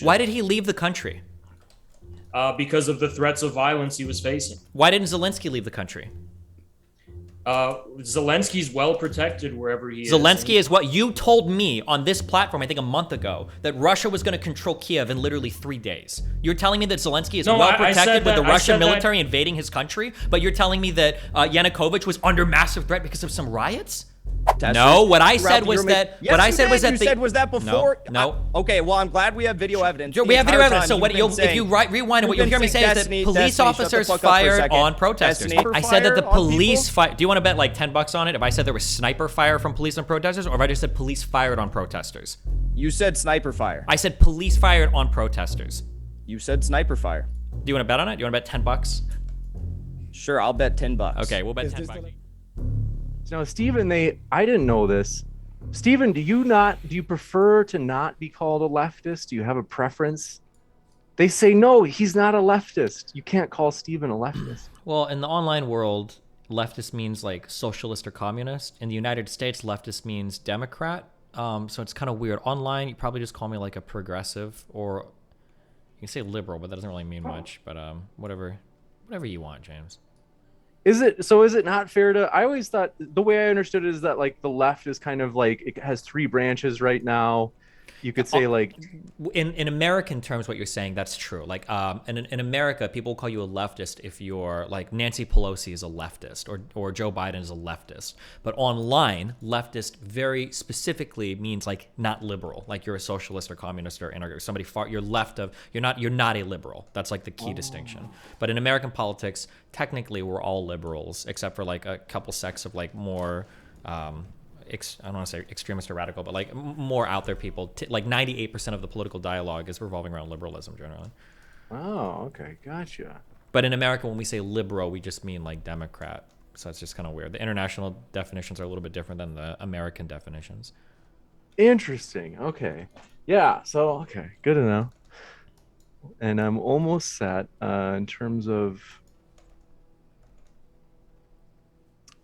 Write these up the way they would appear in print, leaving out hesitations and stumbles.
Why did he leave the country? Because of the threats of violence he was facing. Why didn't Zelensky leave the country? Zelensky's well protected wherever he is. Zelensky is what you told me on this platform, I think a month ago, that Russia was going to control Kiev in literally 3 days. You're telling me that Zelensky is well protected with the Russian military invading his country, but you're telling me that Yanukovych was under massive threat because of some riots? No, what I said was that. Yes, what I said did. was that. You said was that before? No. Okay, well, I'm glad we have video evidence. We have video evidence. So what if you rewind, what you'll hear me say is that police officers fired on protesters. I said that the police fired. Do you want to bet like $10 on it? If I said there was sniper fire from police on protesters, or if I just said police fired on protesters? You said sniper fire. I said police fired on protesters. You said sniper fire. Do you want to bet on it? Do you want to bet $10? Sure, I'll bet $10. Okay, we'll bet $10. Now, Steven, I didn't know this. Steven, do you prefer to not be called a leftist? Do you have a preference? They say, no, he's not a leftist. You can't call Steven a leftist. Well, in the online world, leftist means like socialist or communist. In the United States, leftist means Democrat. So it's kind of weird. Online, you probably just call me like a progressive, or you can say liberal, but that doesn't really mean much. But whatever you want, James. Is it not fair to, I always thought the way I understood it is that like the left is kind of like, it has 3 branches right now. You could say like in American terms, what you're saying, that's true. Like in America, people call you a leftist if you're like Nancy Pelosi is a leftist, or Joe Biden is a leftist. But online, leftist very specifically means like not liberal, like you're a socialist or communist or anarchist, somebody far, you're left of, you're not a liberal. That's like the key distinction. But in American politics, technically we're all liberals except for like a couple sects of like more I don't want to say extremist or radical, but like more out there people. Like 98% of the political dialogue is revolving around liberalism generally. Oh, okay, gotcha. But in America, when we say liberal, we just mean like Democrat. So it's just kind of weird. The international definitions are a little bit different than the American definitions. Interesting. Okay. Yeah. So, okay. Good to know. And I'm almost set in terms of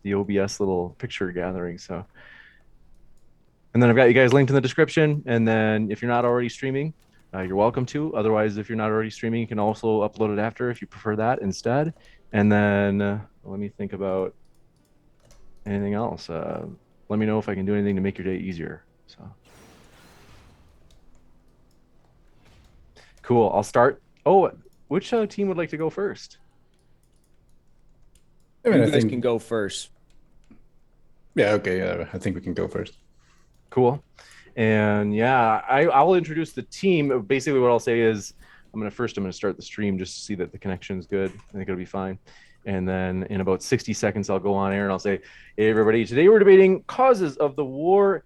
the OBS little picture gathering. So, and then I've got you guys linked in the description. And then if you're not already streaming, you're welcome to. Otherwise, if you're not already streaming, you can also upload it after if you prefer that instead. And then let me think about anything else. Let me know if I can do anything to make your day easier. So cool. I'll start. Oh, which team would like to go first? I mean, you guys can go first. Yeah, okay. Yeah, I think we can go first. Cool. And yeah, I will introduce the team. Basically, what I'll say is I'm going to start the stream just to see that the connection is good. I think it'll be fine. And then in about 60 seconds, I'll go on air and I'll say, hey, everybody, today we're debating causes of the war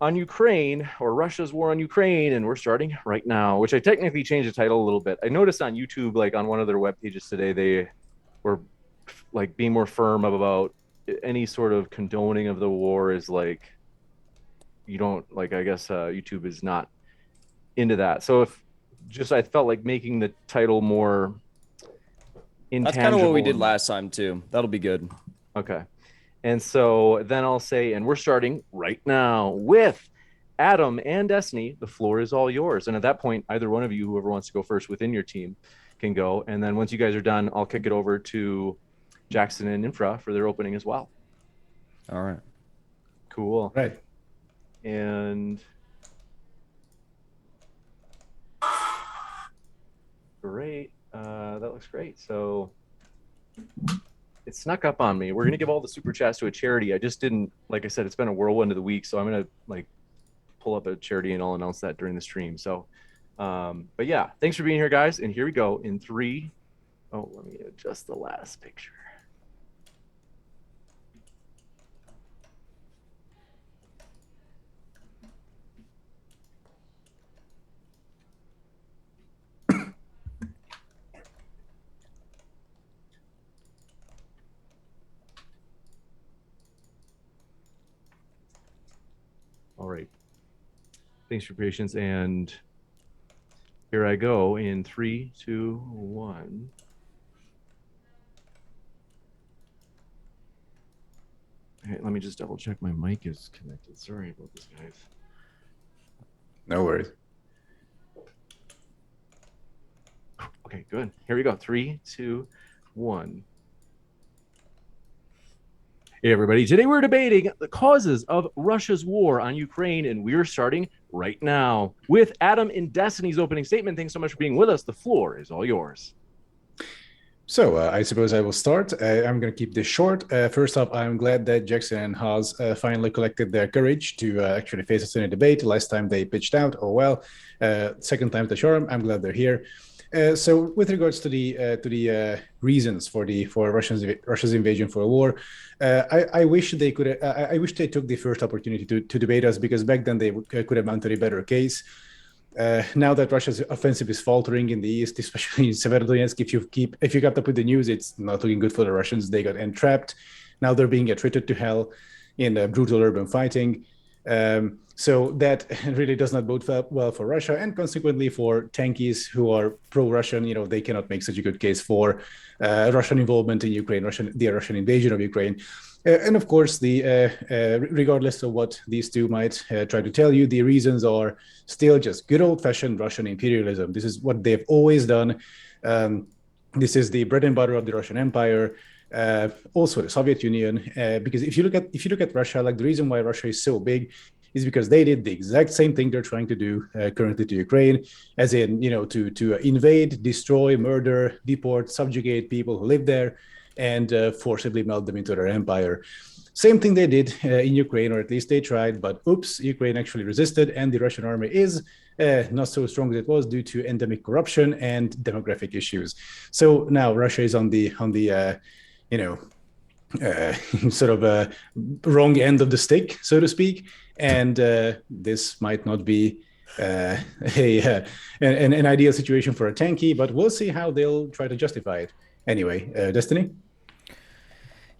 on Ukraine, or Russia's war on Ukraine, and we're starting right now, which I technically changed the title a little bit. I noticed on YouTube, like on one of their web pages today, they were like being more firm about any sort of condoning of the war is like, you don't like, I guess YouTube is not into that. So if just, I felt like making the title more intangible. That's kind of what we did last time too. That'll be good. Okay. And so then I'll say, and we're starting right now with Adam and Destiny. The floor is all yours. And at that point, either one of you, whoever wants to go first within your team, can go. And then once you guys are done, I'll kick it over to Jackson and Infra for their opening as well. All right. Cool. Right. And great. That looks great. So it snuck up on me. We're going to give all the super chats to a charity. I just didn't, like I said, it's been a whirlwind of the week. So I'm going to like pull up a charity and I'll announce that during the stream. So, but yeah, thanks for being here, guys. And here we go in 3. Oh, let me adjust the last picture. All right. Thanks for your patience. And here I go in 3, 2, 1. Okay, let me just double check my mic is connected. Sorry about this, guys. No worries. Okay, good. Here we go. 3, 2, 1. Hey, everybody. Today we're debating the causes of Russia's war on Ukraine, and we're starting right now with Adam in Destiny's opening statement. Thanks so much for being with us. The floor is all yours. So I suppose I will start. I'm going to keep this short. First off, I'm glad that Jackson and Haas finally collected their courage to actually face us in a debate. Last time they pitched out. Oh well. Second time the charm. I'm glad they're here. So with regards to the reasons for Russia's invasion for a war, I wish they could. I wish they took the first opportunity to debate us, because back then they could have mounted a better case. Now that Russia's offensive is faltering in the east, especially in Severodonetsk, if you kept up with the news, it's not looking good for the Russians. They got entrapped. Now they're being attrited to hell in brutal urban fighting. So that really does not bode well for Russia, and consequently for tankies who are pro-Russian. They cannot make such a good case for Russian involvement in Ukraine, the Russian invasion of Ukraine. And of course, regardless of what these two might try to tell you, the reasons are still just good old-fashioned Russian imperialism. This is what they've always done. This is the bread and butter of the Russian Empire, also the Soviet Union. Because if you look at Russia, like the reason why Russia is so big is because they did the exact same thing they're trying to do currently to Ukraine, as in to invade, destroy, murder, deport, subjugate people who live there, and forcibly melt them into their empire. Same thing they did in Ukraine, or at least they tried, but oops, Ukraine actually resisted, and the Russian army is not so strong as it was due to endemic corruption and demographic issues. So now Russia is on the sort of wrong end of the stick, so to speak, and this might not be an ideal situation for a tanky, but we'll see how they'll try to justify it. Anyway, Destiny?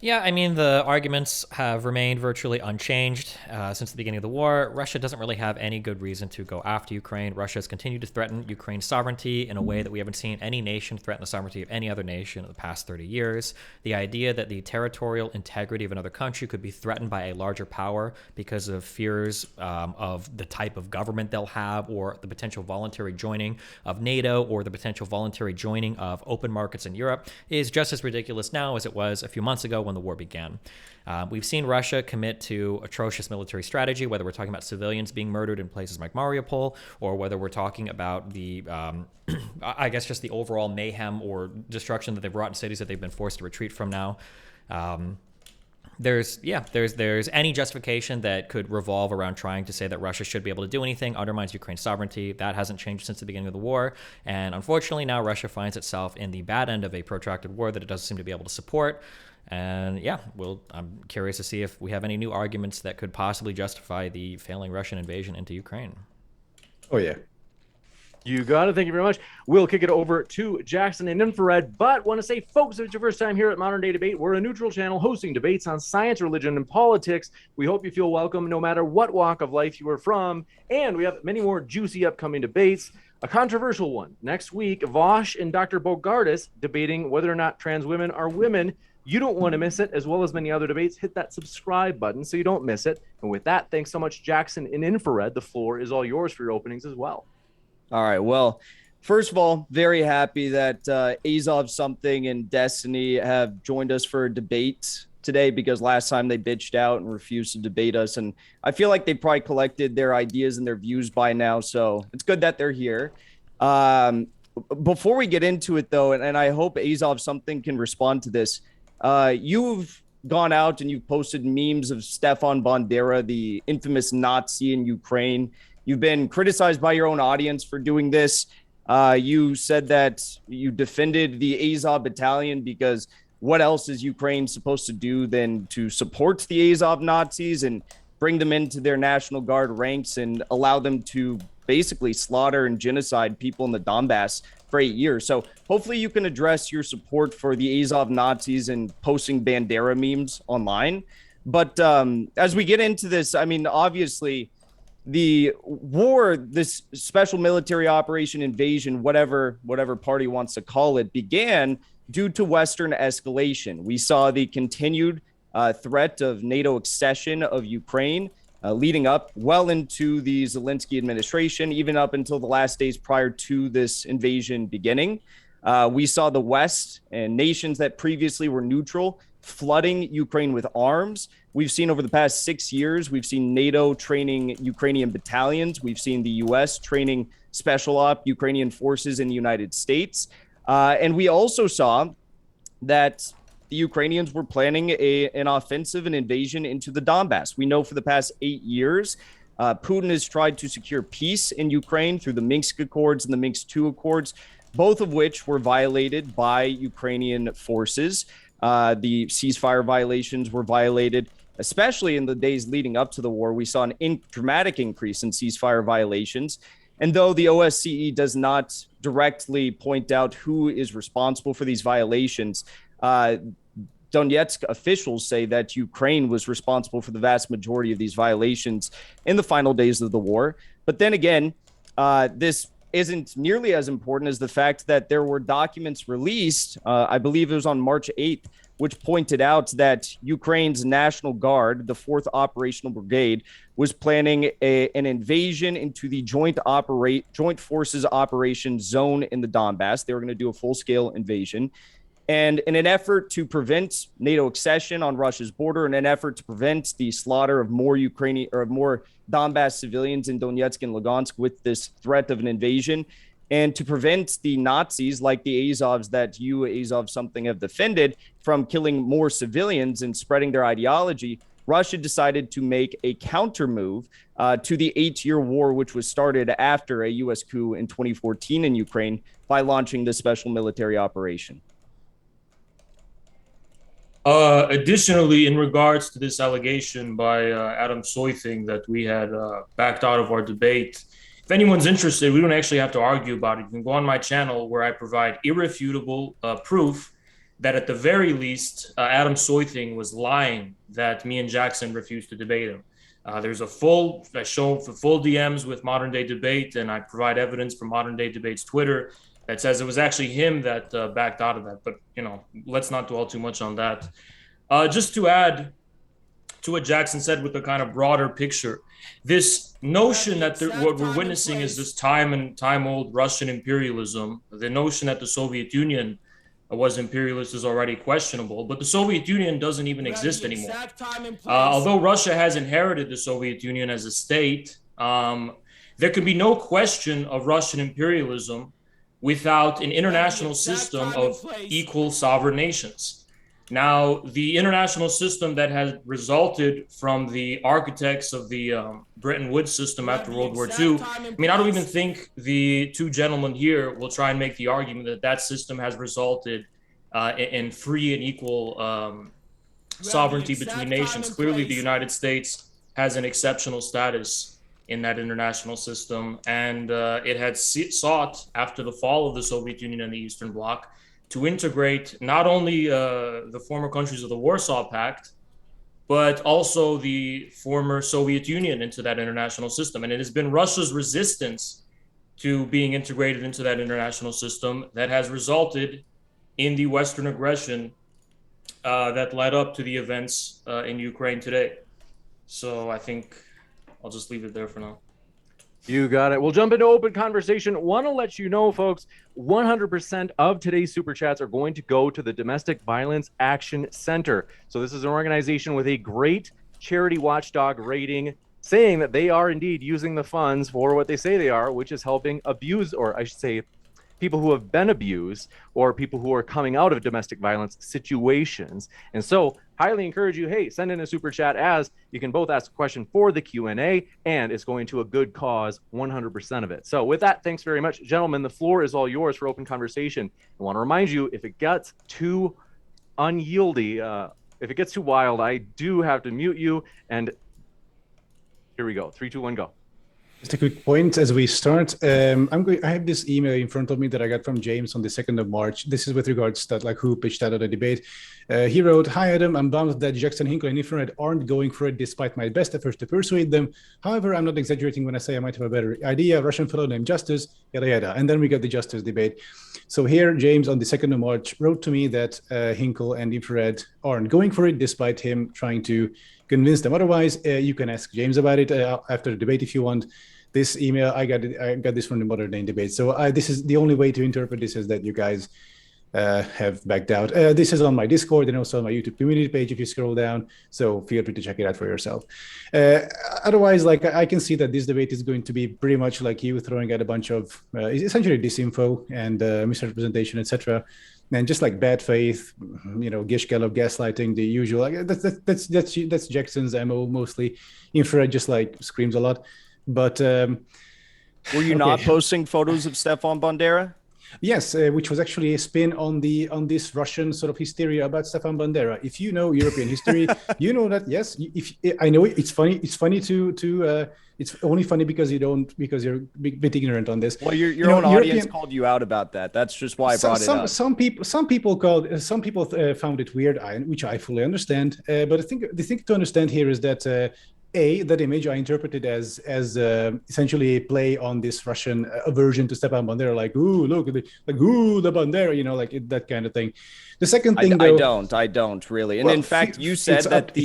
Yeah, I mean, the arguments have remained virtually unchanged since the beginning of the war. Russia doesn't really have any good reason to go after Ukraine. Russia has continued to threaten Ukraine's sovereignty in a way that we haven't seen any nation threaten the sovereignty of any other nation in the past 30 years. The idea that the territorial integrity of another country could be threatened by a larger power because of fears of the type of government they'll have, or the potential voluntary joining of NATO, or the potential voluntary joining of open markets in Europe is just as ridiculous now as it was a few months ago when the war began. We've seen Russia commit to atrocious military strategy, whether we're talking about civilians being murdered in places like Mariupol, or whether we're talking about the, I guess, just the overall mayhem or destruction that they've wrought in cities that they've been forced to retreat from now. There's any justification that could revolve around trying to say that Russia should be able to do anything undermines Ukraine's sovereignty. That hasn't changed since the beginning of the war. And unfortunately, now Russia finds itself in the bad end of a protracted war that it doesn't seem to be able to support. And yeah, I'm curious to see if we have any new arguments that could possibly justify the failing Russian invasion into Ukraine. Oh, yeah. You got it. Thank you very much. We'll kick it over to Jackson and Infrared, but want to say, folks, if it's your first time here at Modern Day Debate, we're a neutral channel hosting debates on science, religion, and politics. We hope you feel welcome no matter what walk of life you are from, and we have many more juicy upcoming debates. A controversial one. Next week, Vosh and Dr. Bogardus debating whether or not trans women are women. You don't want to miss it, as well as many other debates. Hit that subscribe button so you don't miss it. And with that, thanks so much, Jackson and Infrared. The floor is all yours for your openings as well. All right. Well, first of all, very happy that AdamSomething and Destiny have joined us for a debate today, because last time they bitched out and refused to debate us. And I feel like they probably collected their ideas and their views by now. So it's good that they're here. Before we get into it, though, and I hope AdamSomething can respond to this, you've gone out and you've posted memes of Stefan Bandera, the infamous Nazi in Ukraine. You've been criticized by your own audience for doing this. You said that you defended the Azov battalion because what else is Ukraine supposed to do than to support the Azov Nazis and bring them into their National Guard ranks and allow them to basically slaughter and genocide people in the Donbass for 8 years. So hopefully you can address your support for the Azov Nazis and posting Bandera memes online. But as we get into this, I mean, obviously the war, this special military operation, invasion, whatever party wants to call it, began due to Western escalation. We saw the continued threat of NATO accession of Ukraine leading up well into the Zelensky administration, even up until the last days prior to this invasion beginning. We saw the West and nations that previously were neutral flooding Ukraine with arms. We've seen over the past 6 years, we've seen NATO training Ukrainian battalions. We've seen the U.S. training special op Ukrainian forces in the United States. And we also saw that the Ukrainians were planning an offensive, an invasion into the Donbass. We know for the past 8 years, Putin has tried to secure peace in Ukraine through the Minsk Accords and the Minsk II Accords, both of which were violated by Ukrainian forces. The ceasefire violations were violated, especially in the days leading up to the war. We saw an dramatic increase in ceasefire violations. And though the OSCE does not directly point out who is responsible for these violations, Donetsk officials say that Ukraine was responsible for the vast majority of these violations in the final days of the war. But then again, this isn't nearly as important as the fact that there were documents released, I believe it was on March 8th, which pointed out that Ukraine's National Guard, the 4th Operational Brigade, was planning an invasion into the Joint Forces Operation Zone in the Donbass. They were going to do a full-scale invasion. And in an effort to prevent NATO accession on Russia's border, in an effort to prevent the slaughter of more Ukrainian or more Donbass civilians in Donetsk and Lugansk with this threat of an invasion, and to prevent the Nazis like the Azovs that you, AdamSomething, have defended from killing more civilians and spreading their ideology, Russia decided to make a counter move to the 8-year war, which was started after a U.S. coup in 2014 in Ukraine by launching this special military operation. Additionally, in regards to this allegation by AdamSomething that we had backed out of our debate, if anyone's interested, we don't actually have to argue about it. You can go on my channel where I provide irrefutable proof that at the very least, AdamSomething was lying that me and Jackson refused to debate him. There's I show the full DMs with Modern Day Debate, and I provide evidence from Modern Day Debate's Twitter that says it was actually him that backed out of that. But, let's not dwell too much on that. Just to add to what Jackson said with the kind of broader picture, this notion that what we're witnessing is this time-old Russian imperialism, the notion that the Soviet Union was imperialist is already questionable, but the Soviet Union doesn't even exist anymore. Although Russia has inherited the Soviet Union as a state, there can be no question of Russian imperialism without an international system of equal sovereign nations. Now, the international system that has resulted from the architects of the Bretton Woods system after World War II, I don't even think the two gentlemen here will try and make the argument that that system has resulted in free and equal sovereignty between nations. Clearly, the United States has an exceptional status in that international system, and it had sought, after the fall of the Soviet Union and the Eastern Bloc, to integrate not only the former countries of the Warsaw Pact, but also the former Soviet Union into that international system. And it has been Russia's resistance to being integrated into that international system that has resulted in the Western aggression that led up to the events in Ukraine today. So I think I'll just leave it there for now. You got it. We'll jump into open conversation. Want to let you know, folks, 100% of today's super chats are going to go to the Domestic Violence Action Center. So this is an organization with a great charity watchdog rating, saying that they are indeed using the funds for what they say they are, which is helping abuse, or I should say, people who have been abused or people who are coming out of domestic violence situations. And so highly encourage you, hey, send in a super chat, as you can both ask a question for the Q&A, and it's going to a good cause, 100% of it. So with that, thanks very much. Gentlemen, the floor is all yours for open conversation. I want to remind you, if it gets too unyieldy, if it gets too wild, I do have to mute you. And here we go. 3, 2, 1, go. Just a quick point as we start. I have this email in front of me that I got from James on the 2nd of March. This is with regards to who pitched out of the debate. He wrote, "Hi Adam, I'm bummed that Jackson, Hinkle, and Infrared aren't going for it despite my best efforts to persuade them. However, I'm not exaggerating when I say I might have a better idea. Russian fellow named Justice, yada yada." And then we got the Justice debate. So here, James on the 2nd of March wrote to me that Hinkle and Infrared aren't going for it despite him trying to convince them otherwise. You can ask James about it after the debate if you want. this email, I got this from the Modern Day debate. So this is the only way to interpret this is that you guys have backed out. This is on my Discord and also on my YouTube community page if you scroll down. So feel free to check it out for yourself. Otherwise, like I can see that this debate is going to be pretty much like you throwing out a bunch of essentially disinfo and misrepresentation, etc. And just like bad faith, Gish Gallop gaslighting, the usual. Like, that's Jackson's MO mostly. Infrared just like screams a lot. But were you not posting photos of Stefan Bandera? Yes, which was actually a spin on this Russian sort of hysteria about Stefan Bandera. If you know European history, you know that yes. I know it's funny. It's funny to it's only funny because you're a bit ignorant on this. Well, your own audience called you out about that. That's just why I brought it up. Some people found it weird, which I fully understand. But I think the thing to understand here is that. That image I interpreted as essentially a play on this Russian aversion to Stepan Bandera, like, ooh, look at the Bandera, like that kind of thing. The second thing, I don't really. And in fact, you said that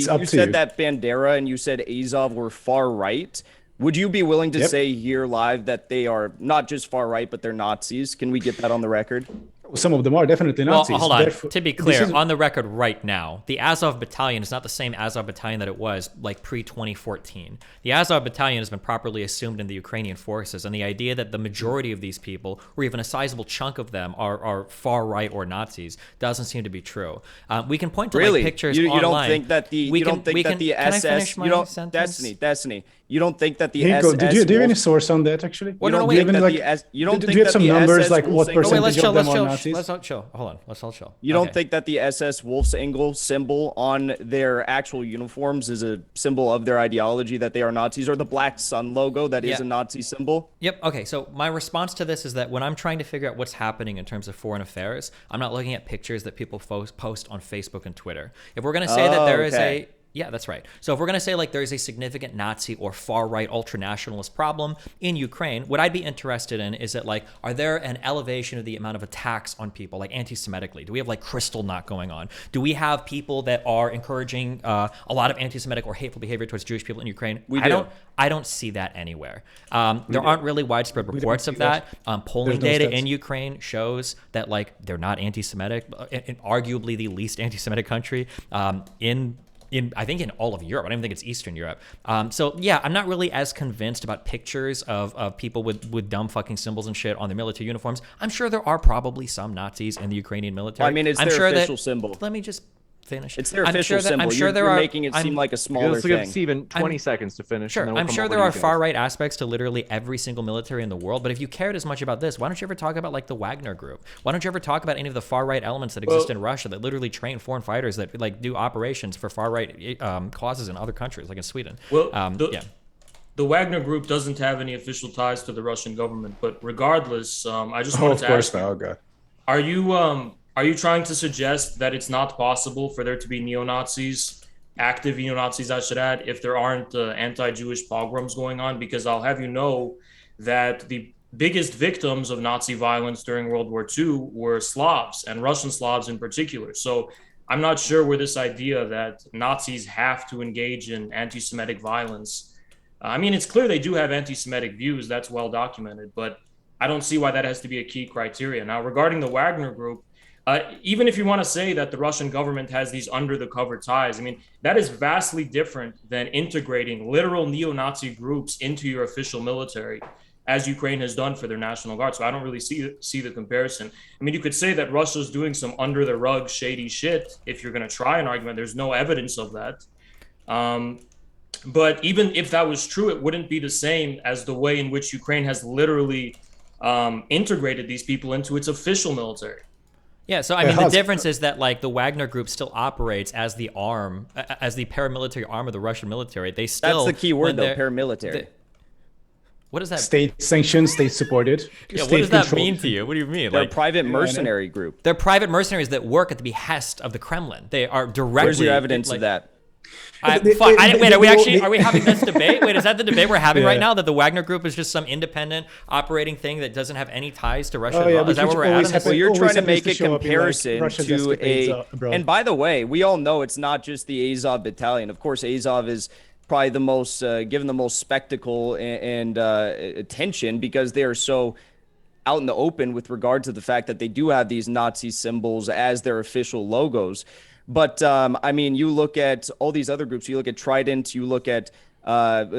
Bandera and you said Azov were far right. Would you be willing to say here live that they are not just far right, but they're Nazis? Can we get that on the record? Some of them are definitely Nazis. Well, hold on. To be clear, on the record right now, the Azov Battalion is not the same Azov Battalion that it was like pre-2014. The Azov Battalion has been properly assumed in the Ukrainian forces, and the idea that the majority of these people, or even a sizable chunk of them, are far right or Nazis doesn't seem to be true. We can point to like pictures online. You don't think that the SS? Can I finish my sentence? Destiny. You don't think that the Hinkle, SS? Do you have any source on that actually? You don't think that do you have some numbers like what percentage of them are Nazis? Let's all chill. Hold on. Let's all chill. You don't think that the SS Wolfsengel symbol on their actual uniforms is a symbol of their ideology that they are Nazis, or the Black Sun logo that is a Nazi symbol? Yep. Okay. So my response to this is that when I'm trying to figure out what's happening in terms of foreign affairs, I'm not looking at pictures that people post on Facebook and Twitter. If we're going to say that there is a Yeah, that's right. So if we're going to say like there's a significant Nazi or far-right ultranationalist problem in Ukraine, what I'd be interested in is that like, are there an elevation of the amount of attacks on people like anti-Semitically? Do we have like Kristallnacht going on? Do we have people that are encouraging a lot of anti-Semitic or hateful behavior towards Jewish people in Ukraine? I don't see that anywhere. There aren't really widespread reports of that. Polling data in Ukraine shows that like they're not anti-Semitic, arguably the least anti-Semitic country I think in all of Europe. I don't even think it's Eastern Europe. So yeah, I'm not really as convinced about pictures of people with dumb fucking symbols and shit on their military uniforms. I'm sure there are probably some Nazis in the Ukrainian military. I mean, it's their official symbol. Let me just finish. It's their official symbol. I'm sure you're making it seem like a smaller thing. Let's give Steven 20 seconds to finish. Sure, I'm sure there are far-right aspects to literally every single military in the world, but if you cared as much about this, why don't you ever talk about like the Wagner Group? Why don't you ever talk about any of the far-right elements that exist in Russia that literally train foreign fighters that like do operations for far-right causes in other countries, like in Sweden? The Wagner Group doesn't have any official ties to the Russian government, but regardless, I just wanted to ask, are you trying to suggest that it's not possible for there to be neo-Nazis, active neo-Nazis, I should add, if there aren't anti-Jewish pogroms going on? Because I'll have you know that the biggest victims of Nazi violence during World War II were Slavs, and Russian Slavs in particular. So I'm not sure where this idea that Nazis have to engage in anti-Semitic violence. I mean, it's clear they do have anti-Semitic views. That's well documented, but I don't see why that has to be a key criteria. Now, regarding the Wagner Group, even if you want to say that the Russian government has these under the cover ties, I mean, that is vastly different than integrating literal neo-Nazi groups into your official military, as Ukraine has done for their National Guard. So I don't really see the comparison. I mean, you could say that Russia's doing some under the rug shady shit if you're going to try an argument. There's no evidence of that. But even if that was true, it wouldn't be the same as the way in which Ukraine has literally integrated these people into its official military. Yeah, so I mean, the difference is that like the Wagner Group still operates as the arm, as the paramilitary arm of the Russian military. They still— That's the key word, though, paramilitary. What does that— State sanctioned, state supported. Yeah, what does that mean to you? What do you mean? They're a private mercenary group. They're private mercenaries that work at the behest of the Kremlin. They are directly— Where's your evidence of that? Wait, are we having this debate? Wait, is that the debate we're having right now? That the Wagner Group is just some independent operating thing that doesn't have any ties to Russia? Is that what we're at? Well, you're trying to make a comparison to a— And by the way, we all know it's not just the Azov Battalion. Of course, Azov is probably the most given the most spectacle and attention because they are so out in the open with regard to the fact that they do have these Nazi symbols as their official logos. But I mean, you look at all these other groups. You look at Trident. You look at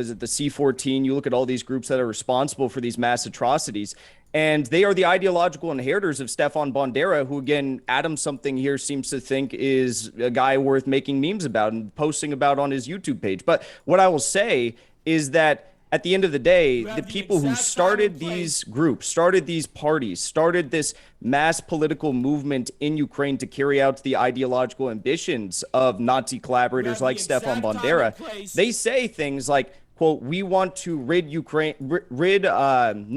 is it the C-14? You look at all these groups that are responsible for these mass atrocities. And they are the ideological inheritors of Stefan Bandera, who, again, AdamSomething here seems to think is a guy worth making memes about and posting about on his YouTube page. But what I will say is that at the end of the day, the people who started these groups, started these parties, started this mass political movement in Ukraine to carry out the ideological ambitions of Nazi collaborators like Stefan Bandera, they say things like, quote, we want to rid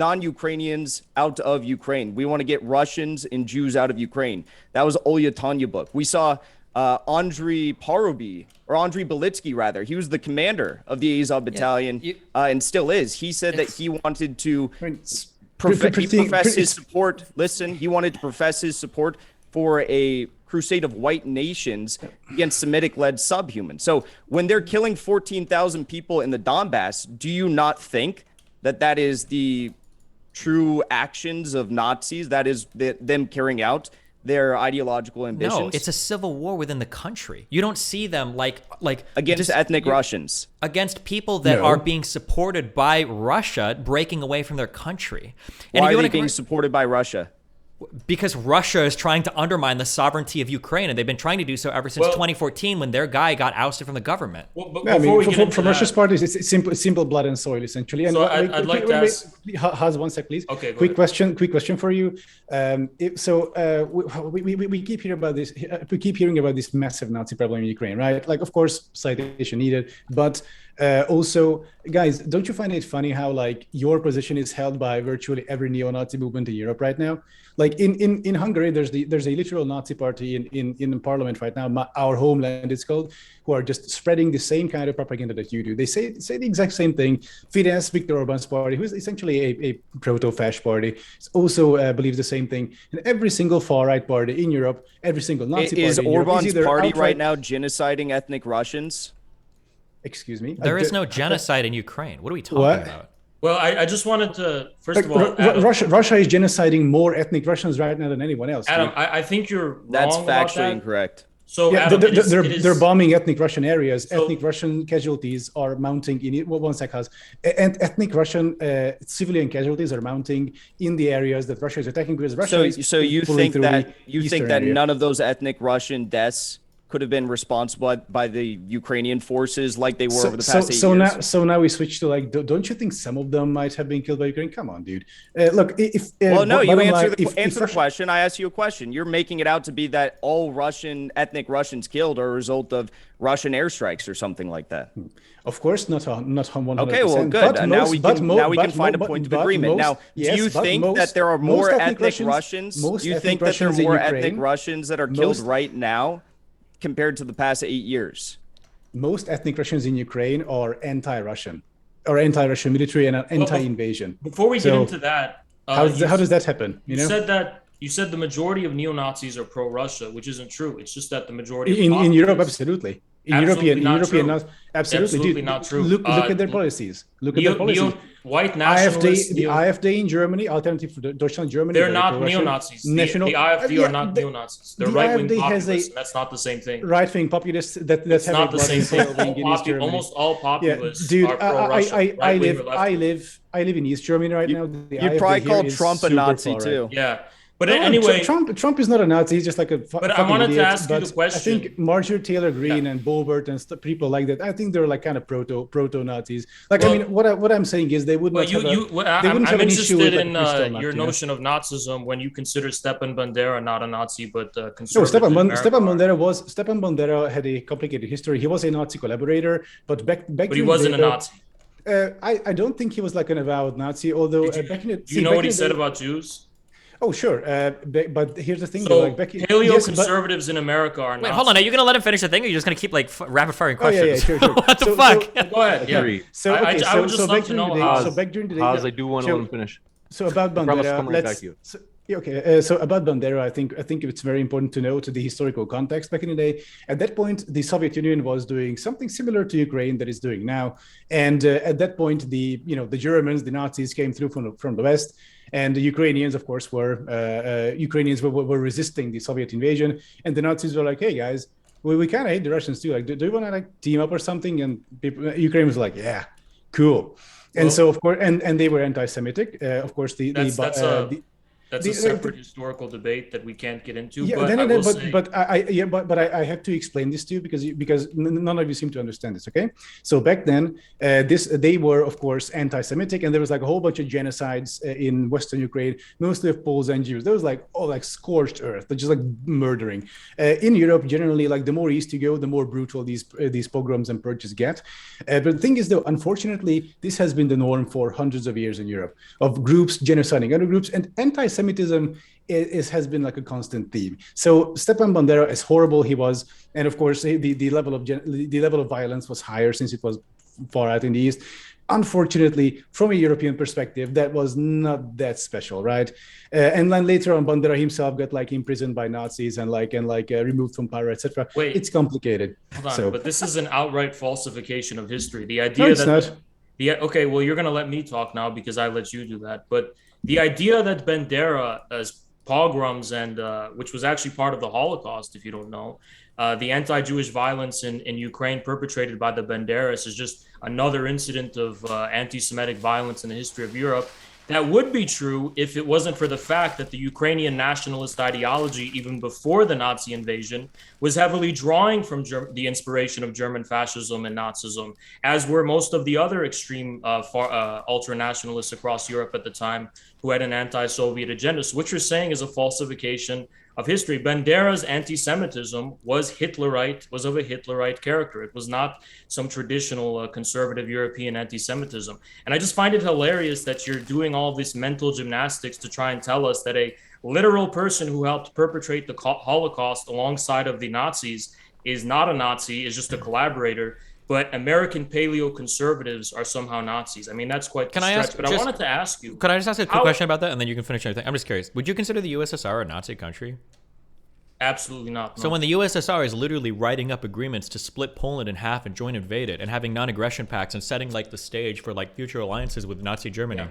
non-Ukrainians out of Ukraine. We want to get Russians and Jews out of Ukraine. That was Olya Tanyabuk. We saw Andriy Belitsky, rather. He was the commander of the Azov battalion and still is. He said that he wanted to profess his support. Listen, he wanted to profess his support for a crusade of white nations against Semitic-led subhumans. So when they're killing 14,000 people in the Donbass, do you not think that that is the true actions of Nazis? That is them carrying out their ideological ambitions? No, it's a civil war within the country. You don't see them like against ethnic Russians, against people that are being supported by Russia, breaking away from their country. And why are they being supported by Russia? Because Russia is trying to undermine the sovereignty of Ukraine, and they've been trying to do so ever since 2014 when their guy got ousted from the government. Well, from Russia's part, it's simple blood and soil, essentially. And so I'd like to ask... Has 1 sec, please. Okay, quick question for you. We keep hearing about this. We keep hearing about this massive Nazi problem in Ukraine, right? Like, of course, citation needed, but also, guys, don't you find it funny how like your position is held by virtually every neo-Nazi movement in Europe right now? Like in Hungary, there's a literal Nazi party in parliament right now. Our Homeland, it's called, who are just spreading the same kind of propaganda that you do. They say the exact same thing. Fidesz, Viktor Orban's party, who is essentially a proto-fascist party, also believes the same thing. And every single far-right party in Europe, every single Nazi party is in Europe Orban's party right now genociding ethnic Russians? Excuse me? There is no genocide in Ukraine. What are we talking about? Well, I just wanted to, first of all... Adam, Russia is genociding more ethnic Russians right now than anyone else. Adam, I think you're wrong That's about factually that. incorrect. So yeah, Adam, they're bombing ethnic Russian areas. So, ethnic Russian casualties are mounting in it. Well, 1 sec, Has. And ethnic Russian civilian casualties are mounting in the areas that Russia is attacking because Russia so you think that none of those ethnic Russian deaths could have been responsible by the Ukrainian forces like they were over the past 8 years? Now we switch to like, don't you think some of them might have been killed by Ukraine? Come on, dude. Look, if well, no, you answer the question. I asked you a question. You're making it out to be that all ethnic Russians killed are a result of Russian airstrikes or something like that. Of course, not 100%. Okay, well, good. Now we can find a point of agreement. Now, do you think that there are more ethnic Russians? Do you think that there are more ethnic Russians that are killed right now compared to the past 8 years? Most ethnic Russians in Ukraine are anti-Russian or anti-Russian military and anti-invasion. Before we get into that, how does that happen? You said the majority of neo-Nazis are pro-Russia, which isn't true. It's just that the majority in Europe, absolutely. Absolutely Absolutely not true. Look at their policies. White nationalists. The AfD in Germany, Alternative for Deutschland, Germany. They're not neo-Nazis. The AfD are not neo-Nazis. They're right-wing populists. That's not the same thing. Right-wing populists that's not the same thing. Almost all populists are pro-Russia. I live in East Germany right now. You'd probably call Trump a Nazi too. Yeah. But anyway, Trump is not a Nazi. He's just like a But I wanted to ask you the question. I think Marjorie Taylor Greene and Boebert and people like that, I think they're like kind of proto Nazis. Like, well, I mean, what I'm saying is they would not I'm interested in your notion of Nazism when you consider Stepan Bandera not a Nazi but conservative. No, Stepan Bandera had a complicated history. He was a Nazi collaborator, but but he wasn't a Nazi. I don't think he was like an avowed Nazi, although do you know what he said about Jews? Oh, sure. But here's the thing. So, paleo-conservatives in America are not. Wait, hold on. Are you going to let him finish the thing, or are you just going to keep like rapid-firing questions? Oh, yeah, sure. What the fuck? Go ahead. Yeah. I would just love to know how. So back during the day, I do want to let him finish. So about Bandera, Yeah, okay. So about Bandera, I think it's very important to note the historical context back in the day. At that point, the Soviet Union was doing something similar to Ukraine that is doing now, and at that point, the Germans, the Nazis came through from the west, and the Ukrainians, of course, were resisting the Soviet invasion, and the Nazis were like, "Hey guys, we kind of hate the Russians too. Like, do you want to like team up or something?" And Ukraine was like, "Yeah, cool." And Well, so, of course, and they were anti-Semitic. Of course, that's a separate historical debate that we can't get into. Yeah, But then, I then will say, but I have to explain this to you because none of you seem to understand this. Okay, so back then, they were of course anti-Semitic, and there was like a whole bunch of genocides in Western Ukraine, mostly of Poles and Jews. There was like like scorched earth, just like murdering. In Europe, generally, like the more east you go, the more brutal these pogroms and purges get. But the thing is, though, unfortunately, this has been the norm for hundreds of years in Europe of groups genociding other groups, and anti-Semitism has been like a constant theme. So Stepan Bandera, as horrible he was, and of course the level of violence was higher since it was far out in the east. Unfortunately, from a European perspective, that was not that special, right? And then later on, Bandera himself got like imprisoned by Nazis and removed from power, etc. wait, It's complicated. hold on. So But this is an outright falsification of history. The no, idea it's that not. okay, well, you're gonna let me talk now because I let you do that. But the idea that Bandera as pogroms and which was actually part of the Holocaust, if you don't know, the anti-Jewish violence in Ukraine perpetrated by the Banderas is just another incident of anti-Semitic violence in the history of Europe. That would be true if it wasn't for the fact that the Ukrainian nationalist ideology, even before the Nazi invasion, was heavily drawing from the inspiration of German fascism and Nazism, as were most of the other extreme ultra-nationalists across Europe at the time who had an anti-Soviet agenda. So what you're saying is a falsification of history. Bandera's anti-Semitism was Hitlerite, was of a Hitlerite character. It was not some traditional conservative European anti-Semitism. And I just find it hilarious that you're doing all this mental gymnastics to try and tell us that a literal person who helped perpetrate the Holocaust alongside of the Nazis is not a Nazi, is just a collaborator. But American paleo conservatives are somehow Nazis. I mean, that's quite the stretch. But I wanted to ask you. Could I just ask a quick question about that, and then you can finish everything? I'm just curious. Would you consider the USSR a Nazi country? Absolutely not. No. So when the USSR is literally writing up agreements to split Poland in half and join invade it, and having non-aggression pacts and setting like the stage for like future alliances with Nazi Germany,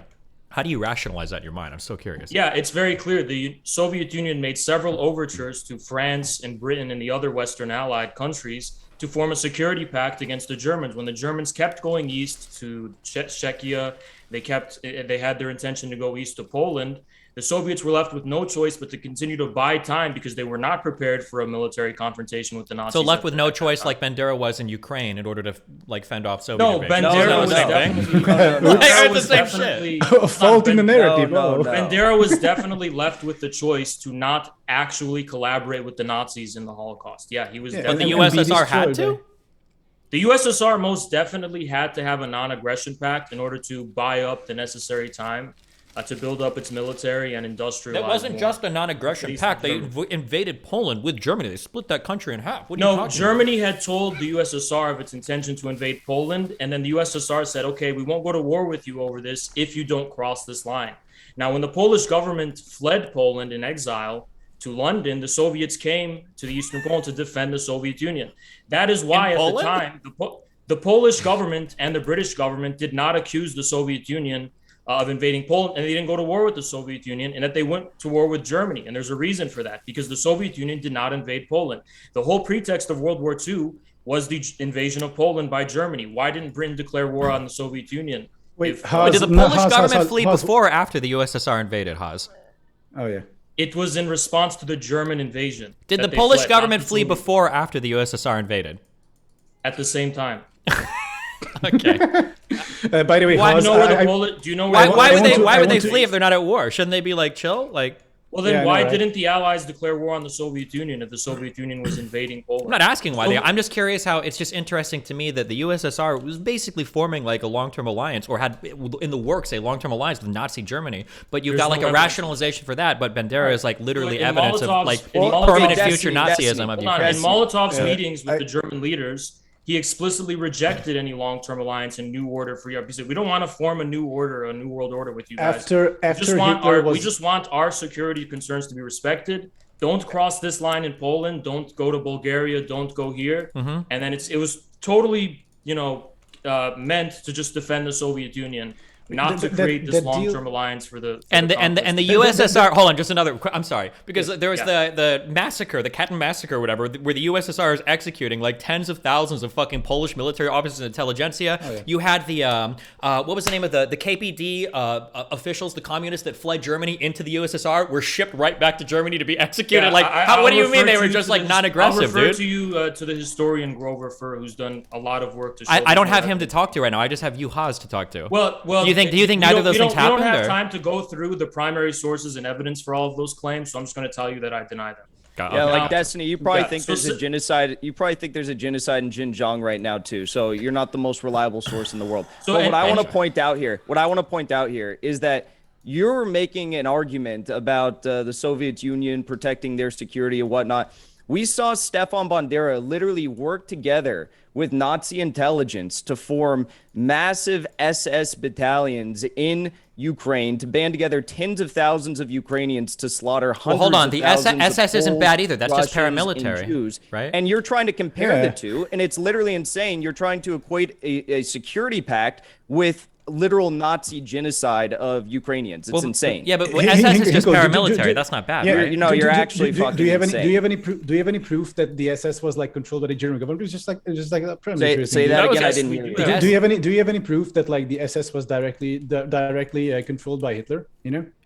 how do you rationalize that in your mind? I'm so curious. Yeah, it's very clear. The Soviet Union made several overtures to France and Britain and the other Western allied countries to form a security pact against the Germans. When the Germans kept going east to Czechia, they had their intention to go east to Poland. The Soviets were left with no choice but to continue to buy time because they were not prepared for a military confrontation with the Nazis. So left with no choice, like Bandera was in Ukraine, in order to like fend off Soviet no, invasion. Bandera was definitely Bandera was definitely A fault in the narrative. No. Bandera was definitely left with the choice to not actually collaborate with the Nazis in the Holocaust. Yeah, he was. But the definitely, USSR had to. The USSR most definitely had to have a non-aggression pact in order to buy up the necessary time to build up its military and industrial. That wasn't just a non-aggression pact. They invaded Poland with Germany. They split that country in half. What are you talking Germany had told the USSR of its intention to invade Poland, and then the USSR said, okay, we won't go to war with you over this if you don't cross this line. Now, when the Polish government fled Poland in exile to London, the Soviets came to the Eastern Poland to defend the Soviet Union. That is why at the time, the Polish government and the British government did not accuse the Soviet Union of invading Poland, and they didn't go to war with the Soviet Union, and that they went to war with Germany. And there's a reason for that, because the Soviet Union did not invade Poland. The whole pretext of World War II was the invasion of Poland by Germany. Why didn't Britain declare war on the Soviet Union? Did the Polish government flee before or after the USSR invaded, Haas? Oh, yeah. It was in response to the German invasion. Did the Polish government flee before or after the USSR invaded? At the same time. Okay. By the way, why, Haas, do you know where why would they flee if they're not at war? Shouldn't they be like chill? Like, well, then why didn't the Allies declare war on the Soviet Union if the Soviet Union was invading Poland? I'm not asking why I'm just curious how it's just interesting to me that the USSR was basically forming like a long-term alliance, or had in the works a long-term alliance with Nazi Germany. But you've got like a rationalization for that. But Bandera is like literally evidence of like permanent future Nazism of Ukraine. In Molotov's meetings with the German leaders, he explicitly rejected any long-term alliance and new order for Europe. He said, "We don't want to form a new order, a new world order with you guys. We just want our security concerns to be respected. Don't cross this line in Poland. Don't go to Bulgaria. Don't go here." And then it was totally, meant to just defend the Soviet Union, not to create this long-term alliance for the USSR. Hold on, just another. I'm sorry, because there was the massacre, the Katyn massacre, or whatever, where the USSR is executing like tens of thousands of fucking Polish military officers and intelligentsia. Oh, yeah. You had the what was the name of the KPD officials, the communists that fled Germany into the USSR, were shipped right back to Germany to be executed. What do you mean they were just like non-aggressive, dude? I'll refer to you to the historian Grover Furr, who's done a lot of work to show. I don't have him to talk to right now. I just have you, Haas, to talk to. Well. Do you think neither of those things happened? We don't have time to go through the primary sources and evidence for all of those claims, so I'm just going to tell you that I deny them. Yeah, like Destiny, you probably think there's a genocide. You probably think there's a genocide in Xinjiang right now too. So you're not the most reliable source in the world. But what I want to point out here is that you're making an argument about the Soviet Union protecting their security and whatnot. We saw Stefan Bandera literally work together with Nazi intelligence to form massive SS battalions in Ukraine to band together tens of thousands of Ukrainians to slaughter hundreds hold on. of The thousands SS of isn't bad either. That's Russians just paramilitary, Jews. Right? And you're trying to compare the two, and it's literally insane. You're trying to equate a security pact with literal Nazi genocide of Ukrainians. It's insane. Yeah, but SS is just paramilitary. That's not bad, right? You're actually fucking insane. Do you have any proof that the SS was like controlled by the German government? It was just like a paramilitary. Say that again. I didn't hear you. Do you have any proof that like the SS was directly controlled by Hitler?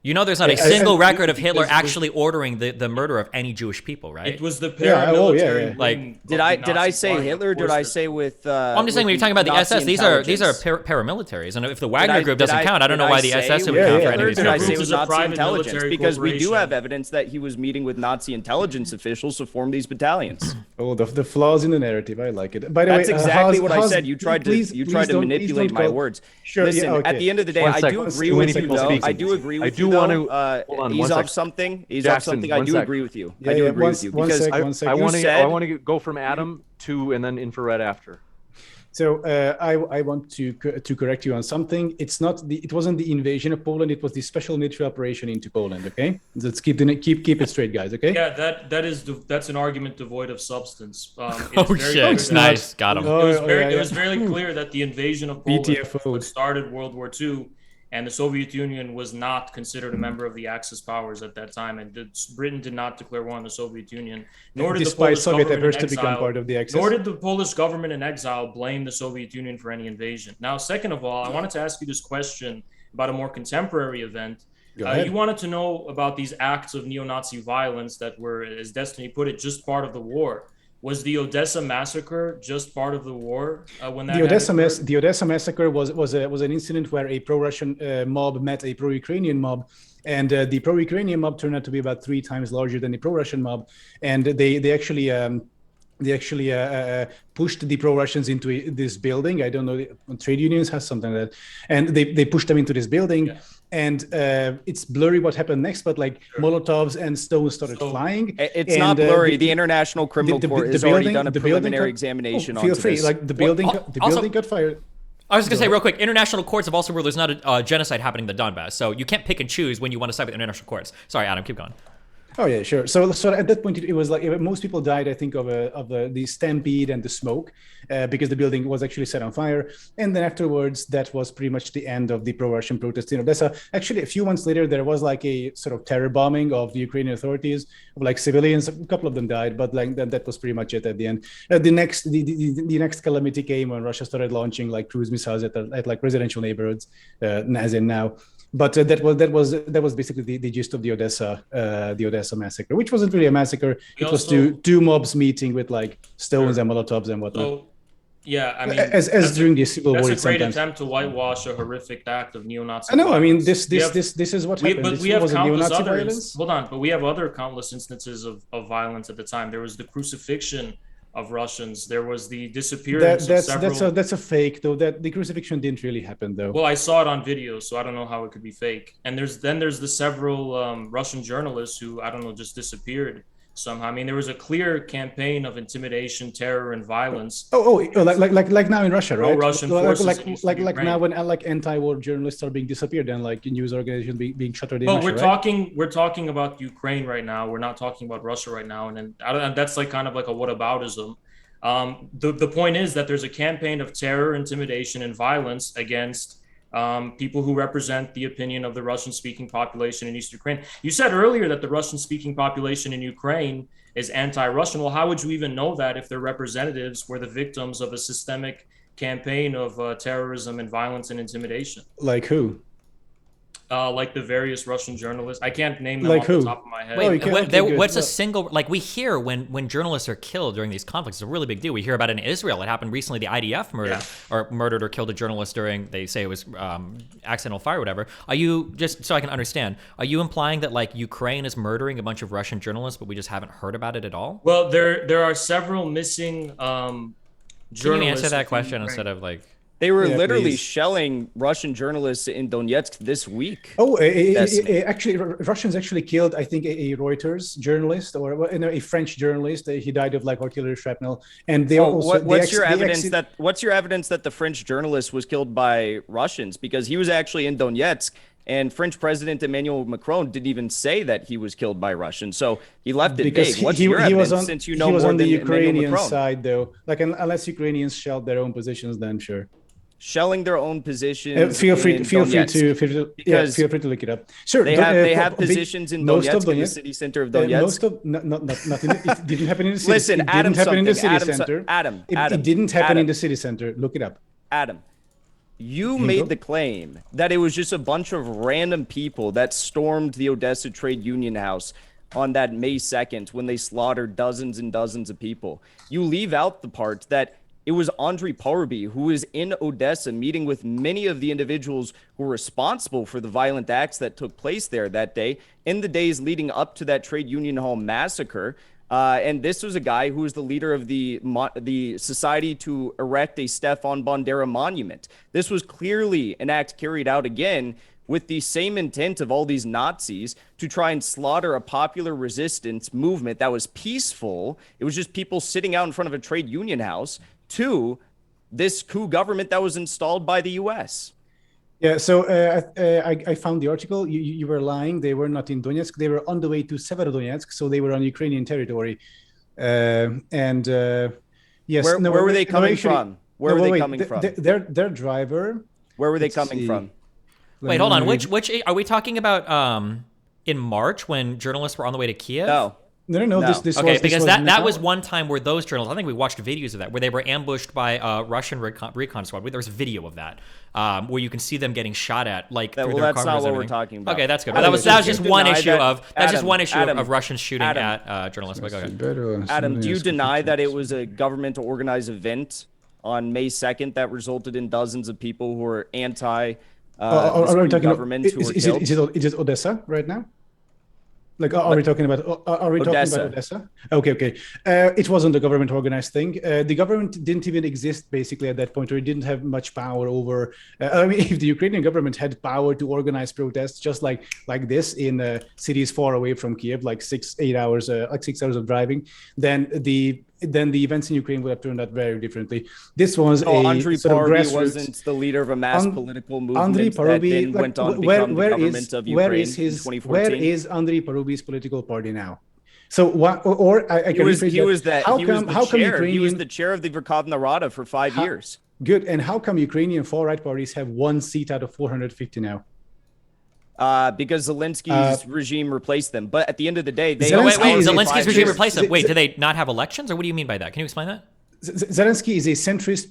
There's not a single record of Hitler actually ordering the murder of any Jewish people, right? It was the paramilitary. Like, did I say Hitler? Did I say with? I'm just saying when you're talking about the SS, these are paramilitaries, and if the Wagner group doesn't count, I don't know why the SS would count for any of these. Did I say it was Nazi intelligence? Because we do have evidence that he was meeting with Nazi intelligence officials to form these battalions. Oh, the flaws in the narrative. I like it. By the way, that's exactly what I said. You tried to manipulate my words. Sure. Listen, at the end of the day, I do agree with you. I do agree with you. Ease off something. I do agree with you. I do agree with you because I want to go from Adam to and then infrared after. So I want to correct you on something. It wasn't the invasion of Poland. It was the special military operation into Poland. Okay, let's keep it straight, guys. Okay. Yeah, that's an argument devoid of substance. Shit! Nice, got him. It was very clear that the invasion of Poland started World War II. And the Soviet Union was not considered a member of the Axis powers at that time, and Britain did not declare war on the Soviet Union. Nor did despite Soviet efforts to become part of the Axis. Nor did the Polish government in exile blame the Soviet Union for any invasion. Now, second of all, I wanted to ask you this question about a more contemporary event. You wanted to know about these acts of neo-Nazi violence that were, as Destiny put it, just part of the war. Was the Odessa massacre just part of the war when that the Odessa massacre was an incident where a pro-Russian mob met a pro-Ukrainian mob, and the pro-Ukrainian mob turned out to be about 3 times larger than the pro-Russian mob, and they actually pushed the pro-Russians into this building. I don't know, trade unions has something like that, and they pushed them into this building. Yeah. And it's blurry what happened next, but Molotovs and stones started flying. It's not blurry. The International Criminal Court has already done a preliminary examination on this. Feel free. The building got fired. I was just going to say real quick, international courts have also ruled there's not a genocide happening in the Donbass, so you can't pick and choose when you want to side with international courts. Sorry, Adam, keep going. Oh yeah, sure. So at that point, it was like most people died, I think, of the stampede and the smoke, because the building was actually set on fire. And then afterwards, that was pretty much the end of the pro-Russian protests in Odessa. Actually, a few months later, there was like a sort of terror bombing of the Ukrainian authorities, of civilians. A couple of them died, but that was pretty much it at the end. The next calamity came when Russia started launching cruise missiles at residential neighborhoods, as in now. But that was basically the gist of the Odessa massacre, which wasn't really a massacre. It was two mobs meeting with stones and Molotovs and whatnot. So, yeah, I mean, as during the Civil War, that's a great attempt to whitewash a horrific act of neo-Nazi. I know. I mean, this is what happened. But we have countless others. Hold on, but we have other countless instances of violence at the time. There was the crucifixion of Russians. There was the disappearance of several. That's a fake, though. That the crucifixion didn't really happen, though. Well, I saw it on video, so I don't know how it could be fake. And there's the several Russian journalists who, I don't know, just disappeared. somehow. I mean, there was a clear campaign of intimidation, terror, and violence. Like now in Russia, right? Pro-Russian forces in Eastern like Ukraine. now when like anti-war journalists are being disappeared and like news organizations being shuttered in But Russia, we're talking about Ukraine right now. We're not talking about Russia right now, and then that's like kind of like a whataboutism. The point is that there's a campaign of terror, intimidation, and violence against people who represent the opinion of the Russian-speaking population in East Ukraine. You said earlier that the Russian-speaking population in Ukraine is anti-Russian. Well, how would you even know that if their representatives were the victims of a systemic campaign of terrorism and violence and intimidation? Like who? Like the various Russian journalists. I can't name them Like off who? the top of my head. Wait, okay, good. what's a Well- single, like we hear when journalists are killed during these conflicts, it's a really big deal. We hear about it in Israel. It happened recently. The IDF murdered or killed a journalist during, they say it was accidental fire or whatever. Are you, just so I can understand, are you implying that like Ukraine is murdering a bunch of Russian journalists, but we just haven't heard about it at all? Well, there are several missing journalists. Can you answer that within question Ukraine. instead of like... They were Yeah, literally please. shelling Russian journalists in Donetsk this week. Oh, Yes. actually, Russians actually killed, I think, a Reuters journalist or a French journalist. He died of like artillery shrapnel, and they also. What's your evidence that the French journalist was killed by Russians? Because he was actually in Donetsk, and French President Emmanuel Macron didn't even say that he was killed by Russians. So he left it because vague. What's your evidence? Since you know he was more on the than Emmanuel Ukrainian Macron. side, though. Like unless Ukrainians shelled their own positions, then sure. Shelling their own positions. Feel free in to Donetsk. Because feel free to look it up. Sure, they have positions in most of Donetsk, in the Donetsk, city center of Donetsk. most of not in it didn't happen in the city. Listen, it didn't happen in the city Adam, center. Adam, It didn't happen Adam. in the city center. Look it up. Adam, you Hinkle? made the claim that it was just a bunch of random people that stormed the Odessa Trade Union House on that May 2nd when they slaughtered dozens and dozens of people. You leave out the part that it was Andriy Parubi who was in Odessa meeting with many of the individuals who were responsible for the violent acts that took place there that day in the days leading up to that Trade Union Hall massacre. And this was a guy who was the leader of the Society to erect a Stefan Bandera monument. This was clearly an act carried out again with the same intent of all these Nazis to try and slaughter a popular resistance movement that was peaceful. It was just people sitting out in front of a trade union house to this coup government that was installed by the U.S. Yeah, so I found the article. You were lying. They were not in Donetsk. They were on the way to Severodonetsk, so they were on Ukrainian territory. Yes, where were they coming from? Where were they coming from? Their driver. Where were they let's coming see. from? Wait, hold on. Which are we talking about in March when journalists were on the way to Kiev? No. No. This Okay, was, because this that now. was one time where those journalists, I think we watched videos of that, where they were ambushed by a Russian recon squad. There was a video of that, where you can see them getting shot at, like through their that's covers not and what we're everything. talking about. Okay, that's good. Adam, But that was just one issue of Adam, of Russians shooting Adam, at journalists. But go ahead. Adam, do you deny that it was a government-organized event on May 2nd that resulted in dozens of people who were anti Are we talking government who were killed? is it Odessa right now? Like, are we talking about Odessa? Okay. It wasn't a government organized thing. The government didn't even exist basically at that point, or it didn't have much power over. I mean, if the Ukrainian government had power to organize protests just like this in cities far away from Kiev, like 6 hours of driving, then the events in Ukraine would have turned out very differently. This was Andriy sort of Parubi grassroots. wasn't the leader of a mass political movement Andriy Parubi, that then went on to become the government of Ukraine in 2014. Where is Andriy Parubi's political party now? So what? Or I can rephrase that. How come Ukrainian? He was the chair of the Verkhovna Rada for 5 years. Good. And how come Ukrainian far-right parties have 1 seat out of 450 now? Because Zelensky's regime replaced them. But at the end of the day, Zelensky's regime replaced them. Wait, do they not have elections, or what do you mean by that? Can you explain that? Zelensky is a centrist,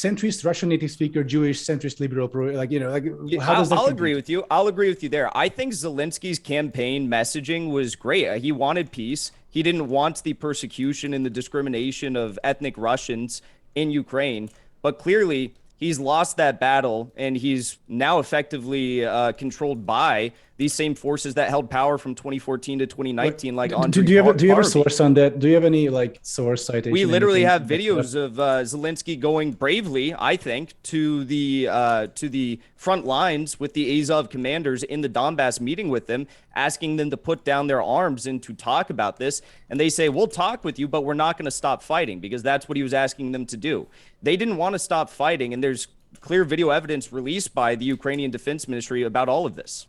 centrist Russian native speaker, Jewish, centrist liberal, how does that? I'll agree with you. I'll agree with you there. I think Zelensky's campaign messaging was great. He wanted peace. He didn't want the persecution and the discrimination of ethnic Russians in Ukraine. But clearly, he's lost that battle, and he's now effectively controlled by these same forces that held power from 2014 to 2019, like Andrei do you have a Barbie. source on that? Do you have any like source citation? We literally have anything? videos of Zelensky going bravely, I think, to the front lines with the Azov commanders in the Donbass, meeting with them, asking them to put down their arms and to talk about this. And they say, we'll talk with you, but we're not going to stop fighting, because that's what he was asking them to do. They didn't want to stop fighting, and there's clear video evidence released by the Ukrainian Defense Ministry about all of this.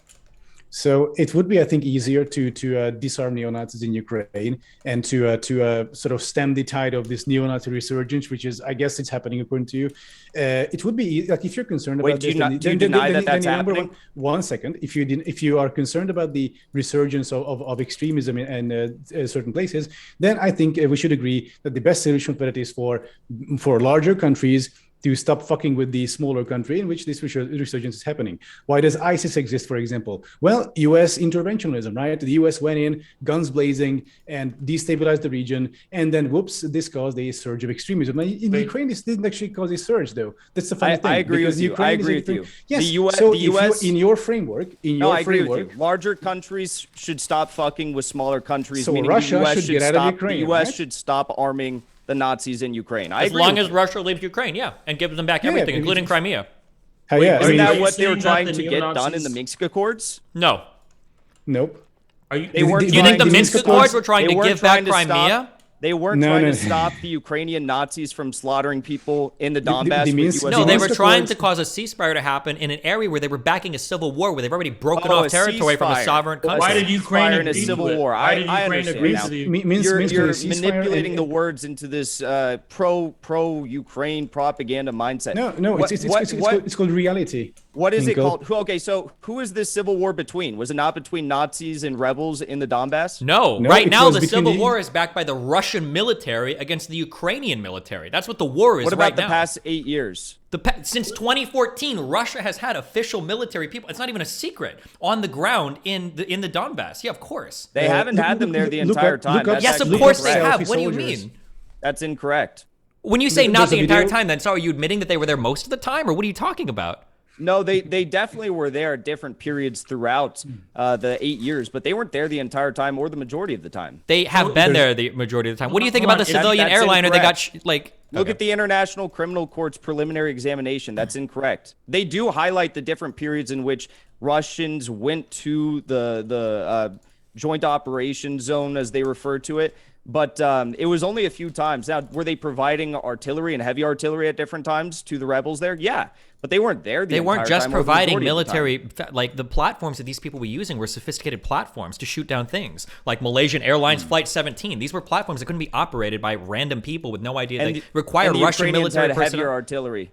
So it would be, I think, easier to disarm neo-Nazis in Ukraine and to sort of stem the tide of this neo-Nazi resurgence, which is, I guess, it's happening according to you. It would be like, if you're concerned about do you deny that that's happening? One second, if you are concerned about the resurgence of extremism in certain places, then I think we should agree that the best solution for that is for larger countries to stop fucking with the smaller country in which this resurgence is happening. Why does ISIS exist, for example? Well, U.S. interventionism, right? The U.S. went in, guns blazing, and destabilized the region, and then whoops, this caused a surge of extremism. Now, in Ukraine, this didn't actually cause a surge, though. That's the funny thing. I agree with you. I agree with you. Yes. The US, in your framework, I agree with you. Larger countries should stop fucking with smaller countries. So meaning Russia the US should get out of Ukraine. The U.S. right? should stop arming the Nazis in Ukraine. As long as Russia leaves Ukraine, and gives them back everything, including Crimea. Isn't that what they were trying to get done in the Minsk Accords? No. Nope. Do you think the Minsk Accords were trying to give back Crimea? They weren't trying to stop the Ukrainian Nazis from slaughtering people in the Donbass. They were trying to cause a ceasefire to happen in an area where they were backing a civil war, where they've already broken off territory from a sovereign country. Why did Ukraine in a civil war? I understand now. You're manipulating the words into this pro-Ukraine propaganda mindset. No, it's called reality. What is it called? Okay, so who is this civil war between? Was it not between Nazis and rebels in the Donbass? No, right now the civil war is backed by the Russian military against the Ukrainian military. That's what the war is right now. What about the past 8 years? Since 2014, Russia has had official military people. It's not even a secret on the ground in the Donbass. Yeah, of course. They haven't had them there the entire time. Yes, of course they have. What do you mean? That's incorrect. When you say not the entire time, then are you admitting that they were there most of the time, or what are you talking about? No, they definitely were there at different periods throughout the 8 years, but they weren't there the entire time or the majority of the time. They have been there the majority of the time. What do you think about the civilian airliner they got Look at the International Criminal Court's preliminary examination. That's incorrect. They do highlight the different periods in which Russians went to the joint operation zone, as they refer to it. But it was only a few times. Now, were they providing artillery and heavy artillery at different times to the rebels there? Yeah, but they weren't there the entire time. They weren't just providing military, like the platforms that these people were using were sophisticated platforms to shoot down things, like Malaysian Airlines Flight 17. These were platforms that couldn't be operated by random people with no idea. They require Russian military personnel. Heavier artillery.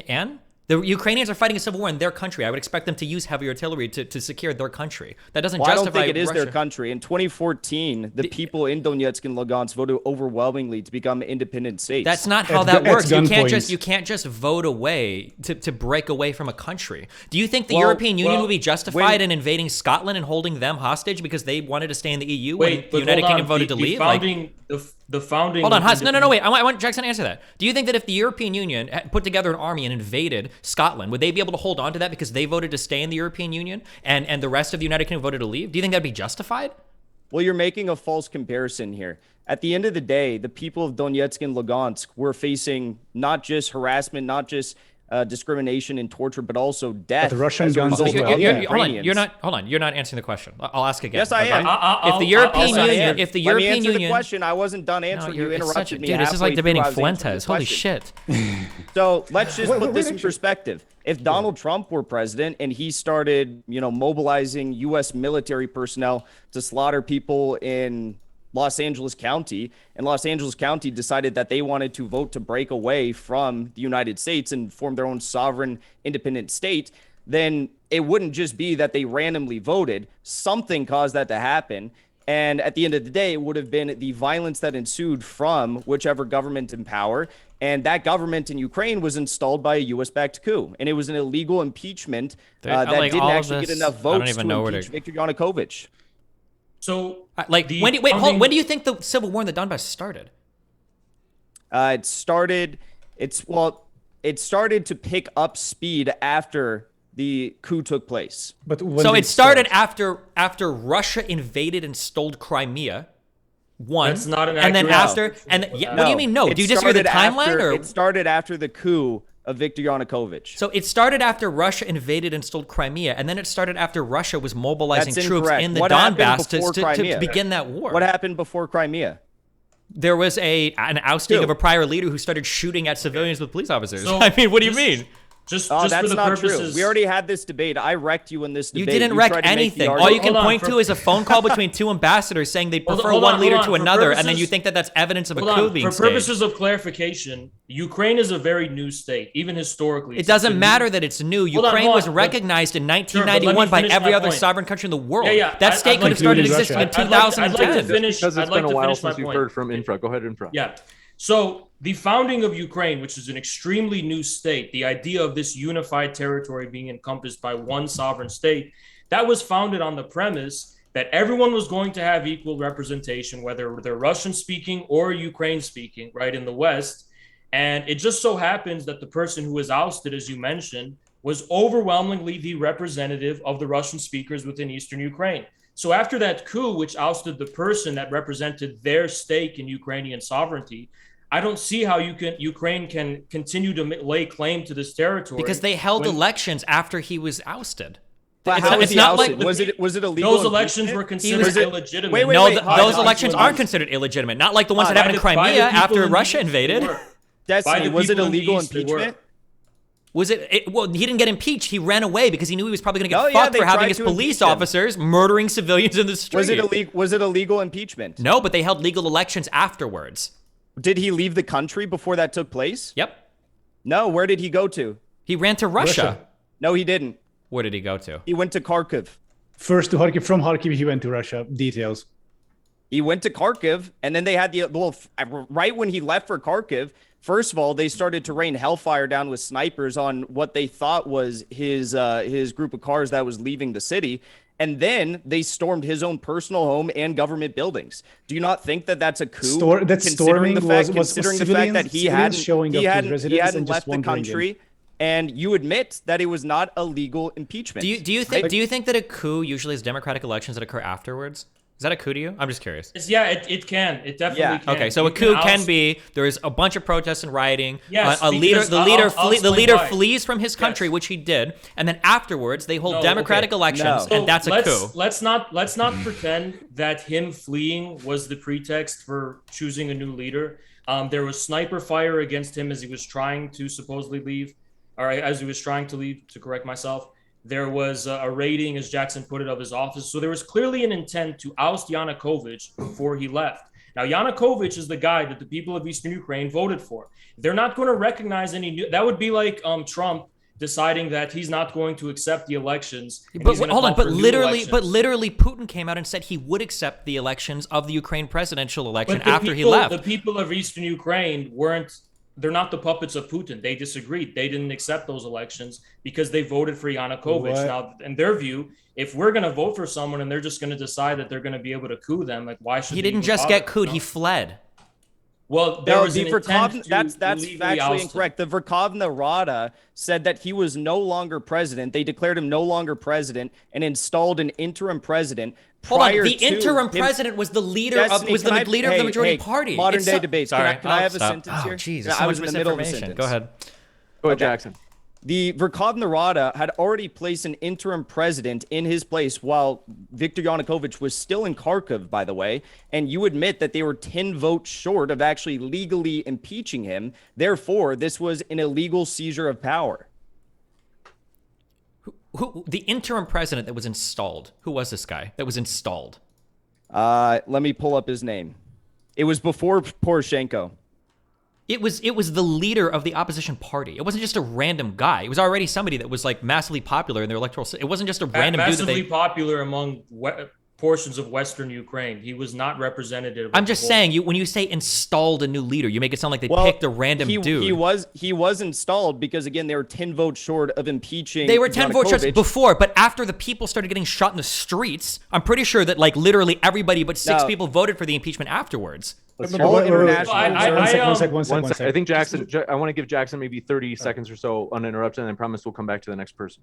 And? The Ukrainians are fighting a civil war in their country. I would expect them to use heavy artillery to secure their country. That doesn't justify I don't think it is Russia. Their country. In 2014, the people in Donetsk and Lugansk voted overwhelmingly to become independent states. That's not how that works. You can't just vote away to break away from a country. Do you think the European Union would be justified in invading Scotland and holding them hostage because they wanted to stay in the EU when the United Kingdom voted to leave? The founding. Hold on, Hans. No, wait. I want Jackson to answer that. Do you think that if the European Union put together an army and invaded Scotland, would they be able to hold on to that because they voted to stay in the European Union and the rest of the United Kingdom voted to leave? Do you think that'd be justified? Well, you're making a false comparison here. At the end of the day, the people of Donetsk and Lugansk were facing not just harassment, not just discrimination and torture, but also death. But the Russian guns as well. Hold on. You're not answering the question. I'll ask again. Yes, I am. If the European Union, the question, I wasn't done answering. You interrupted me. Dude, this is like debating Fuentes. Holy shit. So let's just put this in perspective. If Donald Trump were president and he started, mobilizing U.S. military personnel to slaughter people in Los Angeles County, and Los Angeles County decided that they wanted to vote to break away from the United States and form their own sovereign independent state, then it wouldn't just be that they randomly voted. Something caused that to happen. And at the end of the day, it would have been the violence that ensued from whichever government in power. And that government in Ukraine was installed by a U.S.-backed coup. And it was an illegal impeachment that didn't actually get enough votes to impeach Viktor Yanukovych. So, when do you think the civil war in the Donbass started? It started to pick up speed after the coup took place. But when So did it started start? after Russia invaded and stole Crimea. One. That's not an and then accurate after and yeah, what do you mean no? It Do you disagree with the started timeline after- or It started after the coup of Viktor Yanukovych. so it started after Russia invaded and stole Crimea, and then it started after Russia was mobilizing That's troops incorrect. in the What happened Donbass before to Crimea? begin that war. What happened before Crimea? There was an ousting Two. of a prior leader who started shooting at civilians with police officers. So, I mean, what do you mean? Just Oh, for that's the not purposes. true. We already had this debate. I wrecked you in this You debate. didn't wreck tried to make the anything. All argument- you can Hold on, point to is a phone call between two ambassadors saying they prefer hold one on, leader hold to on. For another, and then purposes- you think that that's evidence of a Hold coup on. being For purposes staged. of clarification, Ukraine is a very new state, even historically. It doesn't matter that it's new. Ukraine was hold on. recognized in Sure, but let me 1991 by finish every my other point. sovereign country in the world. Yeah. That I'd state could like have started to- existing in I'd like to 2010. finish. Because I'd it's like been a to while finish my since we've point. heard from Infra. Go ahead, Infra. Yeah. So the founding of Ukraine, which is an extremely new state, the idea of this unified territory being encompassed by one sovereign state, that was founded on the premise that everyone was going to have equal representation, whether they're Russian speaking or Ukraine speaking, right, in the West. And it just so happens that the person who was ousted, as you mentioned, was overwhelmingly the representative of the Russian speakers within Eastern Ukraine. So after that coup, which ousted the person that represented their stake in Ukrainian sovereignty, I don't see how Ukraine can continue to lay claim to this territory Because they held when elections after he was ousted. But It's- how was it's he not ousted? like- was it illegal? those elections impeachment? were considered was- illegitimate. Wait, No, Hans, those Hans, elections Hans. aren't considered illegitimate. Not like the ones that By happened in By the Crimea people after in the Russia East, they invaded. were. Destiny, By the was it people in the illegal East, they were. impeachment? Was it? Well, he didn't get impeached. He ran away because he knew he was probably going to get Oh, yeah, fucked they for having tried his to police impeach him. officers murdering civilians in the street. Was it illegal impeachment? No, but they held legal elections afterwards. Did he leave the country before that took place? Yep. No. Where did he go to? He ran to Russia. Russia. No, he didn't. Where did he go to? He went to Kharkiv. First to Kharkiv, from Kharkiv, he went to Russia. Details. He went to Kharkiv, and then they had the well, right when he left for Kharkiv. First of all, they started to rain hellfire down with snipers on what they thought was his group of cars that was leaving the city, and then they stormed his own personal home and government buildings. Do you not think that that's a coup? That storming was considering the fact civilians- that he civilians hadn't showing up he to his hadn't, he residence hadn't and just left the wandering in. country, and you admit that it was not a legal impeachment. Do you think that a coup usually is democratic elections that occur afterwards? Is that a coup to you? I'm just curious. Yeah, it can. It definitely Yeah. can. Okay, so You a coup can oust- be there is a bunch of protests and rioting. Yes, a leader, because the leader, I'll the explain leader why. flees from his country, Yes. which he did, and then afterwards they hold No, democratic okay. elections, No. and that's a coup. Let's not pretend that him fleeing was the pretext for choosing a new leader. There was sniper fire against him as he was trying to supposedly leave, or as he was trying to leave. To correct myself, there was a raiding, as Jackson put it, of his office. So there was clearly an intent to oust Yanukovych before he left. Now, Yanukovych is the guy that the people of Eastern Ukraine voted for. They're not going to recognize any new. That would be like Trump deciding that he's not going to accept the elections. And But he's gonna hold on, call but for new literally, elections. Putin came out and said he would accept the elections of the Ukraine presidential election But the after he people- left. The people of Eastern Ukraine weren't. They're not the puppets of Putin. They disagreed. They didn't accept those elections because they voted for Yanukovych. What? Now, in their view, if we're going to vote for someone and they're just going to decide that they're going to be able to coup them, like why should He they didn't even just bother? get coup, he No. fled. Well, there No, was the an intent Verkhovna, to that's illegally factually oust him. incorrect. The Verkhovna Rada said that he was no longer president. They declared him no longer president and installed an interim president. Hold on, prior the to interim him- president was the leader Destiny, of can I- of the hey, majority hey, party. Modern It's day so- debates. Sorry, Can I have a stop. sentence Oh, here? jeez, Yeah, so I much was in the middle of a misinformation. sentence. Go ahead. Go ahead, Okay. Jackson. The Verkhovna Rada had already placed an interim president in his place while Viktor Yanukovych was still in Kharkiv, by the way. And you admit that they were 10 votes short of actually legally impeaching him. Therefore, this was an illegal seizure of power. Who the interim president that was installed? Who was this guy that was installed? Let me pull up his name. It was before Poroshenko. It was the leader of the opposition party. It wasn't just a random guy. It was already somebody that was like massively popular in their electoral. It wasn't just a random dude that Massively they. popular among portions of Western Ukraine. He was not representative. I'm of just the whole- saying, when you say installed a new leader, you make it sound like they picked a random dude. He was installed because again they were 10 votes short of impeaching. They were 10 votes short Yanukovych. before, but after the people started getting shot in the streets, I'm pretty sure that like literally everybody but six No. people voted for the impeachment afterwards. Let's All Wait, wait, wait. international One sec. One sec. I think Jackson. I want to give Jackson maybe 30 seconds or so uninterrupted, and I promise we'll come back to the next person.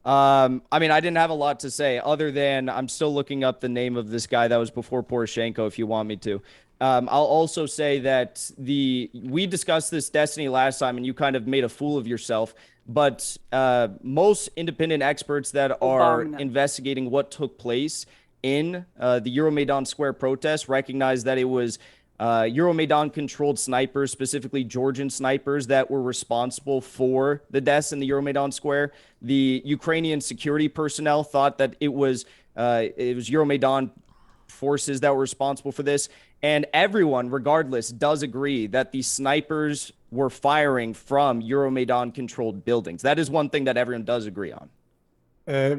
I mean, I didn't have a lot to say other than I'm still looking up the name of this guy that was before Poroshenko, if you want me to. I'll also say that we discussed this Destiny last time, and you kind of made a fool of yourself. But most independent experts that are investigating what took place in the Euromaidan Square protest recognize that it was Euromaidan-controlled snipers, specifically Georgian snipers, that were responsible for the deaths in the Euromaidan Square. The Ukrainian security personnel thought that it was Euromaidan forces that were responsible for this. And everyone, regardless, does agree that the snipers were firing from Euromaidan-controlled buildings. That is one thing that everyone does agree on.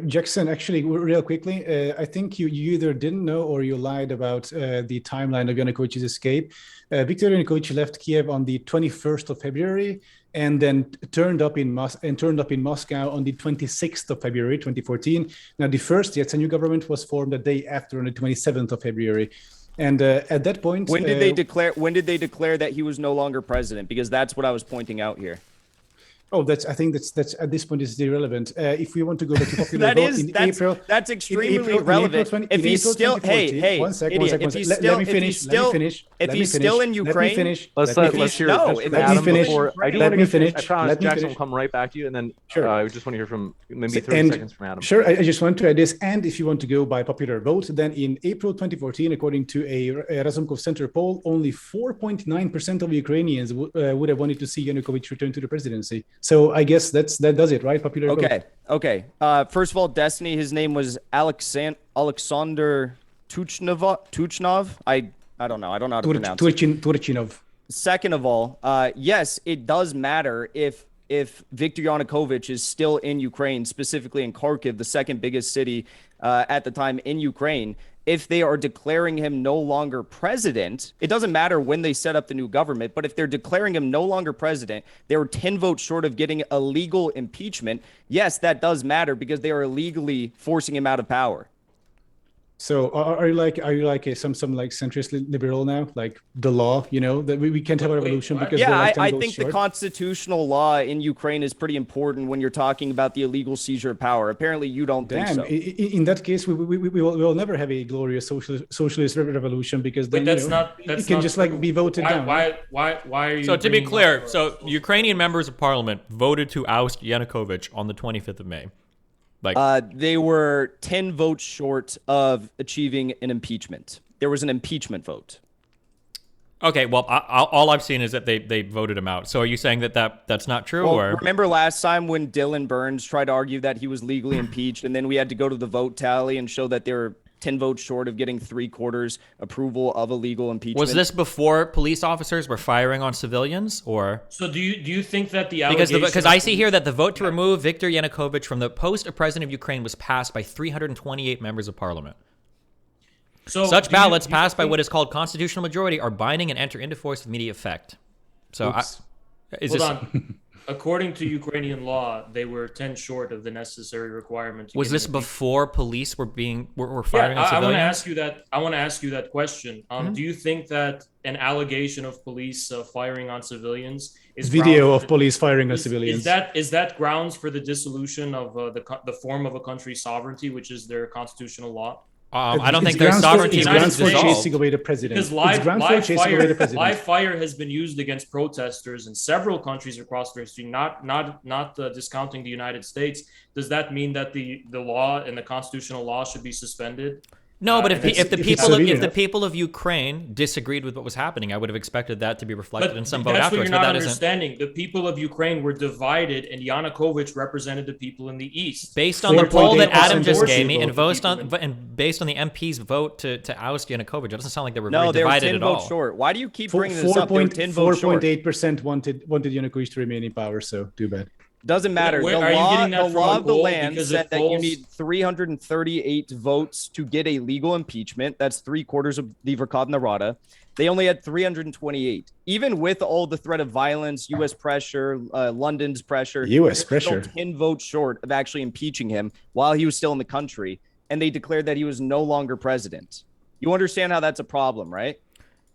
Jackson, actually, real quickly, I think you either didn't know or you lied about the timeline of Yanukovych's escape. Viktor Yanukovych left Kiev on the 21st of February and then turned up in Moscow on the 26th of February, 2014. Now, the first Yatsenyuk government was formed the day after, on the 27th of February. And at that point, when did they declare? When did they declare that he was no longer president? Because that's what I was pointing out here. Oh, I think that's at this point is irrelevant. If we want to go back to popular vote in April, that's extremely relevant. If he's still, hey, one second. Let me finish. If he's still in Ukraine, let's hear from Adam before. I do want to finish. I promise Jackson will come right back to you, and then I just want to hear from maybe 30 seconds from Adam. Sure, I just want to add this. And if you want to go by popular vote, then in April 2014, according to a Razumkov Center poll, only 4.9% of Ukrainians would have wanted to see Yanukovych return to the presidency. So I guess that does it, right? Popular vote. Okay. First of all, Destiny, his name was Alexander Tuchnov. I don't know. I don't know how to pronounce it. Turchinov. Second of all, yes, it does matter if Viktor Yanukovych is still in Ukraine, specifically in Kharkiv, the second biggest city at the time in Ukraine. If they are declaring him no longer president, it doesn't matter when they set up the new government, but if they're declaring him no longer president, they were 10 votes short of getting a legal impeachment. Yes, that does matter because they are illegally forcing him out of power. So are you like some like centrist liberal now, like the law, that we can't have a revolution because I think the constitutional law in Ukraine is pretty important when you're talking about the illegal seizure of power. Apparently, you don't think so. In that case, we will never have a glorious socialist revolution because then it can just like be voted down. Why are you? So to be clear, Ukrainian members of parliament voted to oust Yanukovych on the 25th of May. They were 10 votes short of achieving an impeachment. There was an impeachment vote. Okay, well, all I've seen is that they voted him out. So are you saying that's not true? Well, remember last time when Dylan Burns tried to argue that he was legally impeached, and then we had to go to the vote tally and show that they were 10 votes short of getting 3/4 approval of a legal impeachment? Was this before police officers were firing on civilians, or? So do you think that the allegation? Because I see here that the vote to remove Viktor Yanukovych from the post of president of Ukraine was passed by 328 members of parliament. So such ballots passed by what is called constitutional majority are binding and enter into force with immediate effect. So hold on. According to Ukrainian law, they were 10 short of the necessary requirement. Was this before police were firing on civilians? I want to ask you that question. Do you think that an allegation of police firing on civilians is video of police firing on civilians? Is that grounds for the dissolution of the form of a country's sovereignty, which is their constitutional law? I don't think their sovereignty grounds for chasing away the president. Because live fire has been used against protesters in several countries across their history, not discounting the United States. Does that mean that the law and the constitutional law should be suspended? No, but if the people of Ukraine disagreed with what was happening, I would have expected that to be reflected in some vote afterwards. That's what you're not understanding. The people of Ukraine were divided, and Yanukovych represented the people in the east. Based on the poll that Adam just gave me, and based on the MP's vote to oust Yanukovych, it doesn't sound like they were very divided at all. 10 votes short. Why do you keep bringing this up? 4.8% wanted Yanukovych to remain in power, so too bad. Doesn't matter. The law of the land said that you need 338 votes to get a legal impeachment. That's 3/4 of the Verkhovna Rada. They only had 328. Even with all the threat of violence, U.S. pressure, London's pressure, U.S. pressure, 10 votes short of actually impeaching him while he was still in the country, and they declared that he was no longer president. You understand how that's a problem, right?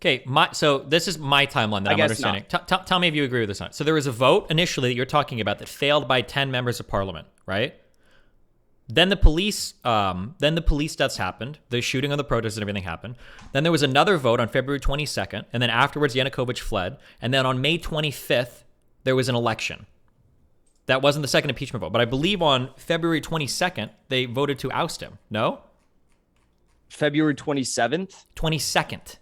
Okay, so this is my timeline that I'm understanding. Tell me if you agree with this. So there was a vote initially that you're talking about that failed by 10 members of parliament, right? Then the police deaths happened. The shooting of the protesters and everything happened. Then there was another vote on February 22nd, and then afterwards Yanukovych fled. And then on May 25th, there was an election. That wasn't the second impeachment vote, but I believe on February 22nd they voted to oust him. No, February 27th. 22nd.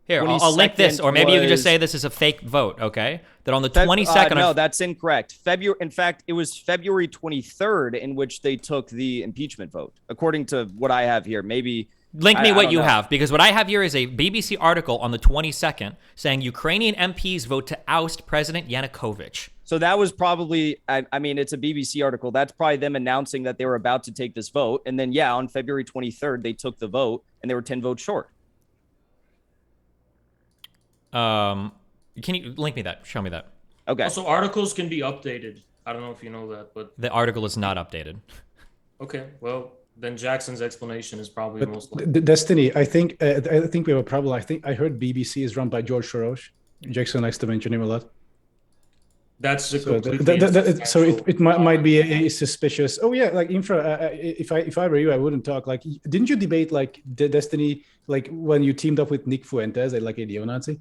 Here, I'll link this, or maybe you can just say this is a fake vote, okay? That on the 22nd... no, that's incorrect. In fact, it was February 23rd in which they took the impeachment vote, according to what I have here. Maybe... Link me what you have, because what I have here is a BBC article on the 22nd saying Ukrainian MPs vote to oust President Yanukovych. So that was probably, I mean, it's a BBC article. That's probably them announcing that they were about to take this vote. And then, yeah, on February 23rd, they took the vote, and they were 10 votes short. Can you link me that? Show me that. Okay. Also, articles can be updated. I don't know if you know that, but the article is not updated. Okay, well, then Jackson's explanation is probably But most likely. Destiny, I think we have a problem. I think I heard BBC is run by George Soros. Jackson likes to mention him a lot. That's a So, completely so it might be a suspicious. Oh yeah, like infra. If I were you, I wouldn't talk. Like, didn't you debate like the Destiny, like when you teamed up with Nick Fuentes, like a neo-Nazi?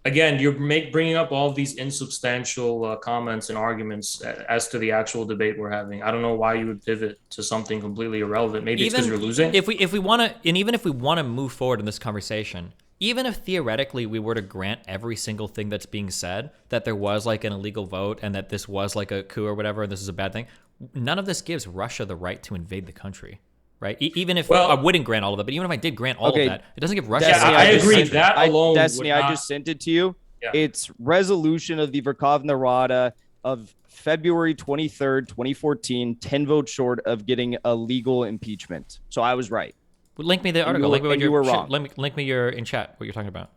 Again, you're bringing up all of these insubstantial comments and arguments as to the actual debate we're having. I don't know why you would pivot to something completely irrelevant. Maybe it's because you're losing. If we want to, and even if we want to move forward in this conversation, even if theoretically we were to grant every single thing that's being said, that there was like an illegal vote and that this was like a coup or whatever, and this is a bad thing, none of this gives Russia the right to invade the country. Right, even if I wouldn't grant all of that, but even if I did grant all of that, it doesn't give Russia. I agree. That alone, Destiny, I just sent it to you. Yeah. It's resolution of the Verkhovna Rada of February 23rd, 2014, 10 votes short of getting a legal impeachment. So I was right. Well, link me the article. Link me what you were wrong. Link me your in chat what you're talking about.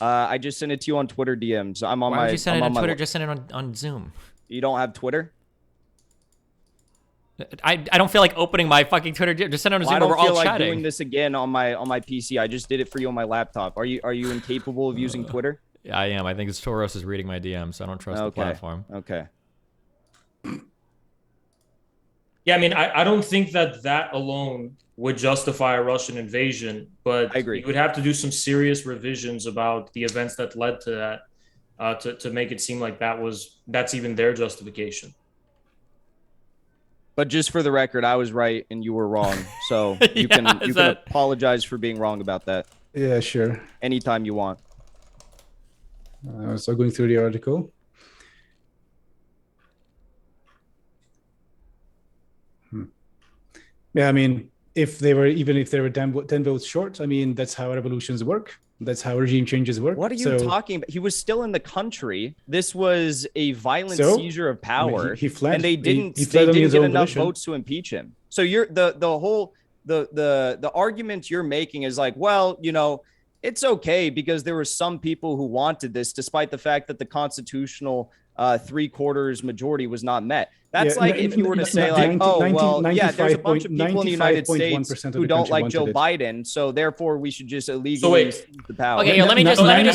I just sent it to you on Twitter DMs. I'm on Why my. Why would you send it on Twitter? Just send it on Zoom. You don't have Twitter? I don't feel like opening my fucking Twitter. Just send it on Zoom. We're all chatting. I don't feel like doing this again on my PC. I just did it for you on my laptop. Are you incapable of using Twitter? I am. I think it's Soros is reading my DMs, so I don't trust the platform. Okay. Yeah, I mean, I don't think that alone would justify a Russian invasion, but I agree. You would have to do some serious revisions about the events that led to that to make it seem like that's even their justification. But just for the record, I was right and you were wrong. So you can apologize for being wrong about that. Yeah, sure. Anytime you want. So going through the article. Yeah, I mean, if they were 10 votes short, I mean, that's how revolutions work. That's how regime changes work. What are you talking about? He was still in the country. This was a violent seizure of power. I mean, he fled. And they didn't get enough votes to impeach him. So you're the argument you're making is like, well, you know, it's okay because there were some people who wanted this, despite the fact that the constitutional 3/4 majority was not met. That's if you were to say like, there's a bunch of people in the United States who don't like Joe Biden, so therefore we should just illegally seize the power. Okay, let me just read.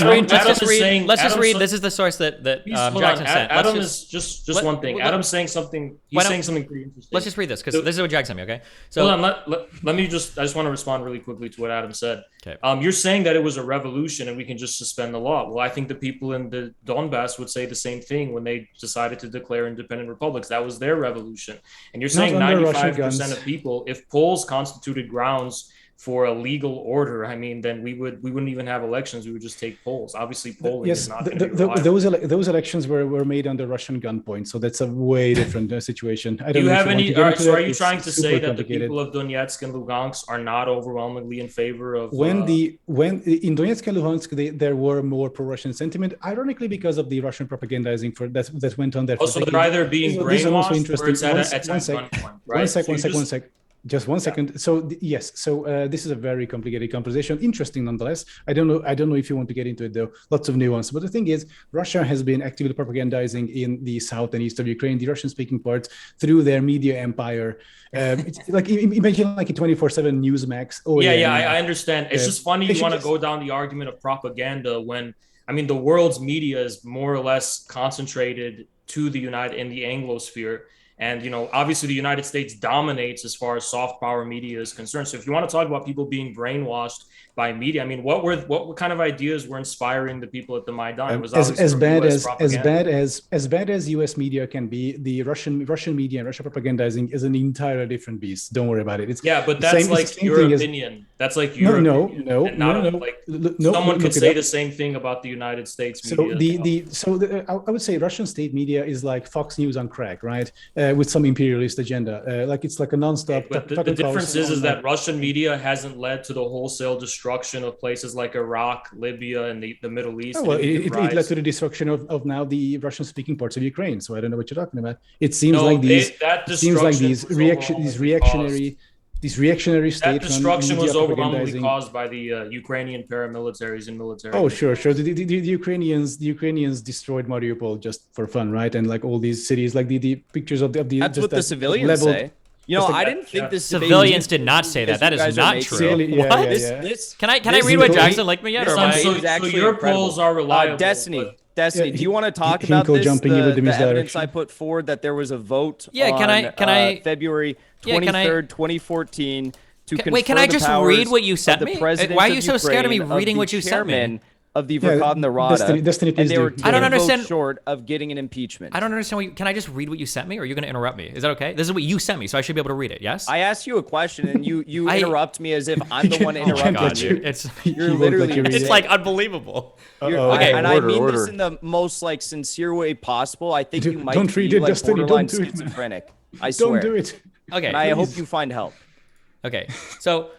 Let's just read. This is the source that Jackson sent. Adam is just one thing. Adam's saying something. He's saying something pretty interesting. Let's just read this because this is what Jack sent me. Okay, so hold on. Let me just. I just want to respond really quickly to what Adam said. Okay. You're saying that it was a revolution and we can just suspend the law. Well, I think the people in the Donbass would say the same thing when they decided to declare independent republics. That was their revolution. And you're saying 95% of people, if polls constituted grounds for a legal order, I mean, then we wouldn't even have elections. We would just take polls. Obviously, polling is not going to be reliable. Those elections were made under Russian gunpoint, so that's a way different situation. I don't Do you know have any? So are you It's trying to say that the complicated. people of Donetsk and Lugansk are not overwhelmingly in favor of? When in Donetsk and Luhansk, there were more pro-Russian sentiment, ironically because of the Russian propagandizing that went on there. So they're either being brainwashed or it's at gunpoint, right? One sec. Just one second. So yes. So this is a very complicated conversation. Interesting nonetheless. I don't know if you want to get into it though. Lots of nuance. But the thing is, Russia has been actively propagandizing in the south and east of Ukraine, the Russian-speaking parts, through their media empire. It's like imagine like a 24/7 Newsmax. I understand. It's just funny you want to go down the argument of propaganda when I mean the world's media is more or less concentrated to the in the Anglosphere. And, obviously the United States dominates as far as soft power media is concerned. So if you want to talk about people being brainwashed by media, I mean, what kind of ideas were inspiring the people at the Maidan? It was as bad US as bad as U.S. media can be, the Russian media and Russia propagandizing is an entirely different beast. Don't worry about it. But that's like your opinion. That's like your opinion. No. Someone could say the same thing about the United States media. I would say Russian state media is like Fox News on crack, right? With some imperialist agenda. Like it's like a nonstop. But the difference is that Russian media hasn't led to the wholesale destruction of places like Iraq, Libya, and the Middle East. Well, it led to the destruction of now the Russian-speaking parts of Ukraine. So I don't know what you're talking about. It seems these reactionary states. That destruction was overwhelmingly caused by the Ukrainian paramilitaries and military. Oh, sure. The Ukrainians destroyed Mariupol just for fun, right? And like all these cities, like the pictures of the that's what the civilians say. I didn't think this civilians did not say that. That is not true. What? Can I read what Jackson linked me yet? So your polls are reliable. Destiny, do you want to talk about this? The evidence I put forward that there was a vote on February 23rd, 2014 to confer Wait, can I just read what you sent me? Why are you so scared of me reading what you sent me? Of the Verkhovna Rada, Destiny, and they were I don't understand. Short of getting an impeachment. I don't understand. Can I just read what you sent me, or are you going to interrupt me? Is that okay? This is what you sent me, so I should be able to read it. Yes. I asked you a question, and you interrupt me as if I'm the one interrupting you. You're literally. It's like unbelievable. Okay, and I mean this in the most like sincere way possible. I think you might be like borderline schizophrenic. I swear. Don't do it. Okay. And I hope you find help. Okay, so.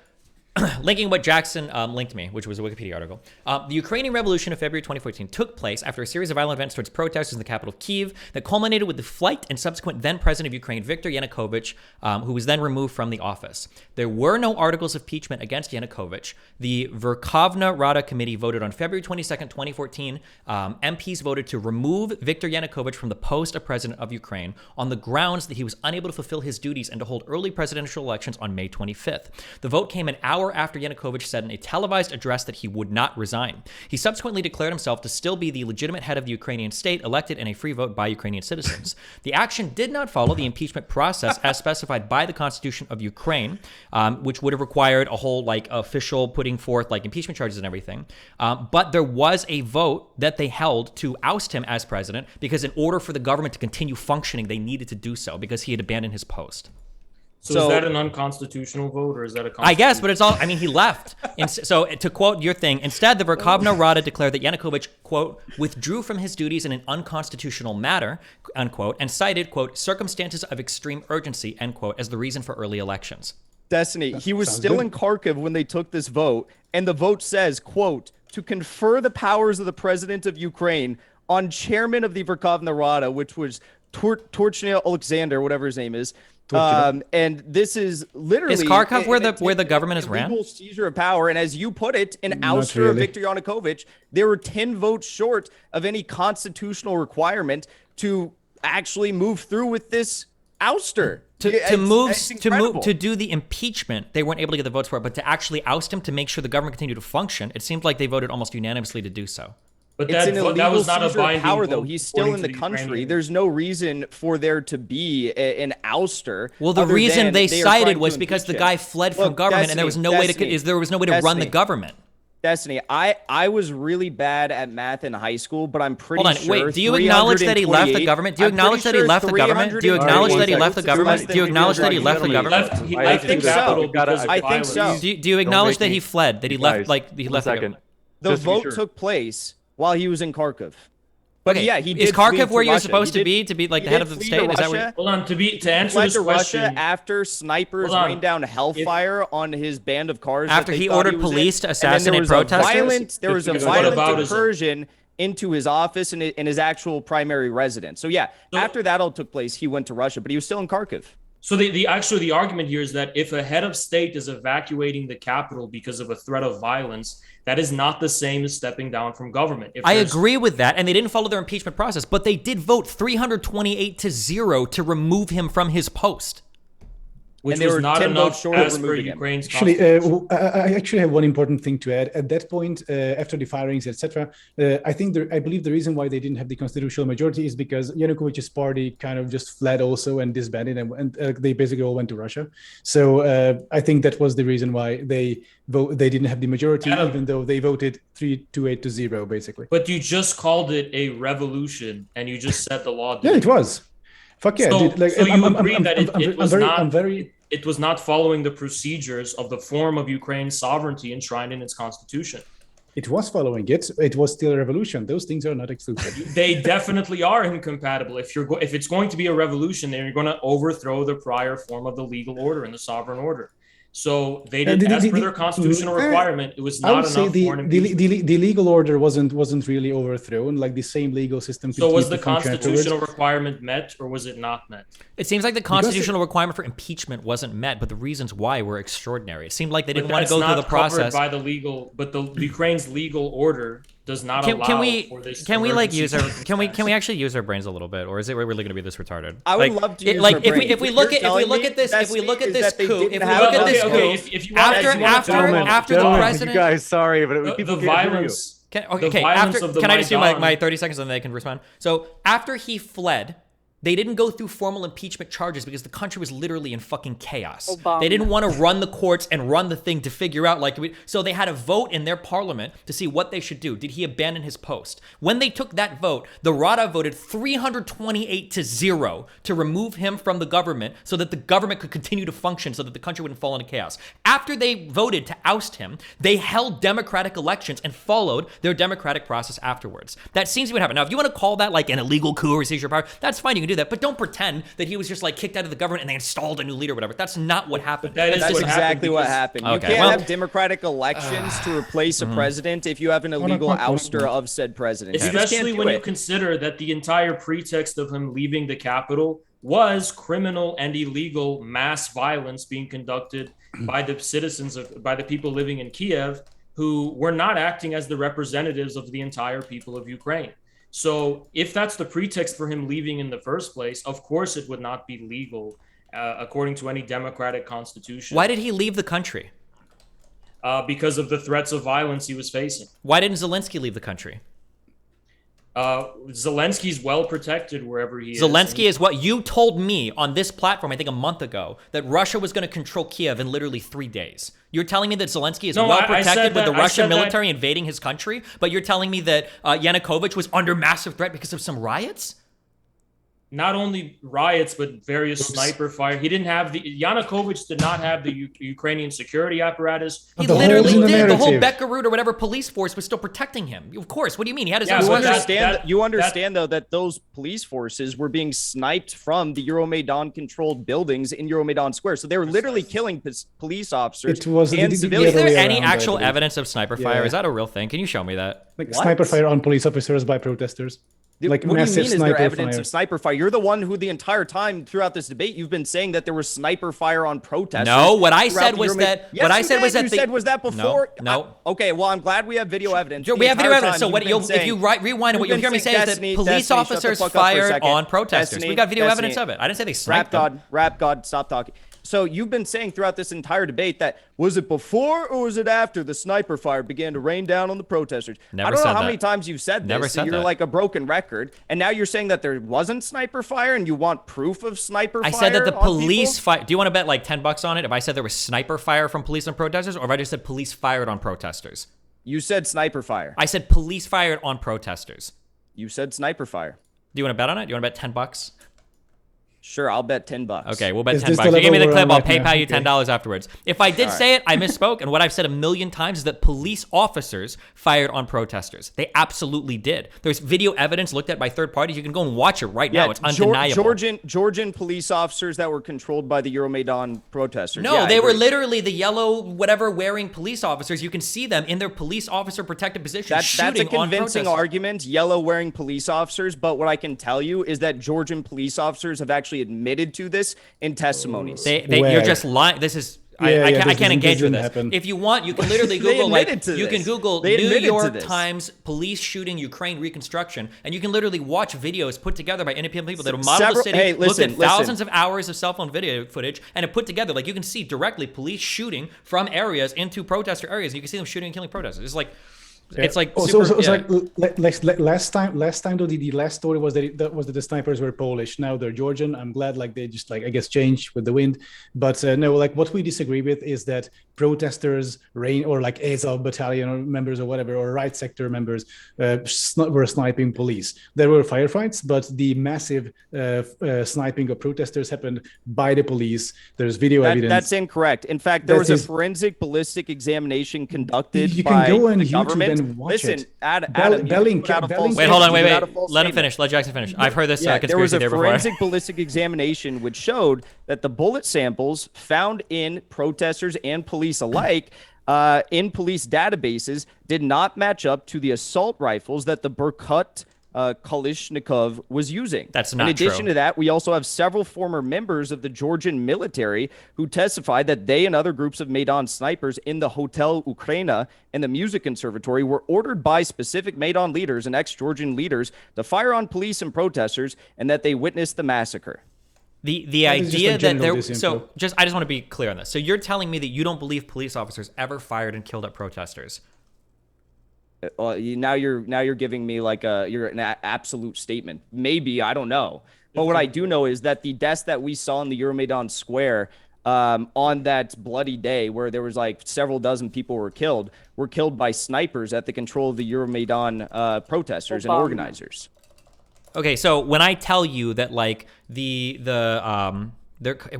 Linking what Jackson linked me, which was a Wikipedia article. The Ukrainian Revolution of February 2014 took place after a series of violent events towards protesters in the capital Kyiv that culminated with the flight and subsequent then president of Ukraine, Viktor Yanukovych, who was then removed from the office. There were no articles of impeachment against Yanukovych. The Verkhovna Rada committee voted on February 22nd, 2014. MPs voted to remove Viktor Yanukovych from the post of president of Ukraine on the grounds that he was unable to fulfill his duties and to hold early presidential elections on May 25th. The vote came an hour after Yanukovych said in a televised address that he would not resign. He subsequently declared himself to still be the legitimate head of the Ukrainian state, elected in a free vote by Ukrainian citizens. The action did not follow the impeachment process as specified by the Constitution of Ukraine, which would have required a whole official putting forth impeachment charges and everything. But there was a vote that they held to oust him as president because in order for the government to continue functioning, they needed to do so because he had abandoned his post. So is that an unconstitutional vote, or is that a constitutional? I guess, but it's all, he left. So to quote your thing, instead, the Verkhovna Rada declared that Yanukovych, quote, withdrew from his duties in an unconstitutional manner, unquote, and cited, quote, circumstances of extreme urgency, end quote, as the reason for early elections. Destiny, he was still in Kharkiv when they took this vote, and the vote says, quote, to confer the powers of the president of Ukraine on chairman of the Verkhovna Rada, which was Torchnya Alexander, whatever his name is. And this is literally is Kharkov where the government is ran? Legal seizure of power, and as you put it, an ouster of Viktor Yanukovych. They were 10 votes short of any constitutional requirement to actually move through with this ouster. To do the impeachment, they weren't able to get the votes for it, but to actually oust him to make sure the government continued to function, it seemed like they voted almost unanimously to do so. But it's an illegal that was not seizure a binding of power, vote, though. He's still in the country. There's no reason for there to be an ouster. Well, the reason they cited was because the guy fled from government, and there was no way to run the government. Destiny, I was really bad at math in high school, but I'm pretty sure. Hold on, wait. Do you acknowledge that he left the government? Do you acknowledge that he left the government? Do you acknowledge that he left the government? Do you acknowledge that he left the government? I think so. I think so. Do you acknowledge that he fled? That he left? He left the government? The vote took place while he was in Kharkiv. But okay. Yeah, he did. Is Kharkiv where you're supposed to be like the head of the state? Is that where? Hold on. To answer this question, Russia after snipers rained down hellfire on his band of cars. After he ordered police to assassinate protesters. There was a violent incursion into his office and his actual primary residence. So yeah, after that all took place, he went to Russia, but he was still in Kharkiv. So the argument here is that if a head of state is evacuating the capital because of a threat of violence, that is not the same as stepping down from government. I agree with that, and they didn't follow their impeachment process, but they did vote 328-0 to remove him from his post. which they was were not 10 votes enough short of as per removing him. Ukraine's Actually, constitution. I actually have one important thing to add. At that point, after the firings, etc., I believe the reason why they didn't have the constitutional majority is because Yanukovych's party kind of just fled also and disbanded, and they basically all went to Russia. So I think that was the reason why they didn't have the majority, Adam, even though they voted 328-0, basically. but you just called it a revolution, and you just said the law. Yeah, it was. Fuck yeah, So, dude! Like, so you agree that it was not following the procedures of the form of Ukraine's sovereignty enshrined in its constitution. It was following it. It was still a revolution. Those things are not exclusive. They definitely are incompatible. If it's going to be a revolution, then you're going to overthrow the prior form of the legal order and the sovereign order. So they did, as per their constitutional requirement, it was not enough for an impeachment. The legal order wasn't really overthrown. Like the same legal system. So was the constitutional requirement met, or was it not met? It seems like the constitutional requirement for impeachment wasn't met, but the reasons why were extraordinary. It seemed like they didn't want to go through the process. By the legal, but the Ukraine's legal order does not allow for this. Can we like use our? Can we actually use our brains a little bit, or is it really going to be this retarded? I would love to use our brains. If we look at this coup, after the president, you guys, sorry, but people the violence. Can I just do my 30 seconds and then they can respond? So after he fled, they didn't go through formal impeachment charges because the country was literally in fucking chaos. Obama. They didn't want to run the courts and run the thing to figure out so they had a vote in their parliament to see what they should do. Did he abandon his post? When they took that vote, the Rada voted 328-0 to remove him from the government so that the government could continue to function so that the country wouldn't fall into chaos. After they voted to oust him, they held democratic elections and followed their democratic process afterwards. That seems to be what happened. Now, if you want to call that like an illegal coup or seizure of power, that's fine. You can do that, but don't pretend that he was just like kicked out of the government and they installed a new leader or whatever. That's not what happened. That's exactly what happened. You Okay, can't have democratic elections to replace a president if you have an illegal ouster of said president. Especially when you consider that the entire pretext of him leaving the capital was criminal and illegal mass violence being conducted by the by the people living in Kiev, who were not acting as the representatives of the entire people of Ukraine. So if that's the pretext for him leaving in the first place, of course it would not be legal according to any democratic constitution. Why did he leave the country? Because of the threats of violence he was facing. Why didn't Zelensky leave the country? Zelensky's well protected wherever he is. Zelensky is what you told me on this platform, I think a month ago, that Russia was going to control Kiev in literally 3 days. You're telling me that Zelensky is well protected with the Russian military invading his country, but you're telling me that Yanukovych was under massive threat because of some riots? Not only riots, but various sniper fire. He didn't have Yanukovych did not have the Ukrainian security apparatus. He literally did. The whole Belarus or whatever police force was still protecting him. Of course. What do you mean? He had his own. You understand though that those police forces were being sniped from the Euromaidan controlled buildings in Euromaidan Square. So they were literally killing police officers and civilians. Is there any actual evidence of sniper fire? Is that a real thing? Can you show me that? Like sniper fire on police officers by protesters. Like what do you mean is there evidence fire. of sniper fire? You're the one who the entire time throughout this debate you've been saying that there was sniper fire on protesters. No, what I said was that was that before. No. Okay, well I'm glad we have video evidence. We have video evidence. So what if you rewind what you'll hear me say is that police officers fired on protesters. We got video evidence of it. I didn't say they sniped them. Rap God, stop talking. So you've been saying throughout this entire debate that was it before or was it after the sniper fire began to rain down on the protesters? I don't know how many times you've said this. So you're like a broken record. And now you're saying that there wasn't sniper fire and you want proof of sniper fire. I said that the police fire. Do you want to bet like $10 on it if I said there was sniper fire from police on protesters, or if I just said police fired on protesters? You said sniper fire. I said police fired on protesters. You said sniper fire. Do you want to bet on it? Do you want to bet $10? Sure, I'll bet $10. Okay, we'll bet $10. You give me the clip, I'll PayPal you $10 afterwards. If I did say it, I misspoke, and what I've said a million times is that police officers fired on protesters. They absolutely did. There's video evidence looked at by third parties. You can go and watch it right now. It's undeniable. Georgian police officers that were controlled by the Euromaidan protesters. No, they were literally the yellow whatever wearing police officers. You can see them in their police officer protected positions shooting on protesters. That's a convincing argument, yellow wearing police officers, but what I can tell you is that Georgian police officers have actually admitted to this in testimonies. You're just lying. This is I can't engage with this. Happen. If you want, you can literally Google you can Google New York Times police shooting Ukraine reconstruction, and you can literally watch videos put together by independent people that have modeled the city, looked at thousands of hours of cell phone video footage, and have put together. Like you can see directly police shooting from areas into protester areas, and you can see them shooting and killing protesters. It's like. Yeah. It's like last time though the last story was that the snipers were Polish. Now they're Georgian. I'm glad they just I guess changed with the wind. But no, what we disagree with is that protesters or Azov battalion or members or whatever or right sector members were sniping police. There were firefights, but the massive sniping of protesters happened by the police. There's video evidence. That's incorrect. In fact, there was a forensic ballistic examination conducted you by can go on the YouTube government. and watch Listen, it. Adam, wait, hold on, wait. Let him finish. Let Jackson finish. I've heard this there was conspiracy a there before. forensic ballistic examination which showed that the bullet samples found in protesters and police alike in police databases did not match up to the assault rifles that the Berkut Kalashnikov was using. That's not true. In addition true. to that, we also have several former members of the Georgian military who testified that they and other groups of Maidan snipers in the Hotel Ukraina and the Music Conservatory were ordered by specific Maidan leaders and ex-Georgian leaders to fire on police and protesters, and that they witnessed the massacre. The idea that there I just want to be clear on this. So you're telling me that you don't believe police officers ever fired and killed at protesters? Now you're giving me an absolute statement. Maybe, I don't know. But what I do know is that the deaths that we saw in the Euromaidan Square on that bloody day, where there was several dozen people were killed by snipers at the control of the Euromaidan protesters and organizers. Okay, so when I tell you that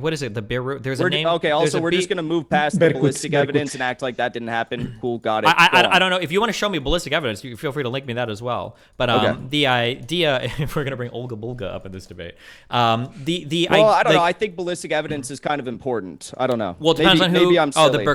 what is it? The Beirut. There's a name. Okay. Also, we're just gonna move past the ballistic evidence and act like that didn't happen. Cool. Got it. I don't know if you want to show me ballistic evidence. You feel free to link me that as well. But the idea, if we're gonna bring Olga Bulga up in this debate, I don't know. I think ballistic evidence is kind of important. I don't know. Well, it depends on who. Maybe I'm silly. The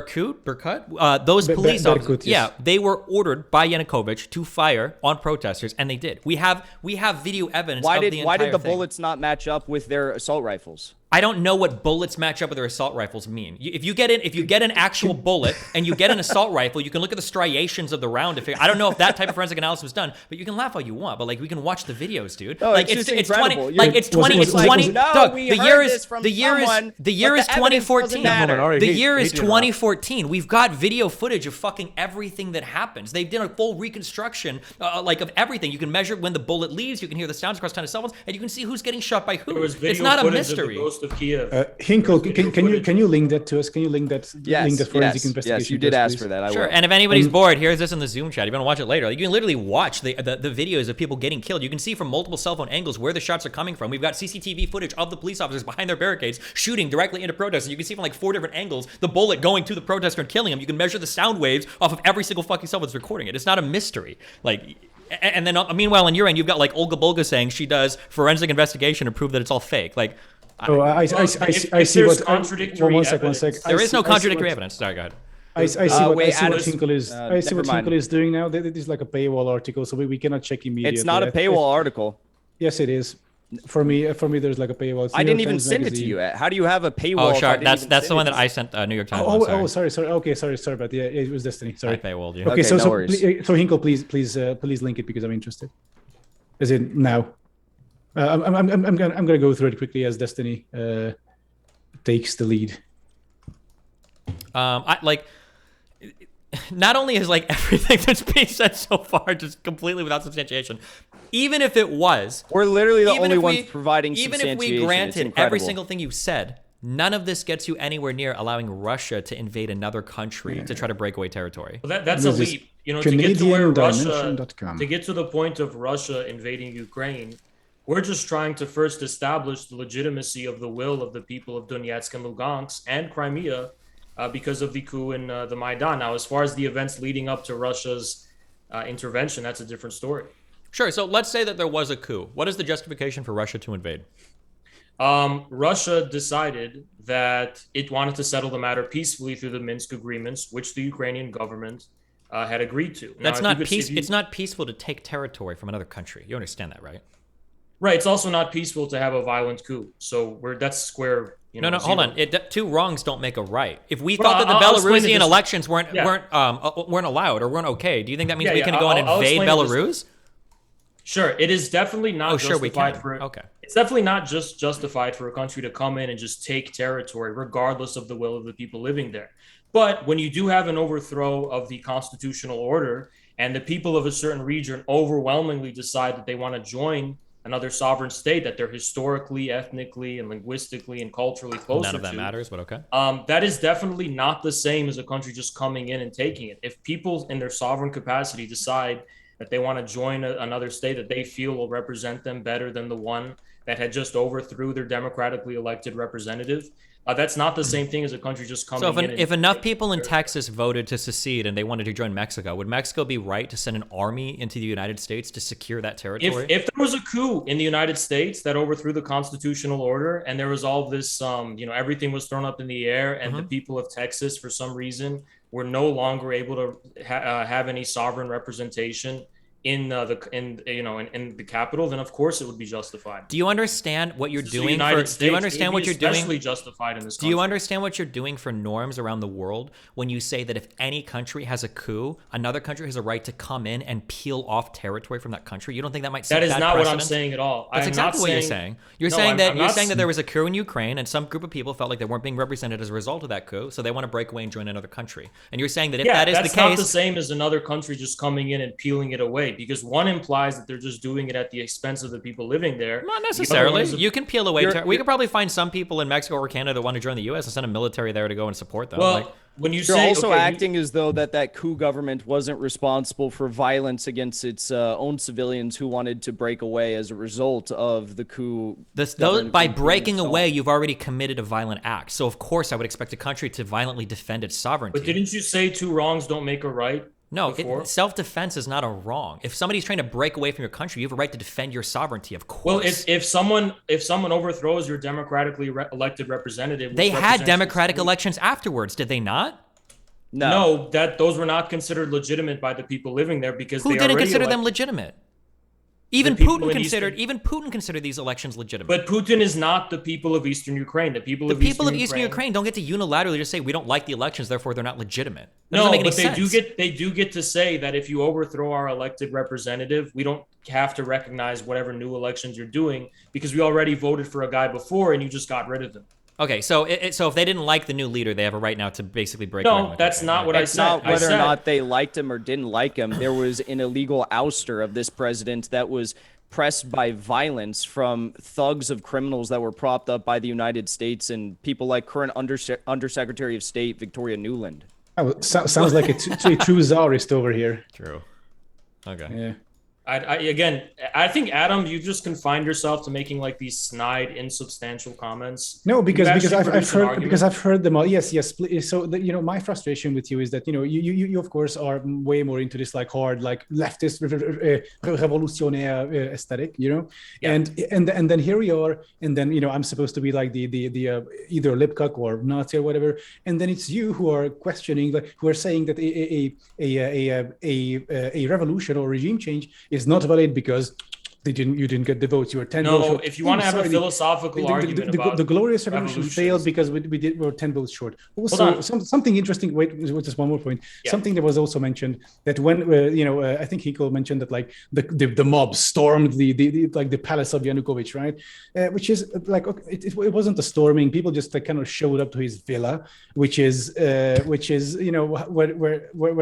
Berkut. Those police officers. Yes. Yeah, they were ordered by Yanukovych to fire on protesters, and they did. We have video evidence. Why did the bullets not match up with their assault rifles? I don't know what bullets match up with their assault rifles mean. If you get an actual bullet and you get an assault rifle, you can look at the striations of the round. I don't know if that type of forensic analysis was done, but you can laugh all you want. But we can watch the videos, dude. Oh, it's 20. It's 20. Doug, the year is 2014. The year is 2014. We've got video footage of fucking everything that happens. They did a full reconstruction of everything. You can measure when the bullet leaves. You can hear the sounds across 10 cell phones, and you can see who's getting shot by who. It's not a mystery. Of Kiev. Hinkle, can you link that to us? Can you link that forensic investigation? Yes, you did ask for that. I sure. will. And if anybody's bored, here's this in the Zoom chat. If you want to watch it later, you can literally watch the videos of people getting killed. You can see from multiple cell phone angles where the shots are coming from. We've got CCTV footage of the police officers behind their barricades shooting directly into protesters. You can see from 4 different angles the bullet going to the protester and killing him. You can measure the sound waves off of every single fucking cell phone that's recording it. It's not a mystery. And then meanwhile on your end, you've got Olga Bulga saying she does forensic investigation to prove that it's all fake. I see what contradictory one sec. There is no contradictory evidence. Sorry, go ahead. I see what Hinkle is doing now. This is like a paywall article, so we cannot check immediately. It's not a paywall article. Yes, it is. For me, there's a paywall. I didn't even send it to you. How do you have a paywall? Oh, sure. That's the one that I sent New York Times. Sorry. Okay, sorry about that. Yeah, it was Destiny. Sorry. I paywalled you. Okay, so Hinkle, please link it because I'm interested. Is it now? I'm gonna go through it quickly as Destiny takes the lead. Not only is everything that's being said so far just completely without substantiation, even if it was, we're literally the only ones providing Even substantiation. if we granted every single thing you said, none of this gets you anywhere near allowing Russia to invade another country to try to break away territory. Well, that's a leap. To get to the point of Russia invading Ukraine, we're just trying to first establish the legitimacy of the will of the people of Donetsk and Lugansk and Crimea because of the coup in the Maidan. Now, as far as the events leading up to Russia's intervention, that's a different story. Sure. So let's say that there was a coup. What is the justification for Russia to invade? Russia decided that it wanted to settle the matter peacefully through the Minsk agreements, which the Ukrainian government had agreed to. It's not peaceful to take territory from another country. You understand that, right? Right. It's also not peaceful to have a violent coup. So that's square, No, no, hold zero. on. Two wrongs don't make a right. If we Well, thought that the I'll explain it Belarusian this- elections weren't Yeah. weren't allowed or weren't okay, do you think that means Yeah, we yeah, can go and I'll invade explain it Belarus? this Sure, it is definitely not Oh, sure, we justified can. for Okay. It's definitely not just justified for a country to come in and just take territory, regardless of the will of the people living there. But when you do have an overthrow of the constitutional order and the people of a certain region overwhelmingly decide that they want to join another sovereign state that they're historically, ethnically, and linguistically and culturally closer None of that to, matters, but okay. that is definitely not the same as a country just coming in and taking it. If people in their sovereign capacity decide that they want to join another state that they feel will represent them better than the one that had just overthrew their democratically elected representative, that's not the same thing as a country just coming So in. if enough people in Texas voted to secede and they wanted to join Mexico, would Mexico be right to send an army into the United States to secure that territory? If there was a coup in the United States that overthrew the constitutional order and there was all this, everything was thrown up in the air and the people of Texas, for some reason, were no longer able to have any sovereign representation in the capital, then of course it would be justified. Do you understand what you're doing? Do you understand what you're doing? Especially justified in this country. Do you understand what you're doing for norms around the world when you say that if any country has a coup, another country has a right to come in and peel off territory from that country? You don't think that might set That is bad not precedent? what I'm saying at all. That's exactly what you're saying. You're saying that there was a coup in Ukraine and some group of people felt like they weren't being represented as a result of that coup, so they want to break away and join another country. And you're saying that if that is the case, that's not the same as another country just coming in and peeling it away, because one implies that they're just doing it at the expense of the people living there. Not necessarily. You can peel away. We could probably find some people in Mexico or Canada that want to join the U.S. and send a military there to go and support them. Well, when you're also acting as though that coup government wasn't responsible for violence against its own civilians who wanted to break away as a result of the coup. By breaking away, you've already committed a violent act. So of course, I would expect a country to violently defend its sovereignty. But didn't you say two wrongs don't make a right? No, self-defense is not a wrong. If somebody's trying to break away from your country, you have a right to defend your sovereignty, of course. Well, if someone overthrows your democratically elected representative, they had democratic elections afterwards, did they not? No, those were not considered legitimate by the people living there because who didn't consider them legitimate? Even Putin considered these elections legitimate. But Putin is not the people of Eastern Ukraine. The people of Eastern Ukraine don't get to unilaterally just say we don't like the elections, therefore they're not legitimate. That no, make any but sense. they do get to say that if you overthrow our elected representative, we don't have to recognize whatever new elections you're doing because we already voted for a guy before and you just got rid of him. Okay, so if they didn't like the new leader, they have a right now to basically break away. No, that's not what I said. Not whether or not they liked him or didn't like him. There was an illegal ouster of this president that was pressed by violence from thugs of criminals that were propped up by the United States and people like current Undersecretary of State Victoria Nuland. Sounds like a true czarist over here. True. Okay. Yeah. I think Adam, you just confined yourself to making like these snide, insubstantial comments. No, because I've heard them all. Yes. So my frustration with you is that you of course are way more into this like hard like leftist revolutionary aesthetic, yeah. and then here we are, and then I'm supposed to be like the either lipcock or Nazi or whatever, and then it's you who are questioning, who are saying that a revolution or regime change is not valid because you didn't get the votes. You were 10 votes short. If you want to have a philosophical argument about the glorious revolution failed because we were 10 votes short. Also, something interesting. Wait, just one more point. Yeah. Something that was also mentioned that when I think Hinkle mentioned that like the mob stormed the palace of Yanukovych, right? Which is like it wasn't a storming. People just like kind of showed up to his villa, which is where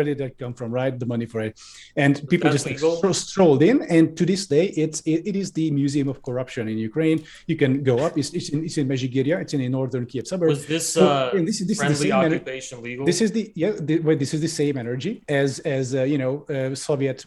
did that come from, right? The money for it, and people just like strolled in, and to this day it is the Museum of Corruption in Ukraine. You can go up. It's in Mezhigiria. It's in a northern Kiev suburb. Was this friendly occupation legal? This is the same energy as Soviet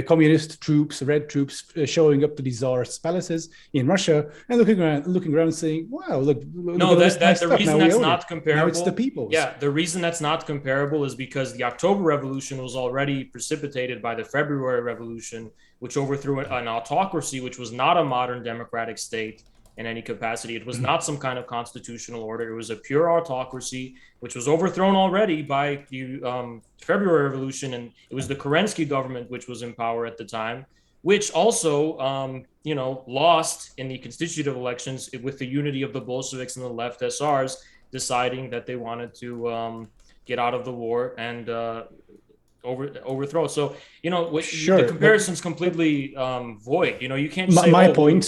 communist troops, red troops showing up to the Tsar's palaces in Russia and looking around, saying, "Wow, look!" No, that's the reason that's not comparable. Now it's the people's. Yeah, the reason that's not comparable is because the October Revolution was already precipitated by the February Revolution, which overthrew an autocracy, which was not a modern democratic state in any capacity. It was not some kind of constitutional order. It was a pure autocracy, which was overthrown already by the February Revolution. And it was the Kerensky government, which was in power at the time, which also, lost in the constitutive elections with the unity of the Bolsheviks and the left SRs deciding that they wanted to get out of the war and overthrow. So, Sure, the comparison's completely void. You can't my, say, my oh, point.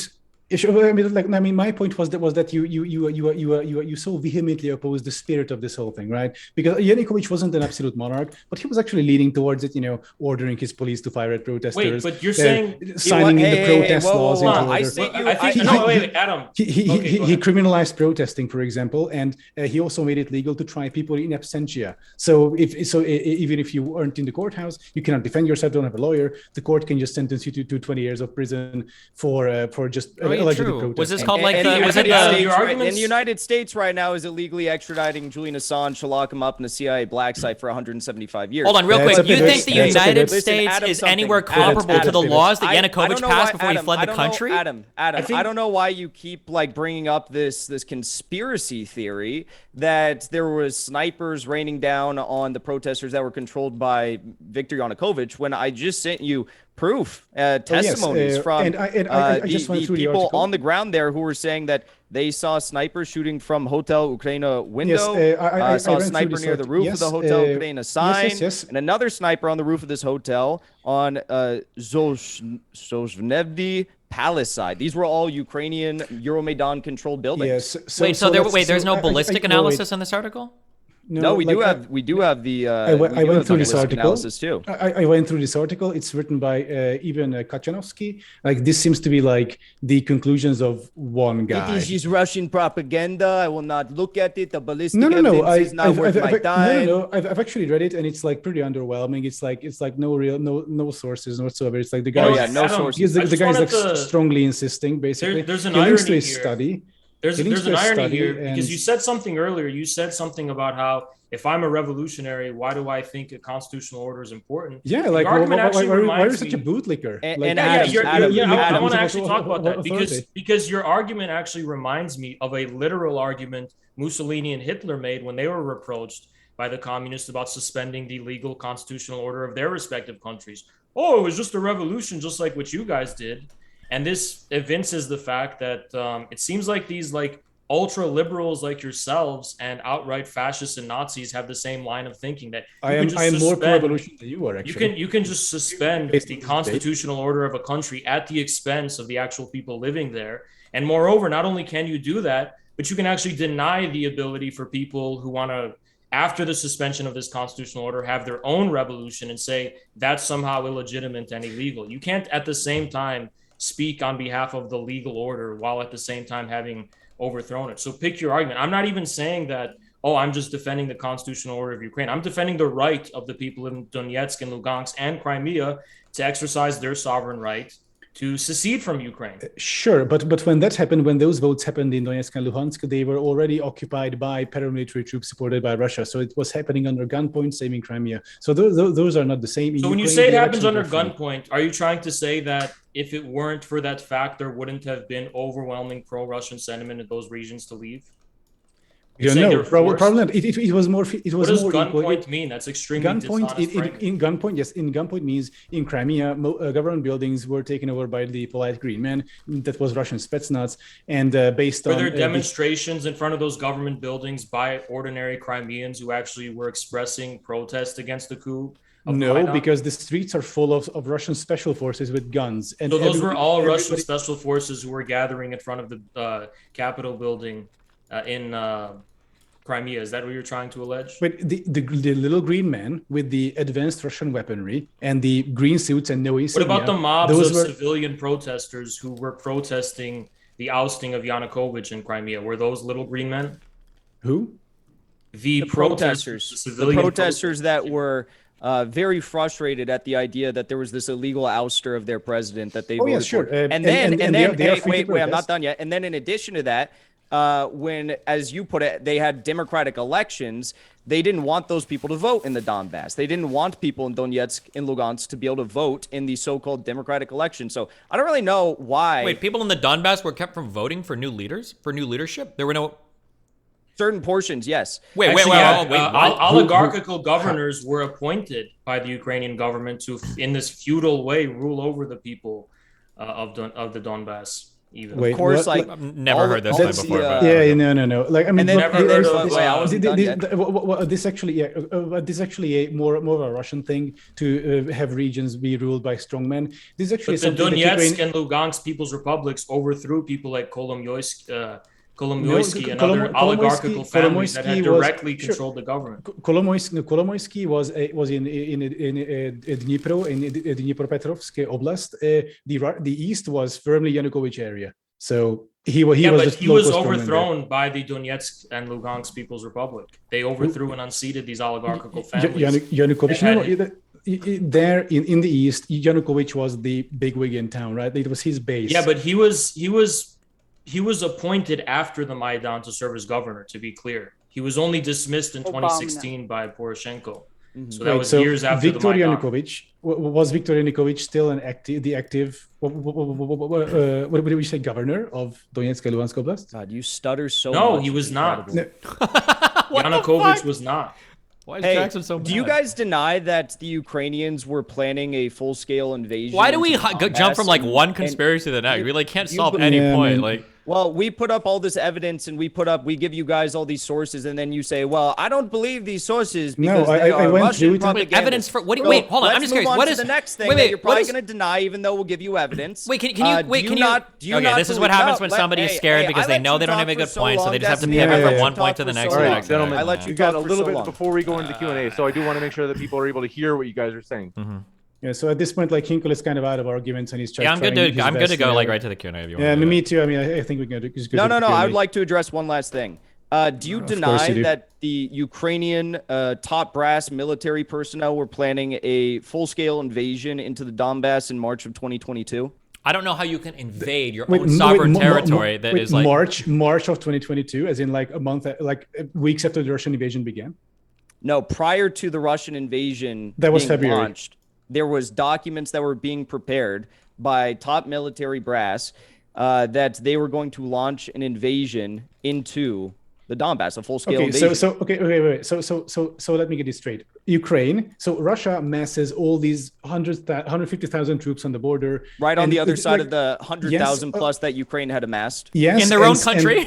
My point was that you so vehemently opposed the spirit of this whole thing, right? Because Yanukovych wasn't an absolute monarch, but he was actually leaning towards it, ordering his police to fire at protesters. Wait, but you're saying signing in the protest laws into whoa. order. I think no, wait, Adam. He criminalized protesting, for example, and he also made it legal to try people in absentia. So even if you weren't in the courthouse, you cannot defend yourself, don't have a lawyer. The court can just sentence you to 20 years of prison for just allegedly protesting. Was this called like in the United States right now is illegally extraditing Julian Assange to lock him up in a CIA black site for 175 years. Hold on, real quick. You think the United States is anywhere comparable to the laws that Yanukovych passed before he fled the country? Adam, I don't know why you keep bringing up this conspiracy theory that there was snipers raining down on the protesters that were controlled by Viktor Yanukovych when I just sent you proof, testimonies from the people on the ground there who were saying that they saw snipers shooting from Hotel Ukraina window. Yes, saw a sniper near the roof of the Hotel Ukraina sign, yes. and another sniper on the roof of this hotel on Zhozhnevny Palace side. These were all Ukrainian Euromaidan controlled buildings. Yes. There's no ballistic analysis in this article? No, we do have the. I went through this article. Analysis too. I went through this article. It's written by Ivan Kachanovsky. This seems to be the conclusions of one guy. It is just Russian propaganda. I will not look at it. The ballistic evidence is not worth my time. No. I've actually read it, and it's pretty underwhelming. It's no sources whatsoever. It's the guy. No sources. The guy's strongly insisting. Basically, there's an irony here. Study. There's an irony here because you said something earlier. You said something about how if I'm a revolutionary, why do I think a constitutional order is important? Yeah, why are you such a bootlicker? I want to actually talk about that because your argument actually reminds me of a literal argument Mussolini and Hitler made when they were reproached by the communists about suspending the legal constitutional order of their respective countries. Oh, it was just a revolution, just like what you guys did. And this evinces the fact that it seems like these ultra liberals like yourselves and outright fascists and Nazis have the same line of thinking that I am more pro-revolution than you are. Actually, you can just suspend the constitutional order of a country at the expense of the actual people living there. And moreover, not only can you do that, but you can actually deny the ability for people who want to, after the suspension of this constitutional order, have their own revolution and say that's somehow illegitimate and illegal. You can't at the same time speak on behalf of the legal order while at the same time having overthrown it. So pick your argument. I'm not even saying that, I'm just defending the constitutional order of Ukraine. I'm defending the right of the people in Donetsk and Lugansk and Crimea to exercise their sovereign right to secede from Ukraine. Sure, but when that happened, when those votes happened in Donetsk and Luhansk, they were already occupied by paramilitary troops supported by Russia. So it was happening under gunpoint, same in Crimea. So those are not the same. So when you say it happens under gunpoint, are you trying to say that if it weren't for that fact, there wouldn't have been overwhelming pro-Russian sentiment in those regions to leave? No, probably not. It was more. It was. What does gunpoint mean? That's extremely gunpoint. In gunpoint, yes. In gunpoint means in Crimea, government buildings were taken over by the polite green men. That was Russian Spetsnaz, and based on. Were there demonstrations in front of those government buildings by ordinary Crimeans who actually were expressing protest against the coup? No, because the streets are full of Russian special forces with guns. And so those were all Russian special forces who were gathering in front of the Capitol building in Crimea. Is that what you're trying to allege? But the little green man with the advanced Russian weaponry and the green suits and no insignia. What about the mobs of civilian protesters who were protesting the ousting of Yanukovych in Crimea? Were those little green men? Who? The protesters. The protesters that were very frustrated at the idea that there was this illegal ouster of their president that they voted for. And then, wait, I'm not done yet. And then in addition to that, when, as you put it, they had democratic elections, they didn't want those people to vote in the Donbass. They didn't want people in Donetsk and Lugansk to be able to vote in the so-called democratic election. So I don't really know why. Wait, people in the Donbass were kept from voting for new leaders, for new leadership? There were no... certain portions, yes. Wait, Actually, wait, yeah, wait, wait, what? oligarchical governors were appointed by the Ukrainian government to, in this feudal way, rule over the people of the Donbass. Even Wait, Of course, what? like I've never all heard of- this all one of the, before. But Yeah, okay. no. Like, I mean, And then- look, Never heard this- of, this- wait, I wasn't done yet. this actually, this is actually a more of a Russian thing to have regions be ruled by strongmen. This is actually But the something that Donetsk Ukraine. and Lugansk People's Republics overthrew people like Kolomoisky No, and other oligarchical families that had Kolomoisky was- directly sure. controlled the government. Kolomoisky was in Dnipro in Dnipropetrovsk Oblast. The east was firmly Yanukovych area. So he was But just he was local strongman there. overthrown by the Donetsk and Lugansk People's Republic. They overthrew and unseated these oligarchical families. Yanukovych, that no, had- there in the east, Yanukovych was the bigwig in town, right? It was his base. Yeah, but he was appointed after the Maidan to serve as governor. To be clear, he was only dismissed in 2016 by Poroshenko. So that was years after Viktor the Maidan. Yanukovych was Viktor Yanukovych still the active what did we say, governor of Donetsk and Luhansk Oblast? God, you stutter so much. No, he was not. Incredible. Yanukovych was not. Why is Hey, Jackson so mad? do you guys deny that the Ukrainians were planning a full-scale invasion? Why do we into the jump from Donbass like and- one and- conspiracy to the next? We like can't you solve believe- any Yeah, point. man. Like, Well, we put up all this evidence and we give you guys all these sources, and then you say, well, I don't believe these sources No, because they I are went Russian through it. propaganda. evidence for what? Do you, Bro, wait, hold on. I'm let's just move curious. on What to is the next thing Wait, that wait. you're What probably is? going to deny, even though we'll give you evidence? Wait, can you wait? do Can you you? not? Do you Okay, not this is believe- what happens no, when somebody is hey, scared hey, because I they let know you they don't have a talk good for so point, so long, they just have to Destiny. pivot Yeah, from yeah, one yeah. point to the Talk for next. so All to the right, next. gentlemen. I let you We've got talk a for little so bit long. before we go into the Q&A, so I do want to make sure that people are able to hear what you guys are saying. Yeah, so at this point, like Hinkle is kind of out of arguments and he's trying. Yeah, I'm good to go like right. right to the Q&A. If you Yeah, want to me too. I mean, I think we can just go No, to no, the no. I Q&A. would like to address one last thing. Do you Of course deny you do. that the Ukrainian top brass military personnel were planning a full-scale invasion into the Donbass in March of 2022? I don't know how you can invade your Wait, own sovereign wait, territory that wait, is like. March of 2022, as in like a month, like weeks after the Russian invasion began. No, prior to the Russian invasion That was being February. launched, there was documents that were being prepared by top military brass that they were going to launch an invasion into the Donbass, a full-scale Okay, invasion. wait. So let me get this straight. Ukraine. So Russia masses all these 150,000 troops on the border, right on and the other it's side like- of the 100,000 yes, plus that Ukraine had amassed. yes, in their own and- country.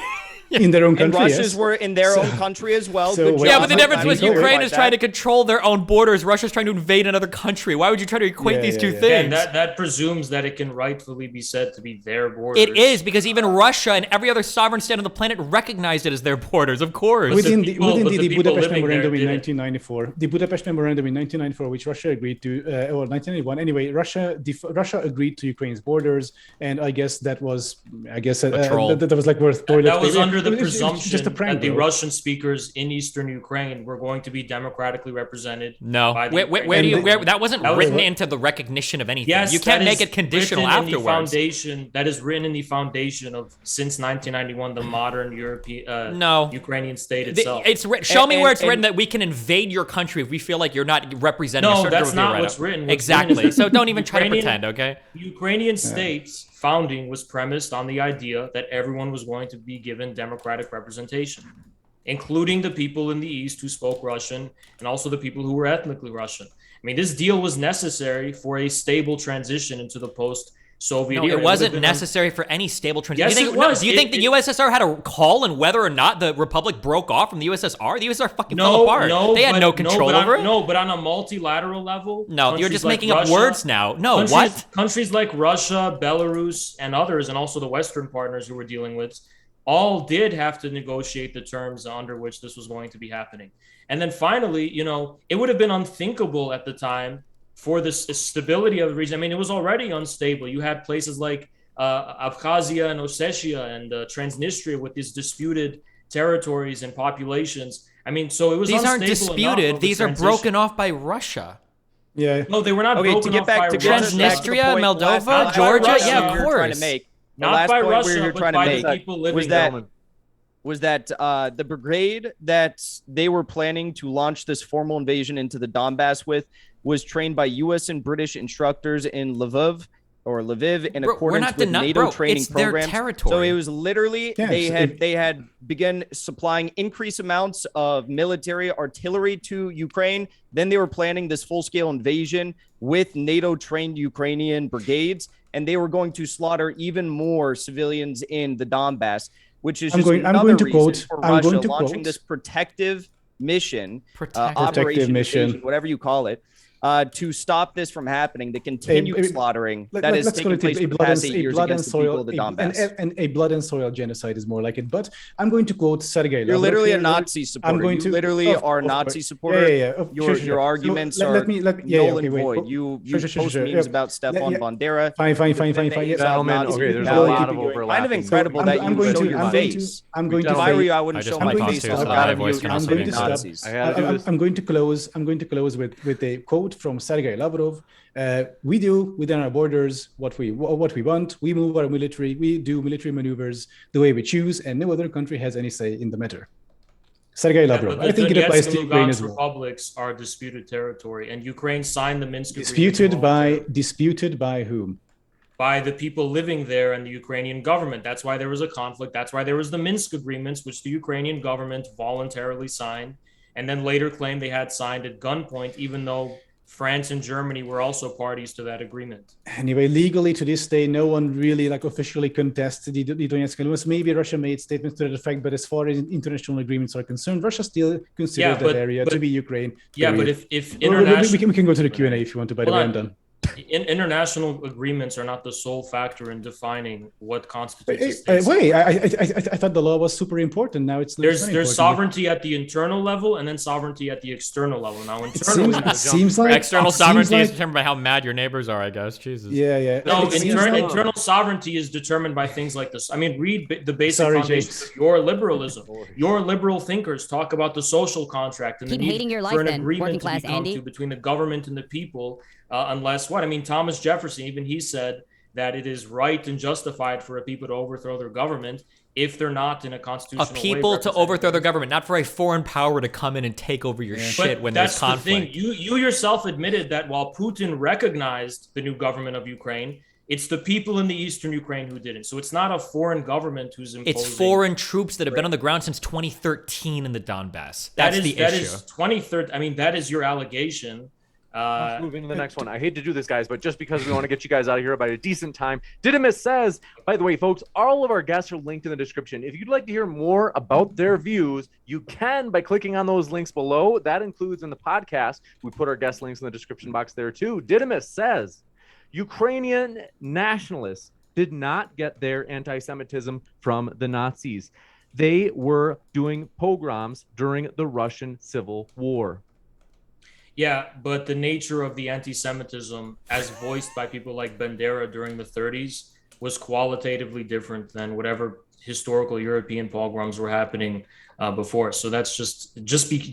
in their own And country. Russia's yes. were in their own country as well. So Good wait, job. Yeah, but the I'm difference was not- Ukraine like is trying to that. control their own borders. Russia's trying to invade another country. Why would you try to equate Yeah, these yeah, two yeah. things? And that presumes that it can rightfully be said to be their borders. It is because even Russia and every other sovereign state on the planet recognized it as their borders, of course. Within people- the but the people Budapest living there Memorandum in didn't. 1994, the Budapest Memorandum in 1994, which Russia agreed to, or 1991. Anyway, Russia agreed to Ukraine's borders, and I guess that was, troll. that was like worth toilet That was paper. under the It was presumption just a prank, that the bro. Russian speakers in eastern Ukraine were going to be democratically represented. No, by the where do you, Ukrainian where, that wasn't That was written what- into the recognition of anything. Yes, you can't that make is it conditional written in the afterwards. foundation that is written in the foundation of since 1991, the modern European No. Ukrainian state itself. Show me And- where it's and- written that we can invade your country if we feel like you're not representing a No, certain that's group of not right what's now. written. What's Exactly. written is So don't even try to Ukrainian- pretend, okay? The Ukrainian state's founding was premised on the idea that everyone was going to be given democratic representation, including the people in the East who spoke Russian and also the people who were ethnically Russian. I mean, this deal was necessary for a stable transition into the post-Soviet No, era. it would wasn't have been necessary for any stable transition. Yes, do you think, it was. do you think the USSR had a call on whether or not the republic broke off from the USSR? The USSR fucking fell apart. They had no control over it. No, but on a multilateral level. No, you're countries just like making up Russia- words now. No, countries, what? Countries like Russia, Belarus, and others, and also the Western partners who we're dealing with, all did have to negotiate the terms under which this was going to be happening. And then finally, it would have been unthinkable at the time for the stability of the region. I mean, it was already unstable. You had places like Abkhazia and Ossetia and Transnistria with these disputed territories and populations. I mean, so it was These aren't unstable enough disputed. of a These are transition. broken off by Russia. Yeah. No, they were not Okay, broken to get off back by to Russia. Transnistria, Moldova, Not by Georgia, Russia. yeah, of we were trying course. to make. The Not last by point we Russia, were but trying by to the make people living was there. that the brigade that they were planning to launch this formal invasion into the Donbass with was trained by U.S. and British instructors in Lviv or Lviv in Bro, accordance with NATO training it's their programs. territory. So it was literally Yes, they had begun supplying increased amounts of military artillery to Ukraine. Then they were planning this full-scale invasion with NATO-trained Ukrainian brigades, and they were going to slaughter even more civilians in the Donbass, which is another reason for Russia launching this protective mission, Operation Invasion, whatever you call it, to stop this from happening, the continued slaughtering that is taking place for the past 8 years against the people of the Donbass. And a blood and soil genocide is more like it. But I'm going to quote Sergei Lavrov. You're literally a Nazi supporter. You literally are a Nazi supporter. Yeah. Your arguments are null and void. You post memes about Stefan Bandera. Fine. Gentlemen, okay, there's a lot of overlap. Kind of incredible that you show your face. I'm going to. If I were you, I wouldn't show my face on Nazis. I'm going to close with a quote from Sergei Lavrov. We do within our borders what we want. We move our military. We do military maneuvers the way we choose, and no other country has any say in the matter. Sergei Lavrov. I think it applies to Ukraine as well. Republics are disputed territory, and Ukraine signed the Minsk Agreement. Disputed by whom? By the people living there and the Ukrainian government. That's why there was a conflict. That's why there was the Minsk agreements, which the Ukrainian government voluntarily signed, and then later claimed they had signed at gunpoint, even though France and Germany were also parties to that agreement. Anyway, legally to this day, no one really officially contests the Donetsk and Luhansk. Maybe Russia made statements to that effect, but as far as international agreements are concerned, Russia still considers that area to be Ukraine. Yeah, but if international... We can go to the Q&A if you want to, by the way, I'm done. International agreements are not the sole factor in defining what constitutes wait, I thought the law was super important. Now there's sovereignty at the internal level and then sovereignty at the external level. Now external sovereignty is determined by how mad your neighbors are, I guess. Jesus. Yeah. No, internal sovereignty is determined by things like this. I mean, read the basic foundation of your liberalism. Your liberal thinkers talk about the social contract and the need for an agreement to be come to between the government and the people. Unless what? I mean, Thomas Jefferson, even he said that it is right and justified for a people to overthrow their government if they're not in a constitutional way. A people to overthrow their government, not for a foreign power to come in and take over your shit when there's conflict. That's the thing. You yourself admitted that while Putin recognized the new government of Ukraine, it's the people in the eastern Ukraine who didn't. So it's not a foreign government who's imposing. It's foreign troops that have been on the ground since 2013 in the Donbass. That's the issue. That is 2013. I mean, that is your allegation. Let's move into the next one. I hate to do this, guys, but just because we want to get you guys out of here by a decent time, Didymus says, by the way, folks, all of our guests are linked in the description. If you'd like to hear more about their views, you can by clicking on those links below. That includes in the podcast. We put our guest links in the description box there too. Didymus says, Ukrainian nationalists did not get their anti-Semitism from the Nazis. They were doing pogroms during the Russian Civil War. Yeah, but the nature of the anti-Semitism as voiced by people like Bandera during the 30s was qualitatively different than whatever historical European pogroms were happening before. So that's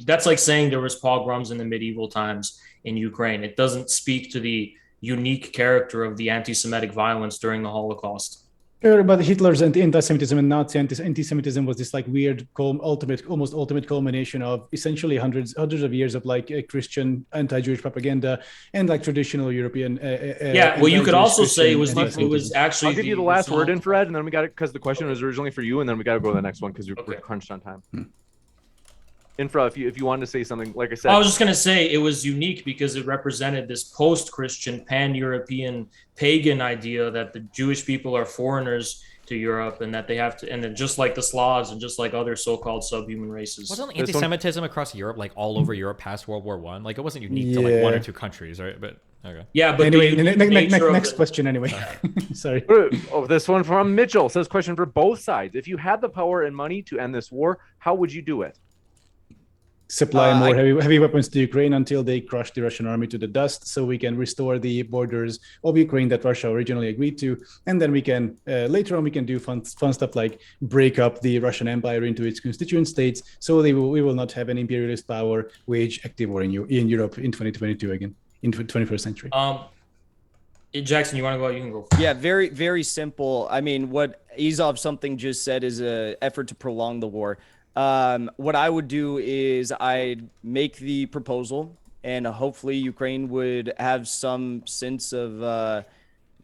that's like saying there was pogroms in the medieval times in Ukraine. It doesn't speak to the unique character of the anti-Semitic violence during the Holocaust. But Hitler's anti-Semitism and Nazi anti-Semitism was this like weird, almost ultimate culmination of essentially hundreds of years of like Christian anti-Jewish propaganda and like traditional European. Well, you could also say it was actually. I'll give you the last word, Infrared, and then we got it because the question was originally for you, and then we got to go to the next one because we're crunched on time. Infra, if you wanted to say something, like I said, I was just going to say it was unique because it represented this post-Christian, pan-European, pagan idea that the Jewish people are foreigners to Europe and that they have to, and then just like the Slavs and just like other so-called subhuman races. Wasn't anti-Semitism across Europe, like all over Europe past World War I? Like it wasn't unique to like one or two countries, right? But okay. Yeah, but anyway, next question. Anyway, sorry. Oh, this one from Mitchell says, question for both sides: if you had the power and money to end this war, how would you do it? Supply more heavy weapons to Ukraine until they crush the Russian army to the dust, so we can restore the borders of Ukraine that Russia originally agreed to, and then we can later on we can do fun stuff like break up the Russian Empire into its constituent states, so we will not have an imperialist power wage active war in Europe in 2022 again in 21st century. Jackson, you want to go? You can go. Yeah, very, very simple. I mean, what AdamSomething just said is an effort to prolong the war. What I would do is I'd make the proposal, and hopefully Ukraine would have some sense of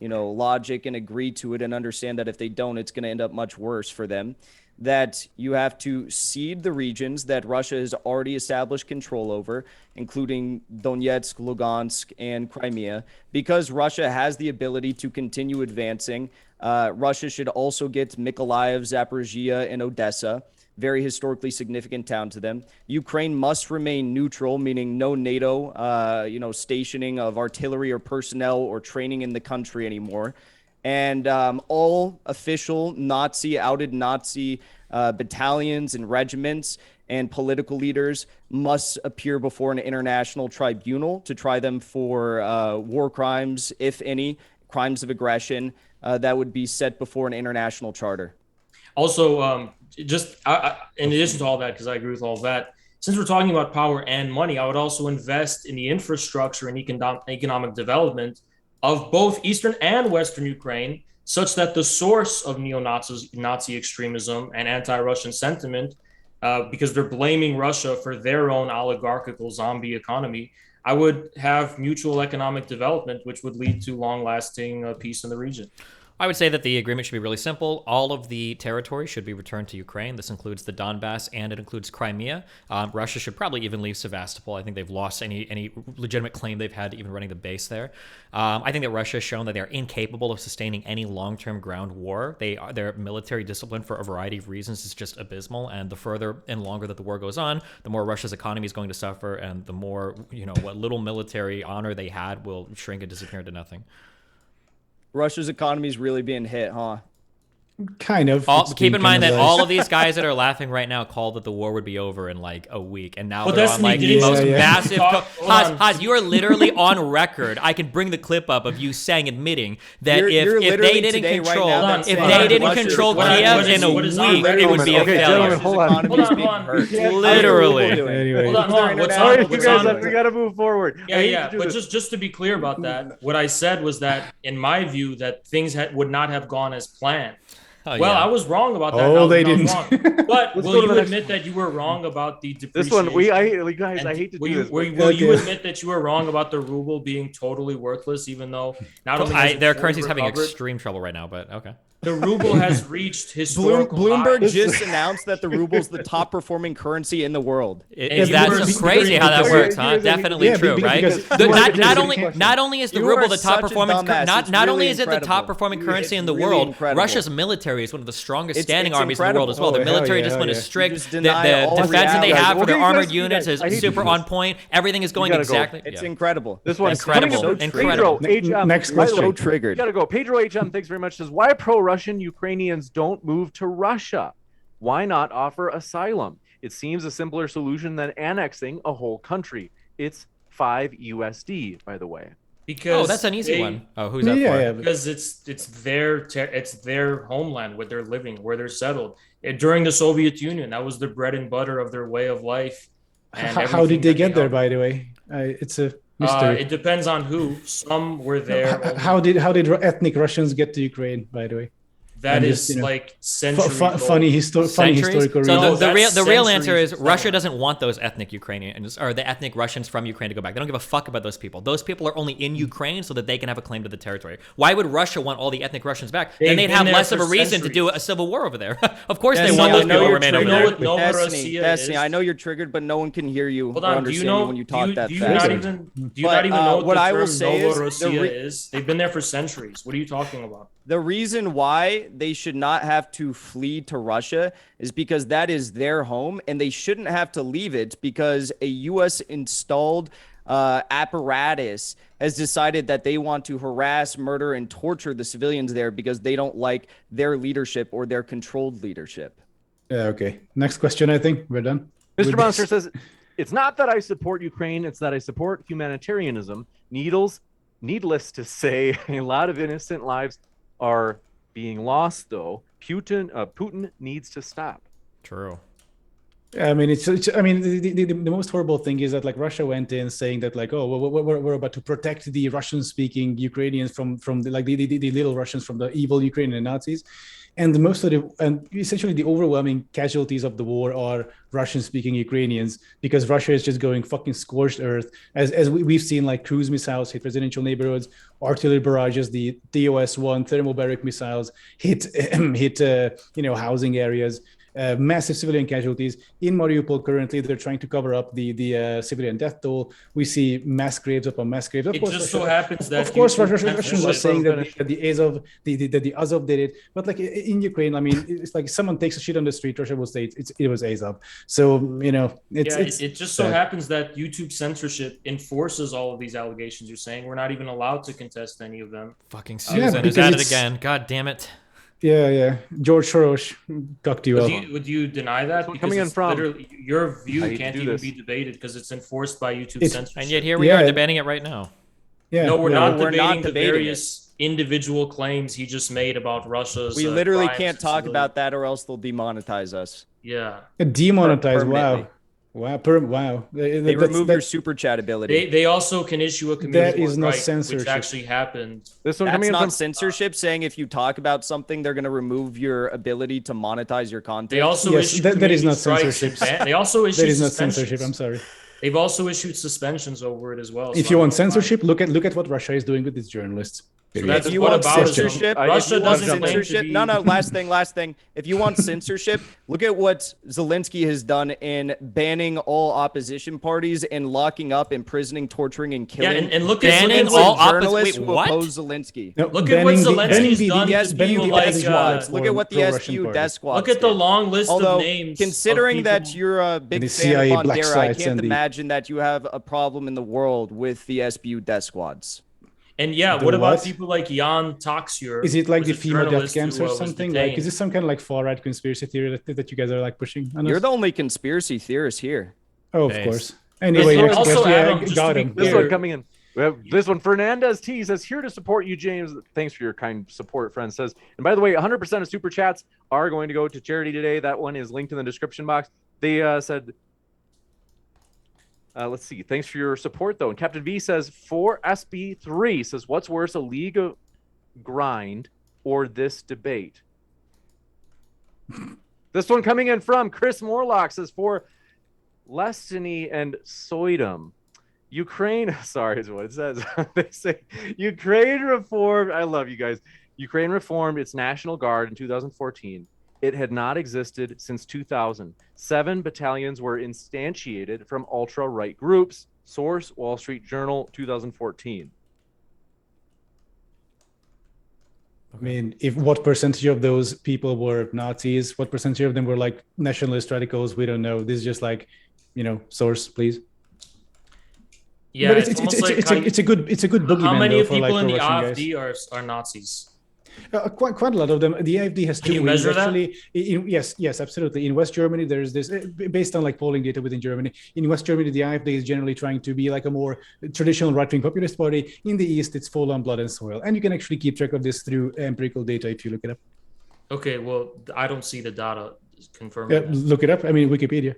logic and agree to it and understand that if they don't, it's going to end up much worse for them. That you have to cede the regions that Russia has already established control over, including Donetsk, Lugansk, and Crimea, because Russia has the ability to continue advancing. Russia should also get Mykolaiv, Zaporizhia, and Odessa, very historically significant town to them. Ukraine must remain neutral, meaning no NATO, stationing of artillery or personnel or training in the country anymore. And all official outed Nazi battalions and regiments and political leaders must appear before an international tribunal to try them for war crimes, if any, crimes of aggression that would be set before an international charter. Also, in addition to all that, because I agree with all of that, since we're talking about power and money, I would also invest in the infrastructure and economic development of both Eastern and Western Ukraine, such that the source of Nazi extremism and anti-Russian sentiment, because they're blaming Russia for their own oligarchical zombie economy, I would have mutual economic development, which would lead to long-lasting peace in the region. I would say that the agreement should be really simple. All of the territory should be returned to Ukraine. This includes the Donbass and it includes Crimea. Russia should probably even leave Sevastopol. I think they've lost any legitimate claim they've had to even running the base there. I think that Russia has shown that they're incapable of sustaining any long-term ground war. Their military discipline for a variety of reasons is just abysmal. And the further and longer that the war goes on, the more Russia's economy is going to suffer, and the more what little military honor they had will shrink and disappear into nothing. Russia's economy is really being hit, huh? Kind of. Keep in mind that all of these guys that are laughing right now called that the war would be over in like a week, and now they're on like the most massive. Haas, you are literally on record. I can bring the clip up of you admitting that if they didn't control Kiev in a week, it would be a failure. Hold on. Literally. Anyway. Hold on. Sorry, you guys, we got to move forward. Yeah. But just to be clear about that, what I said was that, in my view, that things would not have gone as planned. I was wrong about that. Oh, they didn't. But will you admit that you were wrong about the depreciation? This one, I hate to do this. Will you admit that you were wrong about the ruble being totally worthless, even though not only their currency is having extreme trouble right now? But okay. The ruble has reached historical Bloomberg highs. just announced that the ruble's the top performing currency in the world. That's crazy how that works, huh? Definitely true, right? Not only is the ruble the top performing not only is it the top performing currency in the world, Russia's military is one of the strongest standing armies in the world as well. Their military discipline is strict. The defense that they have for their armored units is super on point. Everything is going exactly. It's incredible. This one's incredible. Pedro HM. Next question. So triggered. Gotta go. Pedro HM, thanks very much. Says, why pro-Russian Ukrainians don't move to Russia? Why not offer asylum? It seems a simpler solution than annexing a whole country. It's $5 by the way. Because that's an easy one. Oh, who's that for? Yeah, because it's their homeland, where they're living, where they're settled. During the Soviet Union, that was the bread and butter of their way of life. How did they get there, by the way? It's a mystery. It depends on who. Some were there. How did ethnic Russians get to Ukraine, by the way? That is like centuries funny historical reasons. So the real answer is Russia doesn't want those ethnic Ukrainians or the ethnic Russians from Ukraine to go back. They don't give a fuck about those people. Those people are only in Ukraine so that they can have a claim to the territory. Why would Russia want all the ethnic Russians back? Then they'd have less of a reason to do a civil war over there. Of course they want those people to remain over there. Destiny, I know you're triggered, but no one can hear you or understand you when you talk that fast. Do you not even know what I will say is? They've been there for centuries. What are you talking about? The reason why they should not have to flee to Russia is because that is their home, and they shouldn't have to leave it because a U.S. installed apparatus has decided that they want to harass, murder, and torture the civilians there because they don't like their leadership or their controlled leadership. Okay. Next question, I think. We're done. Mr. Monster says, it's not that I support Ukraine, it's that I support humanitarianism. Needless to say, a lot of innocent lives are being lost, though. Putin needs to stop. True. I mean, I mean, the most horrible thing is that like Russia went in saying that like, oh, we're about to protect the Russian-speaking Ukrainians from the little Russians from the evil Ukrainian Nazis, and essentially the overwhelming casualties of the war are Russian-speaking Ukrainians because Russia is just going fucking scorched earth as we've seen like cruise missiles hit residential neighborhoods, artillery barrages, the TOS-1 thermobaric missiles hit housing areas. Massive civilian casualties in Mariupol. Currently, they're trying to cover up the civilian death toll. We see mass graves upon mass graves. It just so happens that of course, YouTube Russians are saying that the Azov did it, but like in Ukraine, I mean, it's like someone takes a shit on the street, Russia will say it was Azov. So it just so happens that YouTube censorship enforces all of these allegations you're saying. We're not even allowed to contest any of them. Fucking Susan is at it again. God damn it. Yeah. George Soros cocked you up. Would you deny that? Because coming in from your view can't even be debated because it's enforced by YouTube censorship. And yet here we are debating it right now. Yeah. No, we're not debating the various individual claims he just made about Russia's. We literally can't talk about that, or else they'll demonetize us. Yeah. Demonetize. Wow. Wow. They remove your super chat ability. They also can issue a community that is not right, censorship. which actually happened. That's not censorship. Saying if you talk about something, they're going to remove your ability to monetize your content. They also issue that is not censorship. They also issue that is not censorship. I'm sorry. They've also issued suspensions over it as well. If you want censorship, look at what Russia is doing with its journalists. So that's if you what want about censorship, Russia doesn't censorship. No, last thing. If you want censorship, look at what Zelensky has done in banning all opposition parties and locking up, imprisoning, torturing, and killing. And look at all journalists who oppose Zelensky. No, look at what Zelensky's done. Look at what the SBU death squad. Look at the long list of names. Considering that you're a big fan of Bandera, I can't imagine that you have a problem in the world with the SBU death squads. And what about people like Jan Taxier? Is it like the FEMA death camps or something? Like, is this some kind of like far-right conspiracy theory that you guys are like pushing on us? You're the only conspiracy theorist here. Oh, of course. Anyway, got him. This one coming in. We have this one. Fernandez T says, here to support you, James. Thanks for your kind support, friend. Says, and by the way, 100% of super chats are going to go to charity today. That one is linked in the description box. They said... let's see. Thanks for your support, though. And Captain V says, for SB3, says, what's worse, a league of grind or this debate? This one coming in from Chris Morlock says, for Lestiny and Soydom, Ukraine, sorry is what it says. They say, Ukraine reformed, I love you guys. Ukraine reformed its National Guard in 2014. It had not existed since 2000. 7 battalions were instantiated from ultra-right groups. Source, Wall Street Journal, 2014. I mean, what percentage of those people were Nazis? What percentage of them were like nationalist radicals? We don't know. This is just like, source, please. Yeah, but it's a good boogeyman. How many people in the AfD are Nazis? Quite a lot of them. The AfD has 2 Can you wings, measure actually. Yes, absolutely. In West Germany, there's this, based on like polling data within Germany. In West Germany, the AfD is generally trying to be like a more traditional right-wing populist party. In the East, it's full on blood and soil. And you can actually keep track of this through empirical data if you look it up. Okay, well, I don't see the data confirming that. Look it up. I mean, Wikipedia.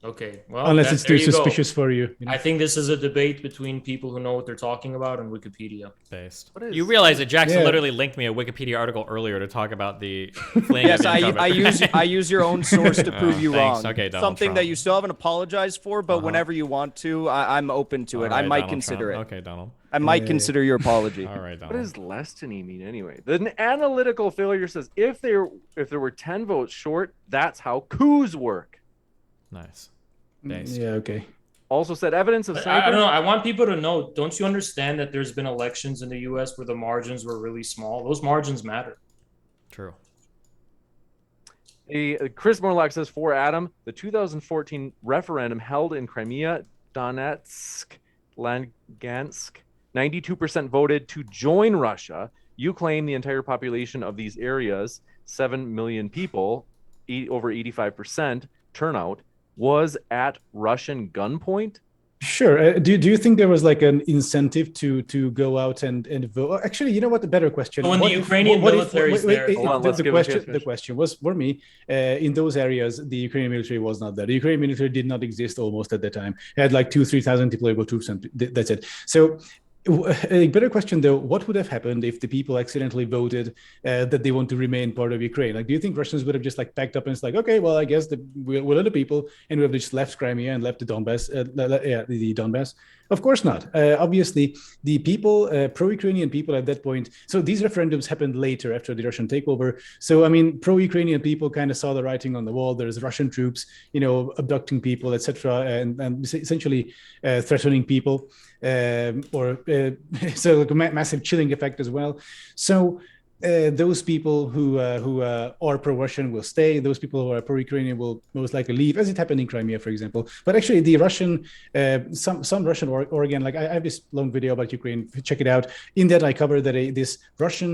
Okay, well, unless it's too suspicious for you. I think this is a debate between people who know what they're talking about and Wikipedia. Based. You realize that Jackson literally linked me a Wikipedia article earlier to talk about the fleeing. Yes, I use your own source to prove you wrong. Okay, something that you still haven't apologized for, but whenever you want to, I'm open to it. I might consider it. Okay, Donald. I might consider your apology. All right, Donald. What does Lestiny mean anyway? The analytical failure says if there were 10 votes short, that's how coups work. Nice. Based. Yeah, okay. Also said evidence of I don't know. I want people to know, don't you understand that there's been elections in the U.S. where the margins were really small? Those margins matter. True. Chris Morlock says, for Adam, the 2014 referendum held in Crimea, Donetsk, Lugansk, 92% voted to join Russia. You claim the entire population of these areas, 7 million people, over 85% turnout, was at Russian gunpoint? Sure. Do you think there was like an incentive to go out and vote? Actually, you know what? The better question. So when the Ukrainian military is there, the question was for me. In those areas, the Ukrainian military was not there. The Ukrainian military did not exist almost at the time. It had like 2,000-3,000 deployable troops, and that's it. So a better question, though, what would have happened if the people accidentally voted that they want to remain part of Ukraine? Like, do you think Russians would have just like packed up and it's like, okay, well, I guess we're the people, and we have just left Crimea and left the Donbass, the Donbass? Of course not. Obviously, the people, pro-Ukrainian people at that point. So these referendums happened later after the Russian takeover. So I mean, pro-Ukrainian people kind of saw the writing on the wall. There's Russian troops, abducting people, etc., and essentially threatening people. So like a massive chilling effect as well. So those people who are pro-Russian will stay. Those people who are pro-Ukrainian will most likely leave, as it happened in Crimea, for example. But actually, the Russian, some Russian organ, like I have this long video about Ukraine. Check it out. In that, I cover that this Russian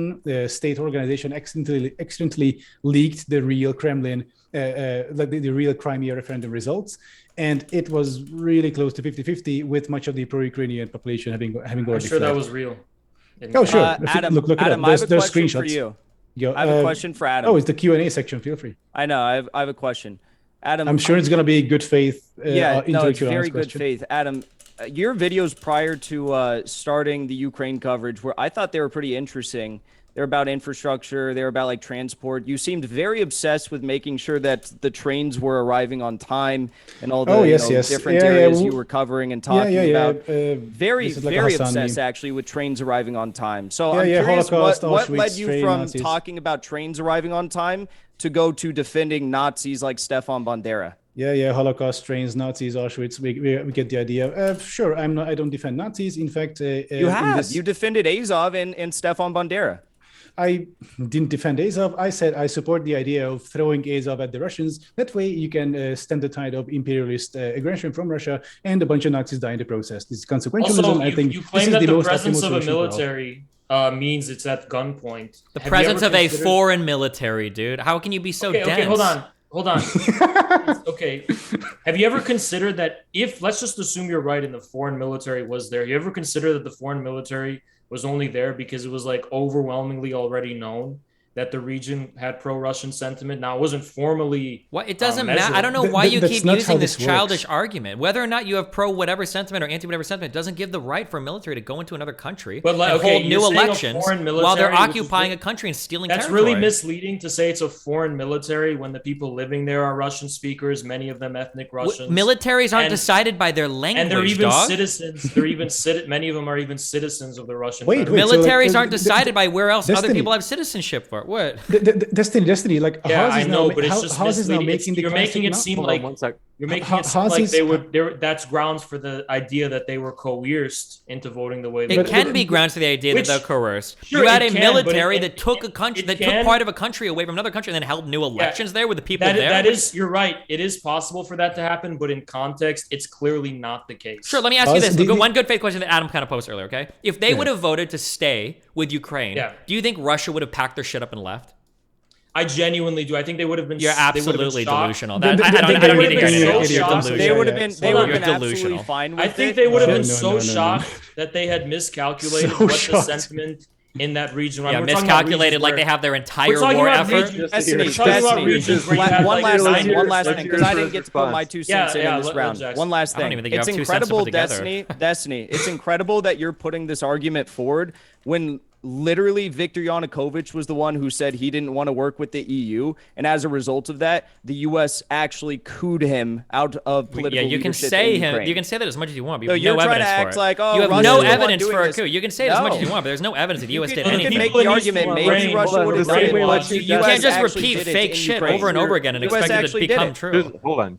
state organization accidentally leaked the real Kremlin, like the real Crimea referendum results. And it was really close to 50-50, with much of the pro-Ukrainian population having already I'm sure fled. that was real. Oh, sure. Adam, look it Adam, up. I have a There's question screenshots. for you. Yo, I have a question for Adam. Oh, it's the Q&A section. Feel free. I know. I have a question. Adam, I'm sure it's going to be good faith. it's very good faith. Adam, your videos prior to starting the Ukraine coverage, I thought they were pretty interesting. They're about infrastructure. They're about like transport. You seemed very obsessed with making sure that the trains were arriving on time and all the different areas you were covering and talking about. Very obsessed actually with trains arriving on time. So I'm curious, what led you from talking about trains arriving on time to go to defending Nazis like Stefan Bandera? Yeah, Holocaust, trains, Nazis, Auschwitz. We get the idea. Sure, I don't defend Nazis. In fact, you defended Azov and Stefan Bandera. I didn't defend Azov. I said I support the idea of throwing Azov at the Russians. That way you can stem the tide of imperialist aggression from Russia, and a bunch of Nazis die in the process. This is consequentialism. Also, I think you claim that the presence of a military means it's at gunpoint. The presence of a foreign military, dude. How can you be so dense? Okay, hold on. Okay. Have you ever considered that let's just assume you're right and the foreign military was there. You ever consider that the foreign military was only there because it was like overwhelmingly already known that the region had pro-Russian sentiment? Now, it wasn't formally it doesn't matter. I don't know why you keep using this childish argument. Whether or not you have pro-whatever sentiment or anti-whatever sentiment doesn't give the right for a military to go into another country and hold new elections while they're occupying a country and stealing territory. That's really misleading to say it's a foreign military when the people living there are Russian speakers, many of them ethnic Russians. Militaries aren't decided by their language, and they're even citizens. Many of them are even citizens of the Russian militaries aren't decided by where else other people have citizenship for. What? Destiny. Like, I know, but it's just now making you're making it seem like that's grounds for the idea that they were coerced into voting the way they did. It can be grounds for the idea that they're coerced. Sure, you had a military that took a country, took part of a country away from another country and then held new elections there with the people there. You're right. It is possible for that to happen, but in context, it's clearly not the case. Sure, let me ask you this. One good faith question that Adam kind of posted earlier, okay? If they would have voted to stay with Ukraine, do you think Russia would have packed their shit up and left? I genuinely do. I think they would have been. You're absolutely delusional. I don't need to hear it. They would have been absolutely fine with it. I think they would have been so shocked that they had miscalculated what the sentiment in that region. Yeah, miscalculated like they have their entire war effort. One last thing, because I didn't get to put my 2 cents in this round. One last thing. It's incredible, Destiny. It's incredible that you're putting this argument forward when literally Viktor Yanukovych was the one who said he didn't want to work with the EU, and as a result of that, the US actually cooed him out of political you can say you can say that as much as you want, but you have no evidence for it. Like, you have no evidence for a coup. You can say it as much as you want, but there's no evidence that the US did anything. You can make the argument maybe Russia would have done it. You can't just repeat fake shit over and over again and expect it to become true. Hold on.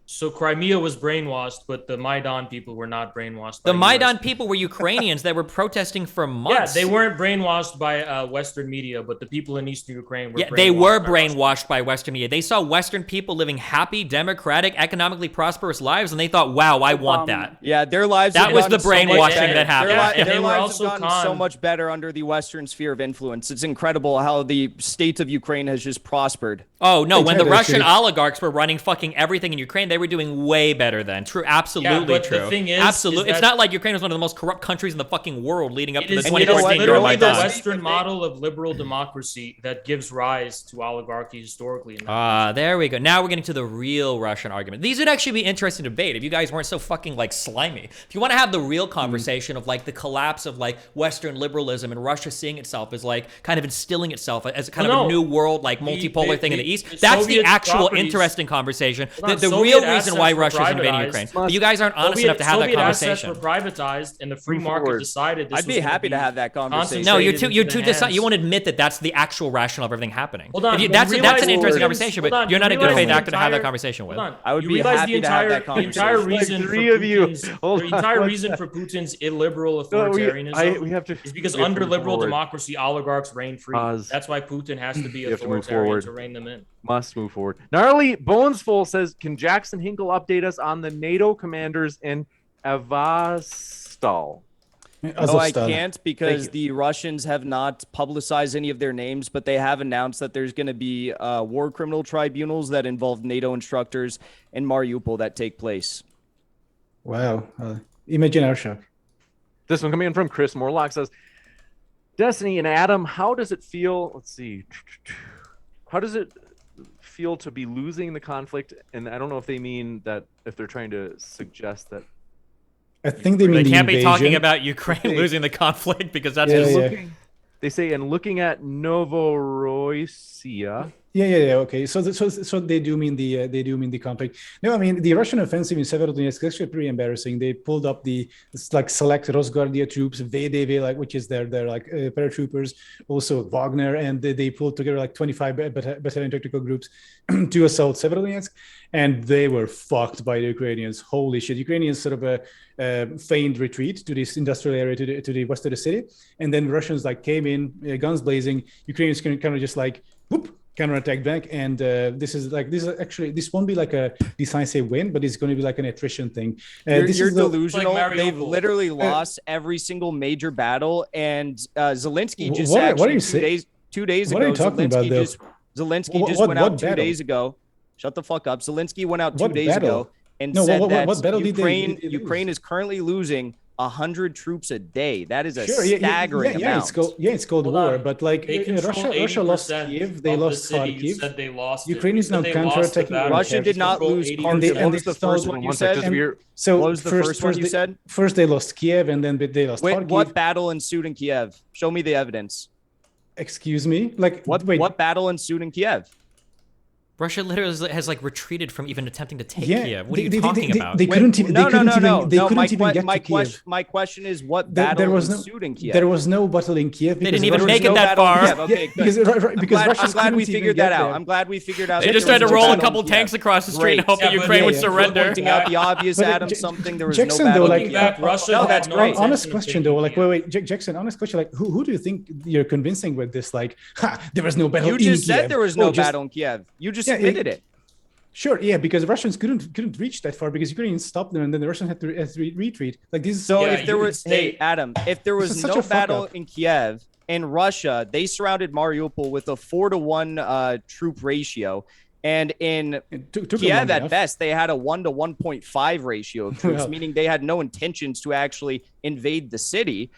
So Crimea was brainwashed, but the Maidan people were not brainwashed. The Maidan people were Ukrainians that were protesting for months. Yeah, they weren't brainwashed by Western media, but the people in Eastern Ukraine were. Yeah, they were brainwashed by Western media. They saw Western people living happy, democratic, economically prosperous lives, and they thought, "Wow, I want that." Yeah, their lives. That was the brainwashing that happened. Their lives have gotten so much better under the Western sphere of influence. It's incredible how the state of Ukraine has just prospered. Oh no, when the Russian oligarchs were running fucking everything in Ukraine, they were doing way better then. True, absolutely but true. the thing is absolutely, it's that- not like Ukraine was one of the most corrupt countries in the fucking world leading up It to the is 2014 literally the Euromaidan. Western model of liberal democracy that gives rise to oligarchy historically. There we go. Now we're getting to the real Russian argument. These would actually be interesting debate if you guys weren't so fucking like slimy. If you want to have the real conversation of like the collapse of like Western liberalism and Russia seeing itself as like kind of instilling itself as kind of a new world like multipolar thing in the East, that's the actual interesting conversation. The real reason why Russia's invading Ukraine. But you guys aren't honest enough to have that conversation. Assets were privatized and the free market decided this I'd be happy to have that conversation. No, you won't admit that that's the actual rationale of everything happening. Hold on, that's an interesting Putin's- conversation, hold but on, you're not a you good realize faith the actor to have that entire- conversation with. Hold on. I would You be realize happy to have that the entire conversation. reason Like for three of you. Putin's- Hold the on, entire one reason for Putin's illiberal No, authoritarianism we have to. is because we have to under move liberal forward. democracy, oligarchs reign free. Pause. That's why Putin has to be You have to move authoritarian forward. to rein them in. Must move forward. Gnarly Bonesful says, "Can Jackson Hinkle update us on the NATO commanders in Avastal?" No, I can't because the Russians have not publicized any of their names, but they have announced that there's going to be war criminal tribunals that involve NATO instructors in Mariupol that take place. Wow. Imagine our shock. This one coming in from Chris Morlock says, "Destiny and Adam, how does it feel? Let's see. How does it feel to be losing the conflict?" And I don't know if they mean that if they're trying to suggest that. I think they mean They the can't be talking invasion. about Ukraine losing the conflict because that's Yeah, just yeah. They say, and looking at Novorossiya. Yeah. Okay. So they do mean the conflict. No, I mean the Russian offensive in Severodonetsk is actually pretty embarrassing. They pulled up select Rosguardia troops, VDV, which is their paratroopers, also Wagner, and they pulled together like 25 battalion tactical groups to assault Severodonetsk, and they were fucked by the Ukrainians. Holy shit! Ukrainians sort of feigned retreat to this industrial area to the west of the city, and then Russians came in, guns blazing. Ukrainians kind of just whoop. Counterattack back, and this won't be like a decisive win, but it's going to be like an attrition thing. You're delusional. like They've Mariupol. literally lost every single major battle, and Zelensky just What are actually you 2 days What ago. are you talking about, though? Zelensky just What went out 2 battle? days ago. Shut the fuck up. Zelensky went out 2 What days battle? ago and No, said what that battle did they lose? Ukraine is currently losing 100 troops a day. That is a Sure, staggering amount. It's called Hold war, on. but They control Russia lost 80% Kiev, they of the lost city. You Kharkiv. said they lost it. Ukraine is You said now they lost the counterattacking battle. Russia did not lose Control Kharkiv. 80%. What was the first one you said? So What was the first one you said? First they lost Kiev, and then they lost Wait, Kharkiv. what battle ensued in Kiev? Show me the evidence. Excuse me? What battle ensued in Kiev? Russia literally has retreated from even attempting to take Yeah, Kiev. What are you talking about? They couldn't even. No. They couldn't even get my to Kiev. My question is, what There battle was no. ensued in Kiev? There was no battle in Kiev. They because didn't even Russia- make it no that battle in far. Kiev. Okay, good. because I'm glad Russians we couldn't even figured get that out. there. I'm glad we figured out. They that just there tried to was no roll a battle in couple Kiev. tanks across the street and Great. hope that Yeah, but Ukraine would yeah. surrender. Pointing out the obvious, But, Adam, J- there was Jackson, no though, battle in Looking Kiev. back, Russia No, had that's no great. intention Honest of question taking though, Kiev. Jackson, honest question, who do you think you're convincing with this? There was no battle You in just Kiev. said there was no just- battle in Kiev. You just Yeah, admitted it. Sure, yeah, because Russians couldn't reach that far because Ukrainians stopped them, and then the Russians had to retreat. This is So Yeah, if there you was, could say- hey Adam, if there This was is such no a fuck battle up. in Kiev and Russia, they surrounded Mariupol with a 4-to-1 troop ratio, and in It took them Kiev long at enough. best they had a 1 to 1.5 ratio of troops, Well- meaning they had no intentions to actually invade the city.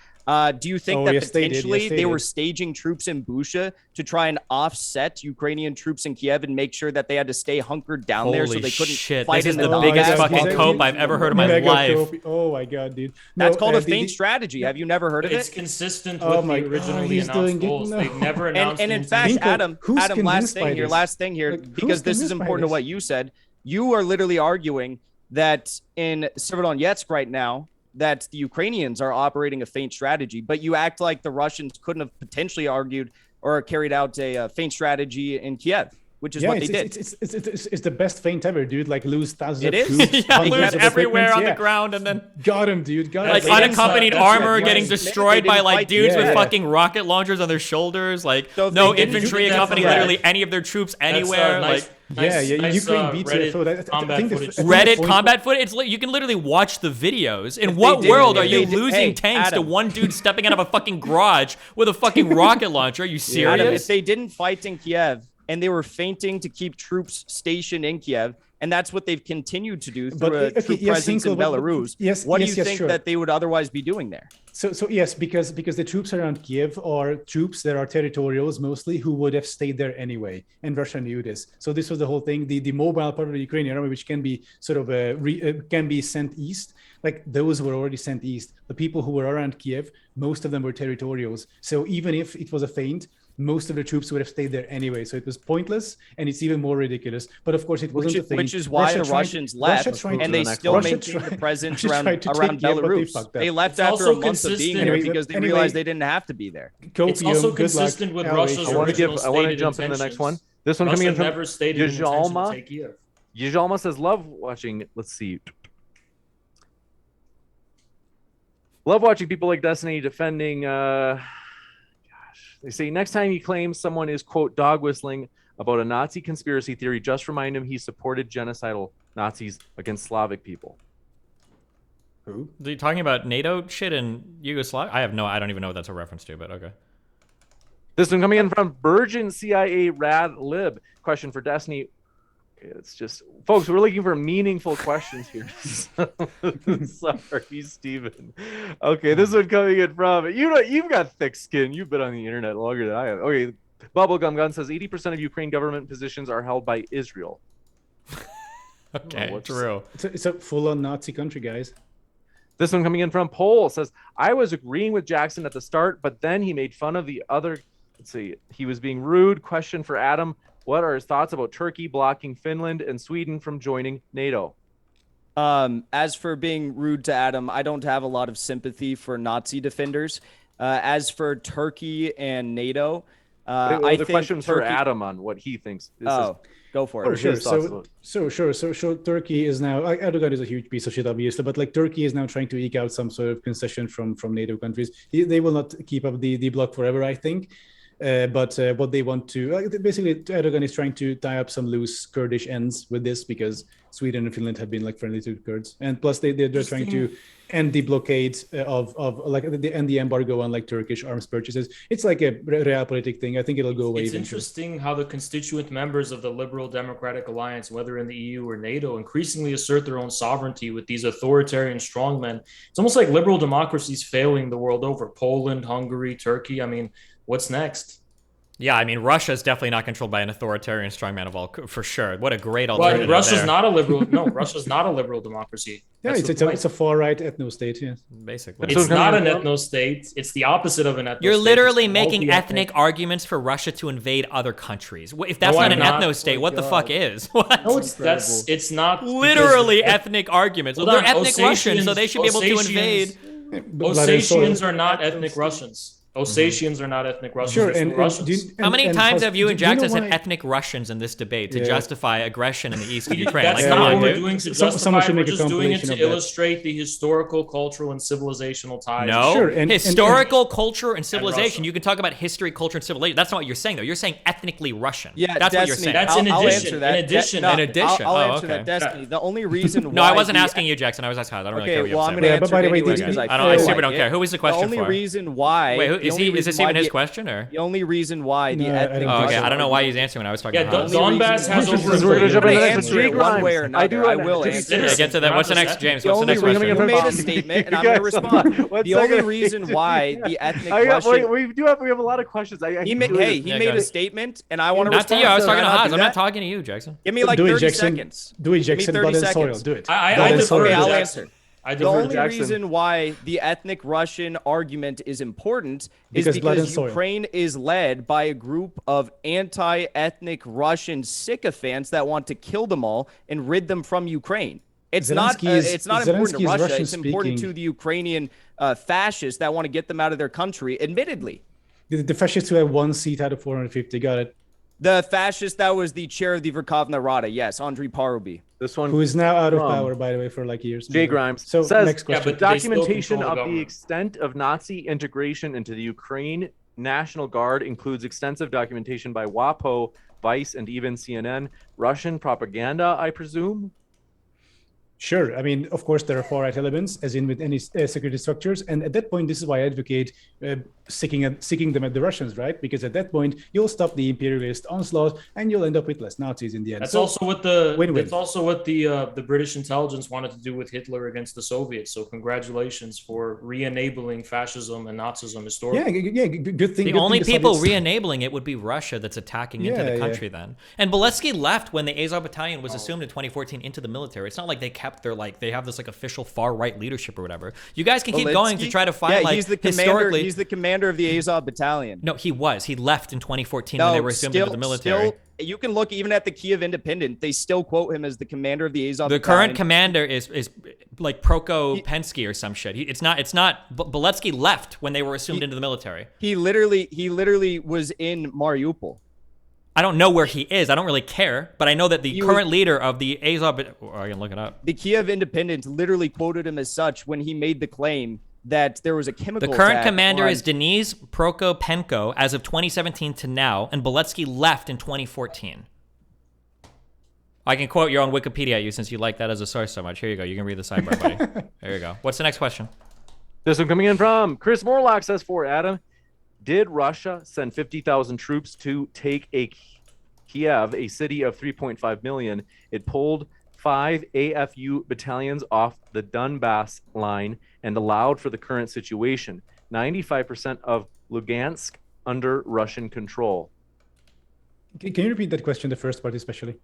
Do you think Oh, that yes, they did. potentially Yes, they, they were did. staging troops in Busha to try and offset Ukrainian troops in Kiev and make sure that they had to stay hunkered down there so Holy they couldn't shit! fight This is in the the biggest Donbass fucking while- cope I've ever heard in my Mega life. cope. Oh my god, dude! That's No, called a the- feint strategy. Have you never heard of It's it? consistent Oh with my the God, originally he's announced doing it. goals. No. They've never announced. And in the fact, intention. Hinkle, Adam, who's last convinced by thing here, this? last thing here, Who's because this is convinced by important to this? what you said. You are literally arguing that in Severodonetsk right now, that the Ukrainians are operating a feint strategy, but you act like the Russians couldn't have potentially argued or carried out a feint strategy in Kiev, which is what they did. It's the best feint ever, dude. Lose thousands It of is? troops, Yeah, hundreds lose of everywhere equipment, on the yeah. ground and then Got him, dude. Got him. like They didn't unaccompanied fight. armor That's getting right. destroyed They by didn't like fight dudes with Kiev. fucking rocket launchers on their shoulders. Like So if no they didn't infantry do that accompanying from literally that- any of their troops That's, anywhere. nice, Ukraine beats Reddit it. So that, I combat think the- footage. I think the Reddit point- combat footage. It's you can literally watch the videos. In If what they did- world if are you they did- losing hey, tanks to Adam. one dude stepping out of a fucking garage with a fucking rocket launcher? Are you serious? Adam, if they didn't fight in Kiev and they were feinting to keep troops stationed in Kiev, and that's what they've continued to do But, through a okay, true yes, presence Hinkle, in but- Belarus. yes, What yes, do you yes, think sure. that they would otherwise be doing there? So yes, because the troops around Kiev are troops that are territorials mostly who would have stayed there anyway, and Russia knew this. So this was the whole thing. The mobile part of the Ukrainian army, which can be sort of can be sent east, like those were already sent east. The people who were around Kiev, most of them were territorials. So even if it was a feint, most of the troops would have stayed there anyway. So it was pointless, and it's even more ridiculous. But of course, it wasn't a feint. Which is why the Russians left, and they still maintained the presence around Belarus. They left after a month of being there because they realized they didn't have to be there. It's also consistent with Russia's original I want to stated jump into the next one. intentions. This one coming in Russia from never stated an intention to take Kiev. Yajalma says, love watching. Let's see. Love watching people like Destiny defending. They say next time he claims someone is, quote, dog whistling about a Nazi conspiracy theory, just remind him he supported genocidal Nazis against Slavic people. Who? Are you talking about NATO shit in Yugoslavia? I don't even know what that's a reference to, but okay. This one coming in from Virgin CIA Rad Lib. Question for Destiny. It's just, folks, we're looking for meaningful questions here. Sorry, Steven. Okay, this one coming in from, you've got thick skin. You've been on the internet longer than I have. Okay, Bubblegum Gun says 80% of Ukraine government positions are held by Israel. Okay, true. It's a full-on Nazi country, guys. This one coming in from Pole says, I was agreeing with Jackson at the start, but then he made fun of the other. Let's see. He was being rude. Question for Adam. What are his thoughts about Turkey blocking Finland and Sweden from joining NATO? As for being rude to Adam, I don't have a lot of sympathy for Nazi defenders. As for Turkey and NATO, I think question's for Adam on what he thinks. Go for it. Oh, sure. So Turkey is now, Erdogan is a huge piece of shit, obviously, but like Turkey is now trying to eke out some sort of concession from NATO countries. They will not keep up the bloc forever, I think. But what they want to basically, Erdogan is trying to tie up some loose Kurdish ends with this because Sweden and Finland have been like friendly to Kurds, and plus they're trying to end the blockade of like end the embargo on like Turkish arms purchases. It's like a realpolitik thing. I think it'll go away. It's eventually. interesting how the constituent members of the Liberal Democratic Alliance, whether in the EU or NATO, increasingly assert their own sovereignty with these authoritarian strongmen. It's almost like liberal democracies failing the world over. Poland, Hungary, Turkey. I mean, what's next? Yeah, I mean, Russia is definitely not controlled by an authoritarian strongman of all, for sure. What a great alternative. Well, Russia's there. not a liberal. No, Russia's not a liberal democracy. Yeah, it's a far right ethno state. Yeah, basically. It's not an ethno state. It's the opposite of an ethno state. You're literally making ethnic arguments for Russia to invade other countries. If that's not an ethno state, what the fuck is? What? No, it's not literally ethnic arguments. Well, they're ethnic Russians, so they should be able to invade. Ossetians are not ethnic Russians. Ossetians are not ethnic Russians. Sure, Russians. How many times have you and Jackson said ethnic Russians in this debate to justify aggression in the east of Ukraine? That's like, not come on, what we're dude. doing to justify. We're just doing it to illustrate the historical, cultural, and civilizational ties. No, sure, historical culture and civilization. You can talk about history, culture, and civilization. That's not what you're saying, though. You're saying ethnically Russian. Yeah, that's what you're saying. That's in addition. In addition. I'll answer that. Destiny. The only reason why. No, I wasn't asking you, Jackson. I was asking. I don't really care what you well, have I'm to going say. to answer it anyways because I super don't care. Who is the question The for? only reason why. Wait, is this even his question or? The only reason why the ethnic. Oh, okay. I don't know why he's answering when I was talking. Yeah, about Donbass has over. We're going to jump into the answer it one way or another. I will answer. Yeah, get to that. What's the next, James? What's the next question? You made a statement, and I'm going to respond. The only reason why the ethnic Russian. We have a lot of questions. He made a statement, and I want to respond. Not to you. I was talking to Haas. I'm not talking to you, Jackson. Give me like 30 seconds. Do it, Jackson. Blood and soil. Do it. Okay, I'll answer. The only Jackson. reason why the ethnic Russian argument is important is because Ukraine is led by a group of anti-ethnic Russian sycophants that want to kill them all and rid them from Ukraine. It's not important to Russia. It's important to the Ukrainian fascists that want to get them out of their country, admittedly. The fascists who have one seat out of 450. Got it. The fascist that was the chair of the Verkhovna Rada. Yes, Andriy Parubi. This one, who is now out of power, by the way, for like years. Jay Grimes so says, next question. but documentation of the extent of Nazi integration into the Ukraine National Guard includes extensive documentation by WAPO, Vice, and even CNN. Russian propaganda, I presume? Sure. I mean, of course, there are far-right elements, as in with any security structures. And at that point, this is why I advocate seeking them at the Russians, right? Because at that point, you'll stop the imperialist onslaught, and you'll end up with less Nazis in the end. That's So, also what the win-win. that's also what the British intelligence wanted to do with Hitler against the Soviets. So congratulations for re-enabling fascism and Nazism historically. Good thing. The good only thing people Soviets- re-enabling it would be Russia that's attacking into Yeah, the yeah. country then. And Beletsky left when the Azov Battalion was assumed in 2014 into the military. It's not like they kept their, like, they have this like official far-right leadership or whatever. You guys can keep going to try to find like he's the commander. historically. He's the commander of the Azov Battalion. No, he was. He left in 2014 when they were assumed into the military. Still, you can look even at the Kiev Independent. They still quote him as the commander of the Azov The Battalion. current commander is like Prokopensky or some shit. It's not. Beletsky left when they were assumed into the military. He literally was in Mariupol. I don't know where he is. I don't really care, but I know that the current leader of the Azov. I can look it up. The Kiev Independent literally quoted him as such when he made the claim that there was a chemical. The current attack commander on- is Denis Prokopenko as of 2017 to now, and Beletsky left in 2014. I can quote your own Wikipedia at you since you like that as a source so much. Here you go. You can read the sidebar, buddy. There you go. What's the next question? This one coming in from Chris Morlock says for Adam, did Russia send 50,000 troops to take Kiev, a city of 3.5 million? It pulled 5 AFU battalions off the Donbass line and allowed for the current situation. 95% of Lugansk under Russian control. Can you repeat that question, the first part especially?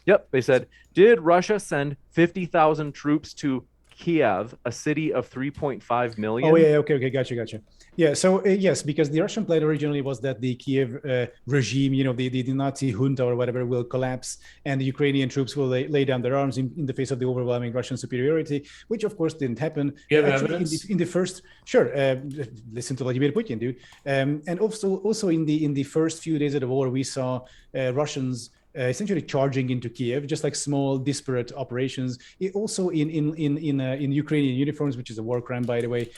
Yep, they said, did Russia send 50,000 troops to Kiev, a city of 3.5 million? Oh, yeah, okay, gotcha. Yeah, so yes, because the Russian plan originally was that the Kiev regime, the Nazi junta or whatever, will collapse, and the Ukrainian troops will lay down their arms in the face of the overwhelming Russian superiority, which of course didn't happen. You have Actually, evidence? in the first, sure, listen to Vladimir Putin, dude. And also in the first few days of the war, we saw Russians essentially charging into Kiev, just like small disparate operations. Also in Ukrainian uniforms, which is a war crime, by the way.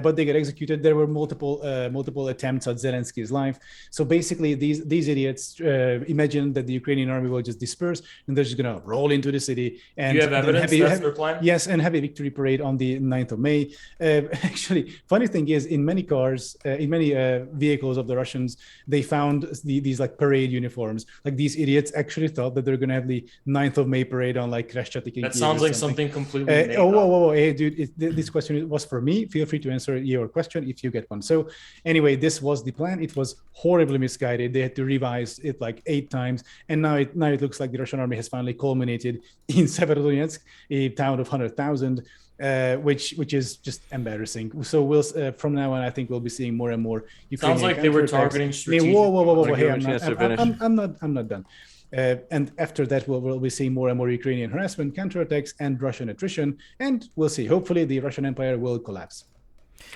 But they get executed. There were multiple attempts at Zelensky's life. So basically, these idiots imagine that the Ukrainian army will just disperse and they're just gonna roll into the city. And you have evidence that's their plan? Yes, and have a victory parade on the 9th of May. Actually, funny thing is, in many cars, in many vehicles of the Russians, they found these like parade uniforms. Like these idiots actually thought that they're gonna have the 9th of May parade on like Kreshchatyk. That sounds like something completely made up. Whoa, hey, dude, this question was for me. Feel free to answer your question if you get one. So anyway, this was the plan. It was horribly misguided. They had to revise it like 8 times, and now it looks like the Russian army has finally culminated in Severodonetsk, a town of 100,000. Which is just embarrassing. So we'll from now on, I think we'll be seeing more and more Ukrainian. Sounds like they were counterattacks. targeting strategic. Whoa! Like, Hey, I'm I'm not done. And after that, we'll be seeing more and more Ukrainian harassment, counterattacks, and Russian attrition. And we'll see. Hopefully, the Russian Empire will collapse.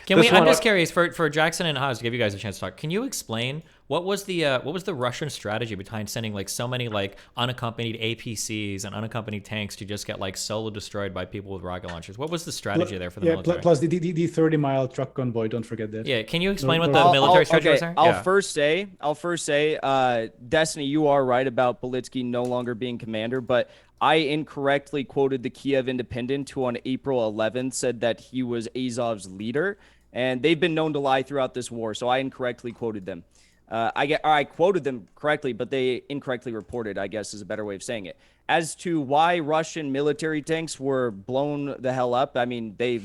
I'm just curious for Jackson and Haas to give you guys a chance to talk. Can you explain what was the Russian strategy behind sending like so many like unaccompanied APCs and unaccompanied tanks to just get like solo destroyed by people with rocket launchers? What was the strategy there for the military? Plus the 30-mile truck convoy. Don't forget that. Yeah, can you explain what the military strategy was there? I'll first say, Destiny, you are right about Beletsky no longer being commander, but I incorrectly quoted the Kiev Independent, who on April 11th said that he was Azov's leader, and they've been known to lie throughout this war, so I incorrectly quoted them. I quoted them correctly, but they incorrectly reported, I guess is a better way of saying it. As to why Russian military tanks were blown the hell up, I mean, they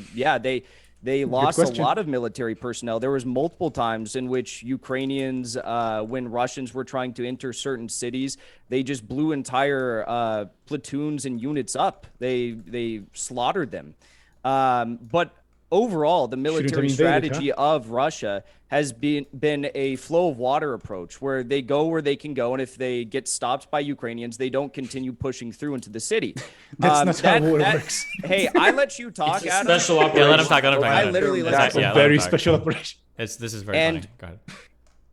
lost a lot of military personnel. There was multiple times in which Ukrainians, when Russians were trying to enter certain cities, they just blew entire platoons and units up. They slaughtered them. But overall, the military strategy of Russia has been a flow of water approach, where they go where they can go, and if they get stopped by Ukrainians, they don't continue pushing through into the city. That's not how war works. Hey, I let you talk, It's a Adam. special operation. Yeah, let him talk. I literally That's let a very special operation. This is very And- funny. Go ahead.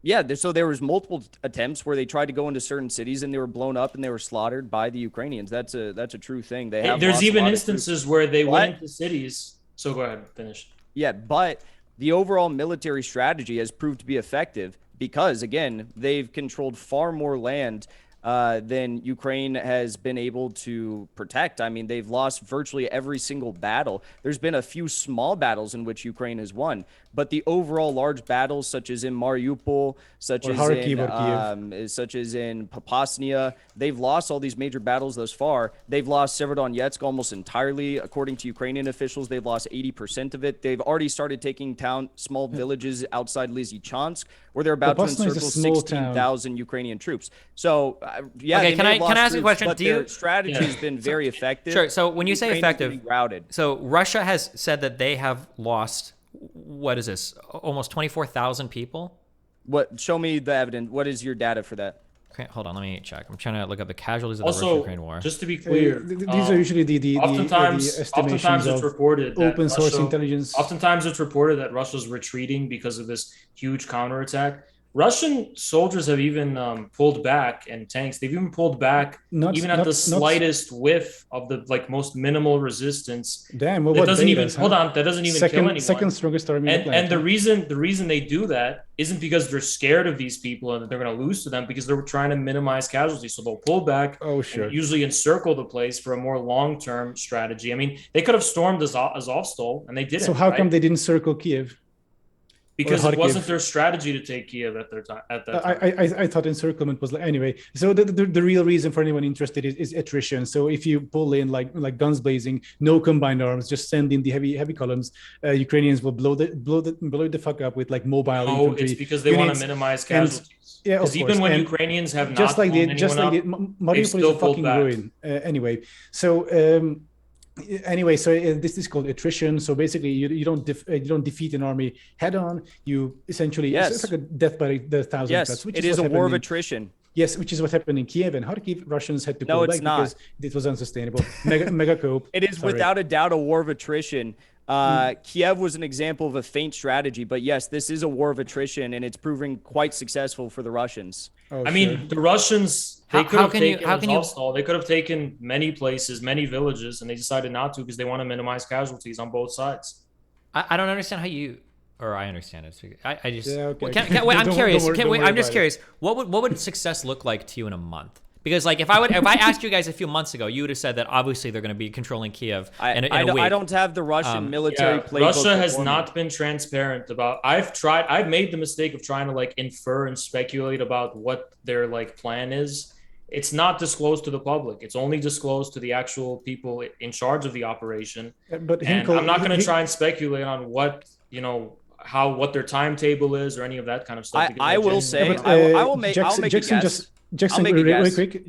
Yeah, so there was multiple attempts where they tried to go into certain cities and they were blown up and they were slaughtered by the Ukrainians. That's a true thing. They have There's lost a even lot of instances where they What? went into cities. So go ahead, finish. Yeah, but the overall military strategy has proved to be effective because, again, they've controlled far more land than Ukraine has been able to protect. I mean, they've lost virtually every single battle. There's been a few small battles in which Ukraine has won, but the overall large battles, such as in Mariupol, such as in Popasnia, they've lost all these major battles thus far. They've lost Severodonetsk almost entirely, according to Ukrainian officials. They've lost 80% of it. They've already started taking small villages outside Lysychansk, where they're about to encircle 16,000 Ukrainian troops. So, yeah, okay, can I ask a question? But their strategy has been very effective. Sure. So when you say Ukraine effective, routed. So Russia has said that they have lost, what is this, almost 24,000 people? What? Show me the evidence. What is your data for that? Okay, hold on, let me check. I'm trying to look up the casualties of the Russo-Ukraine war. Just to be clear, these are usually the oftentimes it's reported that open source intelligence. Oftentimes it's reported that Russia's retreating because of this huge counterattack. Russian soldiers have even pulled back, and tanks. They've even pulled back, even at the slightest whiff of the most minimal resistance. Damn, well, that doesn't even hold on. That doesn't even kill anyone. Second strongest army. And the reason they do that isn't because they're scared of these people and that they're going to lose to them, because they're trying to minimize casualties. So they'll pull back. Oh, sure. And usually encircle the place for a more long-term strategy. I mean, they could have stormed Azovstal, and they didn't. So how come they didn't circle Kiev? Because it wasn't their strategy to take Kiev at that time. I thought encirclement was anyway. So the real reason for anyone interested is attrition. So if you pull in like guns blazing, no combined arms, just send in the heavy columns, Ukrainians will blow the fuck up with mobile infantry. It's because they want to minimize casualties. Yeah, of course. Even when Ukrainians have not just like Mariupol is a fucking ruin. Anyway, so. Anyway, so this is called attrition. So basically, you don't defeat an army head on. You essentially it's like a death by the thousand cuts. Which is a war of attrition. Yes, which is what happened in Kiev and Kharkiv. Russians had to pull back because it was unsustainable. Mega cope. It is without a doubt a war of attrition. Kiev was an example of a feint strategy, but yes, this is a war of attrition, and it's proving quite successful for the Russians. I mean, the Russians, they could have taken Azovstal. They could have taken many places, many villages, and they decided not to because they want to minimize casualties on both sides. I don't understand how you, or I understand it. I just, okay. Wait, I'm curious. I'm just curious. What would success look like to you in a month? Because if I asked you guys a few months ago, you would have said that obviously they're going to be controlling Kiev in a week. I don't have the Russian military playbook. Russia has not been transparent about. I've made the mistake of trying to infer and speculate about what their plan is. It's not disclosed to the public. It's only disclosed to the actual people in charge of the operation. But Hinkle, I'm not going to try and speculate on what what their timetable is or any of that kind of stuff. I will say, I will make a guess. Jackson, really quick.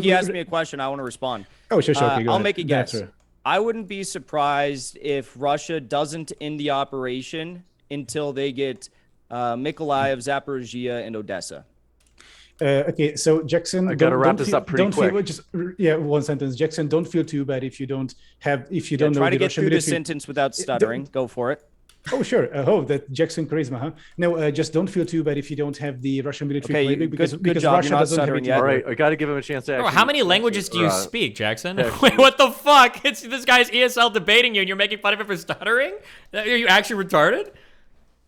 He asked me a question. I want to respond. Oh, sure. Okay, I'll make a guess. I wouldn't be surprised if Russia doesn't end the operation until they get Mykolaiv, Zaporizhia, and Odessa. Okay, so Jackson, I gotta wrap this up pretty quick. One sentence. Jackson, don't feel too bad if you don't know. Try to get through the sentence without stuttering. Go for it. Oh, sure. That Jackson charisma, huh? No, just don't feel too bad if you don't have the Russian military playbook because job. Russia doesn't have it yet. All right, I got to give him a chance to how many languages do you speak, Jackson? Wait, what the fuck? It's this guy's ESL debating you and you're making fun of him for stuttering? Are you actually retarded?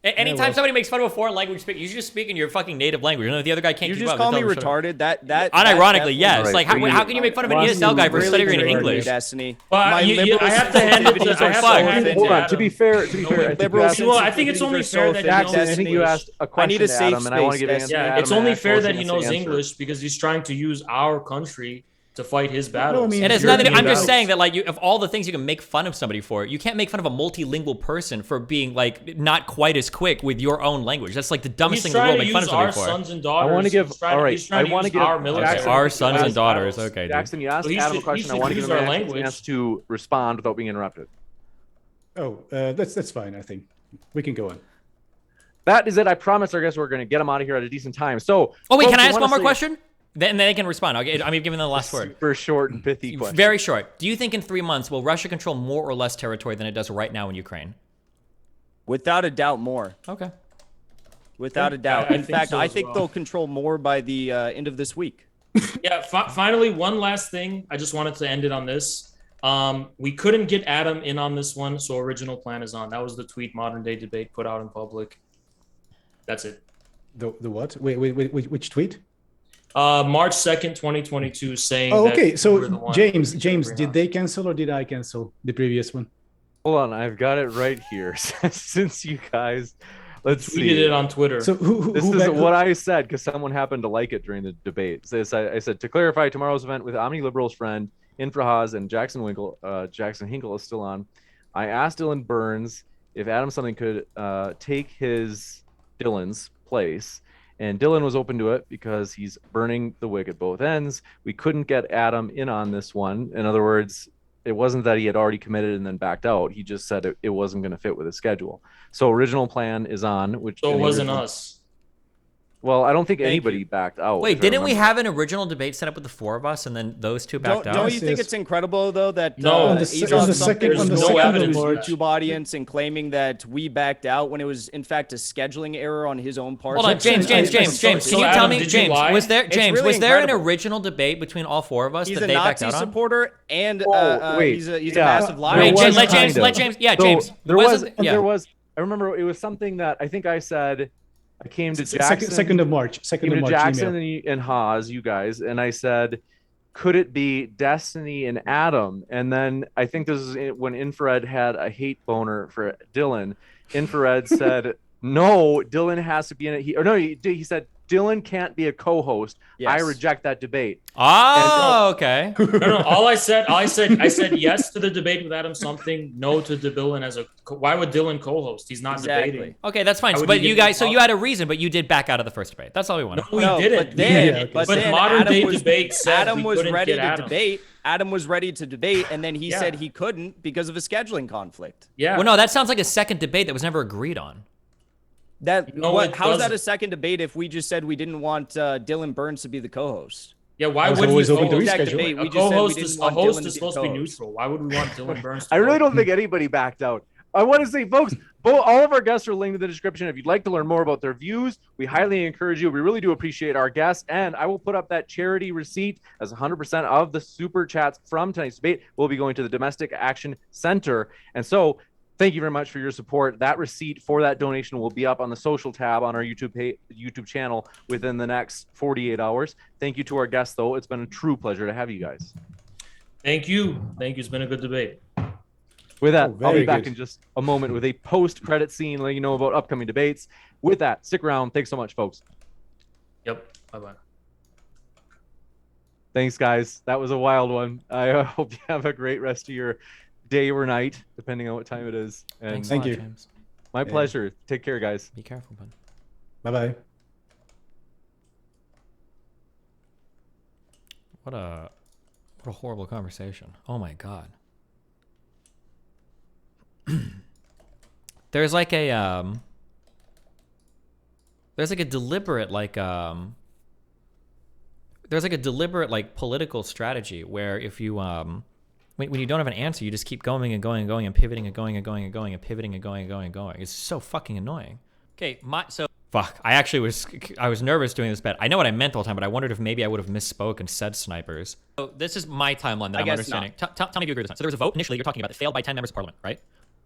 Anytime somebody makes fun of a foreign language, you should just speak in your fucking native language. You know, the other guy can't keep up. You just call me retarded? Unironically, yes. Right. How can you make fun of an ESL guy for stuttering in English? Destiny. Well, I have to hand it Hold on. To be fair, I think it's only fair that Jackson, I think you asked a question to Adam, and I want to give an answer. Yeah, it's only fair that he knows English because he's trying to use our country to fight his battles. No, I mean, it has nothing. I'm just saying that of all the things you can make fun of somebody for, you can't make fun of a multilingual person for being not quite as quick with your own language. That's the dumbest thing in the world to make fun of somebody for. Sons and daughters. I want to give. All right, I want to give our military. Our sons and daughters. Okay, Jackson, you asked Adam a question. I want to give him a chance to respond without being interrupted. Oh, that's fine. I think we can go on. That is it. I promise. I guess we're going to get him out of here at a decent time. So. Oh wait, can I ask one more question? Then they can respond. I'm giving them the last word. Super short and pithy question. Very short. Do you think in 3 months will Russia control more or less territory than it does right now in Ukraine? Without a doubt, more. Okay. Without a doubt. In fact, I think they'll control more by the end of this week. Yeah. Finally, one last thing. I just wanted to end it on this. We couldn't get Adam in on this one, so original plan is on. That was the tweet Modern Day Debate put out in public. That's it. The what? Wait, which tweet? March 2nd, 2022, saying Oh, that okay. you So were the one James, to James, bring did up. they cancel or did I cancel the previous one? Hold on, I've got it right here. Since you guys, You let's tweeted see. it on Twitter. So This who is back? what I said because someone happened to like it during the debate. So I said to clarify tomorrow's event with Omni Liberals friend Infrahaz and Jackson Winkle. Jackson Hinkle is still on. I asked Dylan Burns if AdamSomething could take Dylan's place, and Dylan was open to it because he's burning the wick at both ends. We couldn't get Adam in on this one. In other words, it wasn't that he had already committed and then backed out. He just said it wasn't going to fit with his schedule. So original plan is on, which So it wasn't original, us. well, I don't think Thank anybody you. backed out. Wait, if I didn't we remember. have an original debate set up with the 4 of us, and then those 2 backed out? Don't you Yes, think yes. it's incredible though that No, on the Azov second something on was the going second to of his March. YouTube audience and claiming that we backed out when it was in fact a scheduling error on his own part? Hold on, James. So Can you Adam, tell me, did you James? lie? Was there It's James? really Was there an incredible. original debate between all 4 of us He's that a they backed Nazi out on? supporter and wait, he's a yeah. massive liar. Wait, There James, was let James, kind of. let James. Yeah, So James. there was, Yeah. there was. I remember it was something that I think I said. I came to Jackson. Second of March. Second Came of to March. Jackson Email. and Haas, you guys, and I said, could it be Destiny and Adam? And then I think this is when Infrared had a hate boner for Dylan. Infrared said, no, Dylan has to be in it. He said, Dylan can't be a co-host. Yes. I reject that debate. Oh, okay. No. All I said yes to the debate with Adam Something, no to Dylan as a. Why would Dylan co-host? He's not Exactly. debating. Okay, that's fine. How would But you you get guys, so involved? you had a reason, but you did back out of the first debate. That's all we wanted. No, we No, didn't. but then, Yeah, okay. but But then modern Adam day was, debate said Adam we was couldn't ready get to Adam. debate. Adam was ready to debate, and then he Yeah. said he couldn't because of a scheduling conflict. Yeah. Well, no, that sounds like a second debate that was never agreed on. That No, what? it How's that doesn't. a second debate if we just said we didn't want Dylan Burns to be the co-host? Yeah. Why I was would he always hoping to co-host? Exact reschedule. debate. A We just said we co-host didn't is a want host Dylan is to supposed to be co-host. neutral. Why would we want Dylan Burns? To I really co-host? don't think anybody backed out. I want to say, folks, all of our guests are linked in the description. If you'd like to learn more about their views, we highly encourage you. We really do appreciate our guests. And I will put up that charity receipt as 100% of the super chats from tonight's debate will be going to the Domestic Action Center. And so thank you very much for your support. That receipt for that donation will be up on the social tab on our YouTube channel within the next 48 hours. Thank you to our guests, though. It's been a true pleasure to have you guys. Thank you. It's been a good debate. With that, Oh, I'll be very back good. in just a moment with a post-credit scene letting you know about upcoming debates. With that, stick around. Thanks so much, folks. Yep. Bye-bye. Thanks, guys. That was a wild one. I hope you have a great rest of your day or night, depending on what time it is. And Thanks a Thank lot, you. James. my pleasure. Take care, guys. Be careful, bud. Bye bye. What a horrible conversation. Oh my god. There's like a deliberate political strategy where if you when you don't have an answer, you just keep going and going and going and pivoting and going and going and going and pivoting and going and going and going. It's so fucking annoying. Okay, fuck. I was nervous doing this bet. I know what I meant all the time, but I wondered if maybe I would have misspoke and said snipers. So this is my timeline that I I'm guess understanding. Tell me if you agree with this. So there was a vote initially you're talking about that failed by 10 members of parliament, right?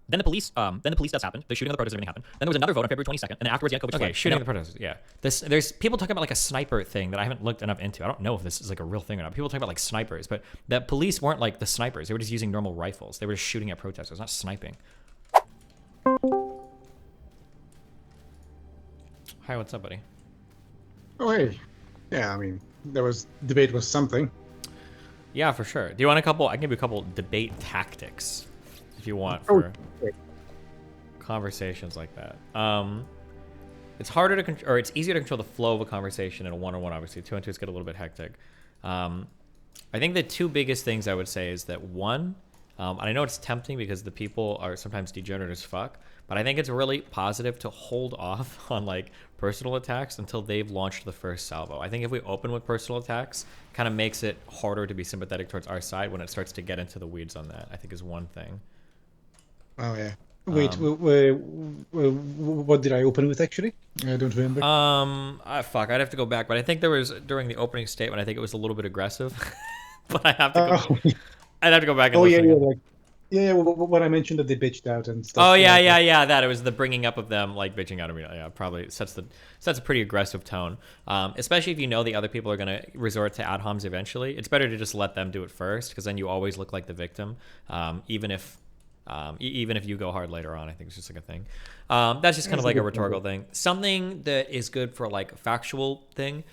Then the police deaths happened. The shooting of the protesters, everything happened. Then there was another vote on February 22nd, and then afterwards Yanukovych. Okay, shooting of the protesters. Yeah. There's people talking about like a sniper thing that I haven't looked enough into. I don't know if this is like a real thing or not. People talk about like snipers, but the police weren't like the snipers. They were just using normal rifles. They were just shooting at protesters, not sniping. Hi, what's up, buddy? Oh, hey. Yeah, I mean, debate was something. Yeah, for sure. Do you want a couple? I can give you a couple debate tactics if you want for conversations like that. It's harder to control, or it's easier to control the flow of a conversation in a one-on-one. Obviously, 2-on-2s get a little bit hectic. I think the two biggest things I would say is that one, and I know it's tempting because the people are sometimes degenerate as fuck, but I think it's really positive to hold off on like personal attacks until they've launched the first salvo. I think if we open with personal attacks, kind of makes it harder to be sympathetic towards our side when it starts to get into the weeds on that, I think is one thing. Oh, yeah. Wait, what did I open with actually? I don't remember. Fuck, I'd have to go back, but I think there was during the opening statement, I think it was a little bit aggressive, but I have to go, I'd have to go back and Oh, yeah, listen yeah. again. Like, Yeah, when I mentioned that they bitched out and stuff. Oh yeah. That it was the bringing up of them like bitching out of me. Yeah, probably sets a pretty aggressive tone. Especially if you know the other people are gonna resort to ad homs eventually. It's better to just let them do it first, because then you always look like the victim. Even if you go hard later on, I think it's just like a thing. That's just kind of like a rhetorical thing. Something that is good for like a factual thing.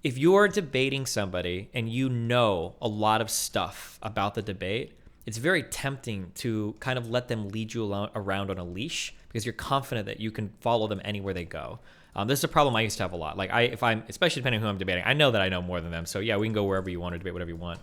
If you're debating somebody and you know a lot of stuff about the debate, it's very tempting to kind of let them lead you around on a leash, because you're confident that you can follow them anywhere they go. This is a problem I used to have a lot. Like if I'm, especially depending on who I'm debating, I know that I know more than them. So yeah, we can go wherever you want to debate whatever you want.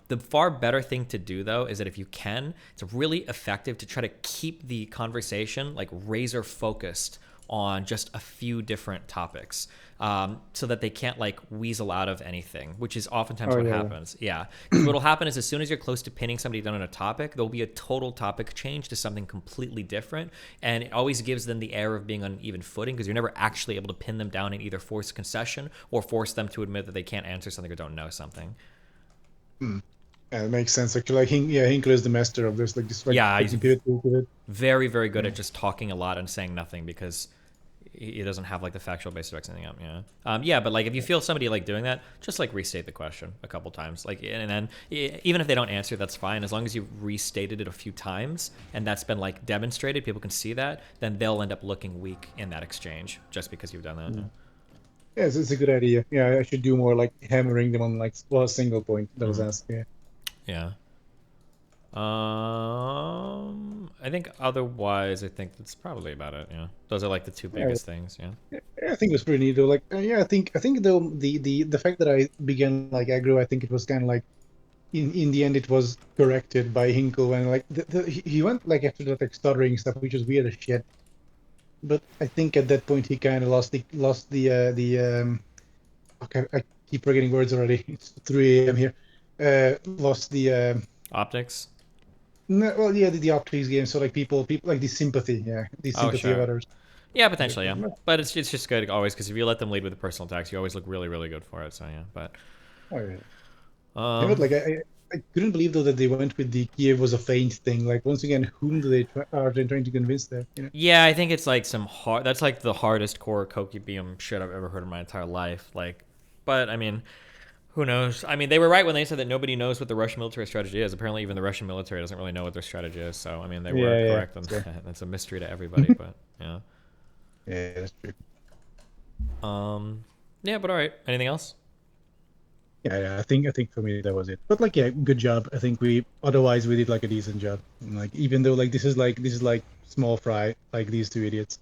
The far better thing to do though is that if you can, it's really effective to try to keep the conversation like razor focused on just a few different topics, so that they can't like weasel out of anything, which is oftentimes what happens. Yeah. Because what'll happen is as soon as you're close to pinning somebody down on a topic, there'll be a total topic change to something completely different. And it always gives them the air of being on an even footing, because you're never actually able to pin them down and either force a concession or force them to admit that they can't answer something or don't know something. Yeah, it makes sense actually. Like Hinkle is the master of this. Like just like Yeah, he's pivot to it. very, very good at just talking a lot and saying nothing, because he doesn't have like the factual basis to back anything up. Yeah. But like if you feel somebody like doing that, just like restate the question a couple times. Like, and then even if they don't answer, that's fine. As long as you've restated it a few times and that's been like demonstrated, people can see that, then they'll end up looking weak in that exchange just because you've done that. Yeah, it's a good idea. Yeah, I should do more like hammering them on like a single point that was asked. Yeah. Yeah. I think otherwise, I think that's probably about it. Yeah, those are like the two biggest things. Yeah. Yeah, I think it was pretty neat though. Like, yeah, I think though the fact that I began like aggro, I think it was kind of like in the end it was corrected by Hinkle, when like he went like after that like stuttering stuff, which was weird as shit. But I think at that point he kind of lost the okay, I keep forgetting words already. It's 3 a.m. here. Lost the Optics. no, well, yeah, the optics game. So like people like the sympathy, the sympathy of Sure. others. Yeah, potentially, yeah. But it's just good always, because if you let them lead with the personal attacks, you always look really, really good for it. So yeah, but Oh yeah. Yeah, but like I couldn't believe though that they went with the Kiev was a feint thing. Like once again, whom are they trying to convince there? You know? yeah, I think it's like that's like the hardest core cokibium shit I've ever heard in my entire life. Like, but I mean, who knows? I mean, they were right when they said that nobody knows what the Russian military strategy is. Apparently, even the Russian military doesn't really know what their strategy is. So, I mean, they were correct on that. That's a mystery to everybody, but yeah. Yeah, that's true. Yeah, but all right. Anything else? Yeah, I think for me that was it. But like, yeah, good job. I think we did like a decent job. And, like even though like this is like small fry, like these two idiots.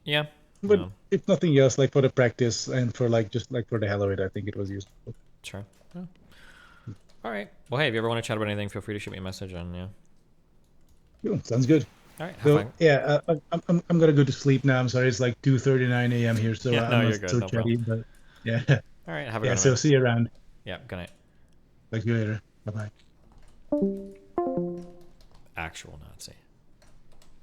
Yeah. But if nothing else, like for the practice and for like just like for the hell of it, I think it was useful. Sure. Yeah. All right. Well, hey, if you ever want to chat about anything, feel free to shoot me a message, and yeah. Cool. Sounds good. All right. Have So fun. yeah, I'm gonna go to sleep now. I'm sorry, it's like 2:39 a.m. here, so Yeah, no, I'm you're not good. so No chatty. problem. But yeah, All right. Have a yeah. good So one. see you around. Yeah. Good night. Talk to you later. Bye bye. Actual Nazi.